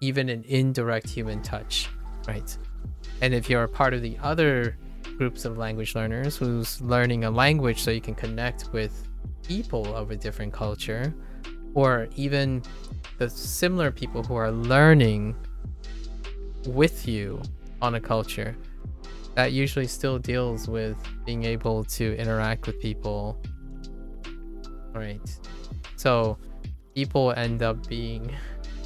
even an indirect human touch, right? And if you're a part of the other groups of language learners who's learning a language so you can connect with people of a different culture, or even the similar people who are learning with you on a culture, that usually still deals with being able to interact with people, right? So people end up being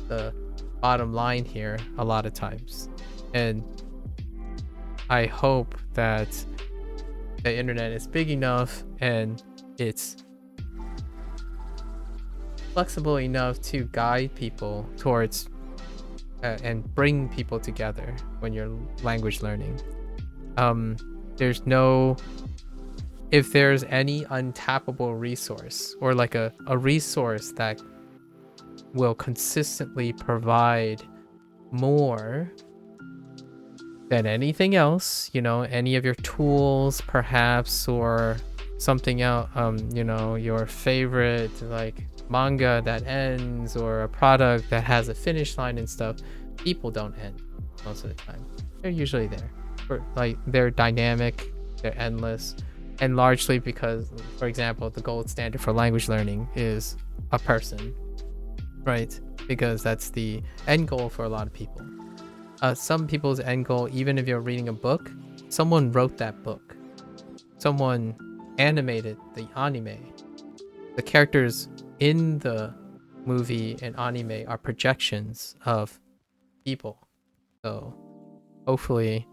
the bottom line here a lot of times. And I hope that the internet is big enough and it's flexible enough to guide people towards and bring people together when you're language learning. If there's any untappable resource, or like a resource that will consistently provide more than anything else, you know, any of your tools perhaps, or something else, you know, your favorite like manga that ends, or a product that has a finish line and stuff, people don't end most of the time. They're usually there. Like, they're dynamic, they're endless. And largely because, for example, the gold standard for language learning is a person, right? Because that's the end goal for a lot of people. Some people's end goal, even if you're reading a book, someone wrote that book. Someone animated the anime. The characters in the movie and anime are projections of people. So hopefully,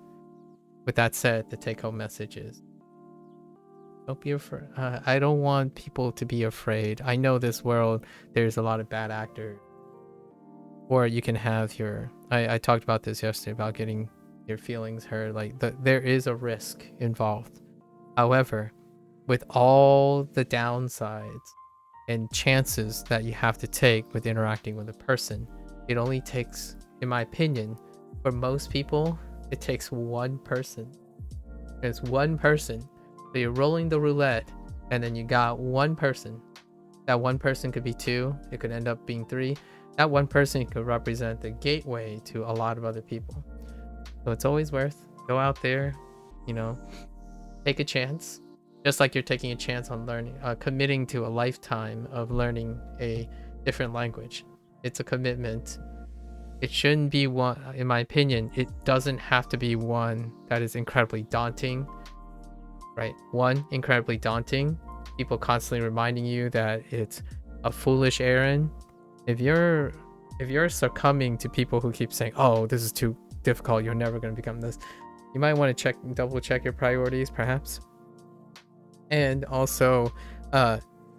with that said, the take-home message is don't be afraid. I don't want people to be afraid. I know this world, there's a lot of bad actors. Or you can have your... I talked about this yesterday, about getting your feelings hurt. Like, there is a risk involved. However, with all the downsides and chances that you have to take with interacting with a person, it only takes, in my opinion, for most people, it takes one person. There's one person. So you're rolling the roulette, and then you got one person. That one person could be 2. It could end up being 3. That one person could represent the gateway to a lot of other people. So it's always worth go out there, you know, take a chance. Just like you're taking a chance on learning, committing to a lifetime of learning a different language. It's a commitment. It shouldn't be one, in my opinion, it doesn't have to be one that is incredibly daunting. Right? One, incredibly daunting. People constantly reminding you that it's a foolish errand. If you're succumbing to people who keep saying, "Oh, this is too difficult. You're never going to become this," you might want to double check your priorities, perhaps. And also,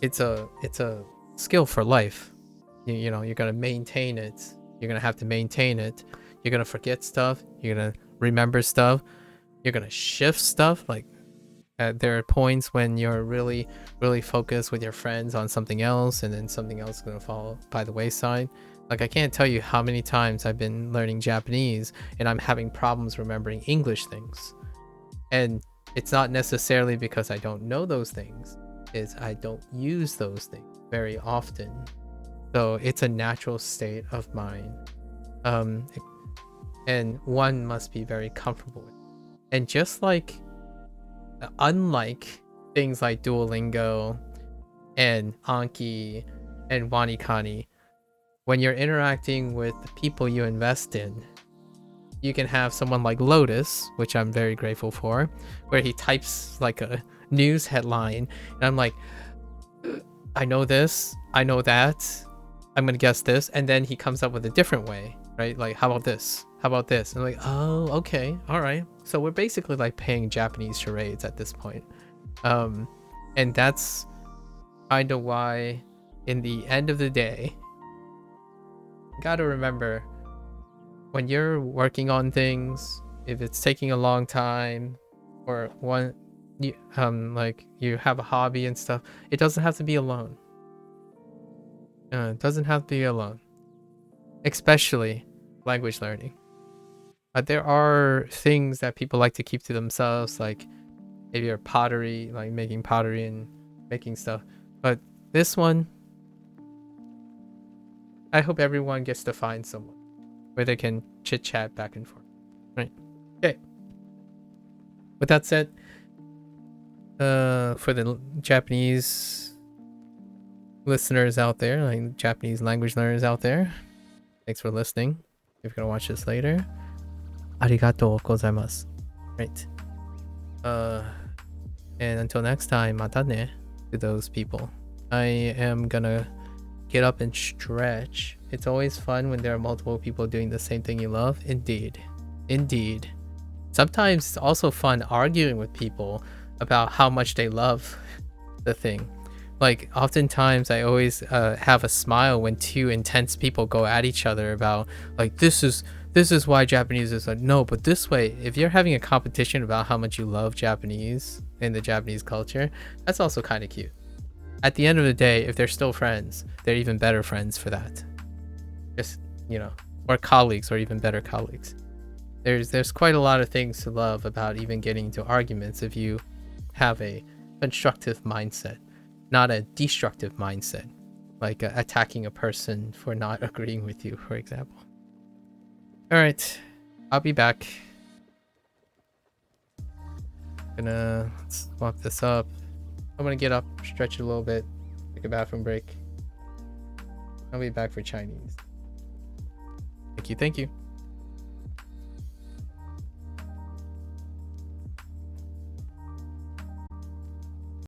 it's a skill for life. You know, you're going to maintain it. You're going to have to maintain it. You're going to forget stuff. You're going to remember stuff. You're going to shift stuff. Like, there are points when you're really focused with your friends on something else, and then something else is going to fall by the wayside. Like, I can't tell you how many times I've been learning Japanese and I'm having problems remembering English things. And it's not necessarily because I don't know those things, it's I don't use those things very often. So it's a natural state of mind. And one must be very comfortable with. And just like, unlike things like Duolingo and Anki and Wanikani, when you're interacting with the people you invest in, you can have someone like Lotus, which I'm very grateful for, where he types like a news headline, and I'm like, I know this, I know that, I'm gonna guess this, and then he comes up with a different way, right? Like, how about this? How about this? And I'm like, oh, okay, all right. So we're basically like playing Japanese charades at this point. And that's kind of why, in the end of the day, you gotta remember, when you're working on things, if it's taking a long time, or like you have a hobby and stuff, it doesn't have to be alone. It doesn't have to be alone, especially language learning. There are things that people like to keep to themselves, like maybe your pottery, like making pottery and making stuff. But this one, I hope everyone gets to find someone where they can chit chat back and forth. Right? Okay. With that said, for the Japanese listeners out there, like Japanese language learners out there, thanks for listening. If you're gonna watch this later, arigatou gozaimasu. Right. And until next time, mata ne to those people. I am gonna get up and stretch. It's always fun when there are multiple people doing the same thing you love. Indeed. Indeed. Sometimes it's also fun arguing with people about how much they love the thing. Like, oftentimes I always have a smile when two intense people go at each other about, like, this is why Japanese is like, no, but this way. If you're having a competition about how much you love Japanese and the Japanese culture, that's also kind of cute. At the end of the day, if they're still friends, they're even better friends for that. Just, you know, or colleagues, or even better colleagues. There's quite a lot of things to love about even getting into arguments if you have a constructive mindset, not a destructive mindset, like attacking a person for not agreeing with you, for example. All right, I'll be back. Let's swap this up. I'm gonna get up, stretch it a little bit, take a bathroom break. I'll be back for Chinese. Thank you.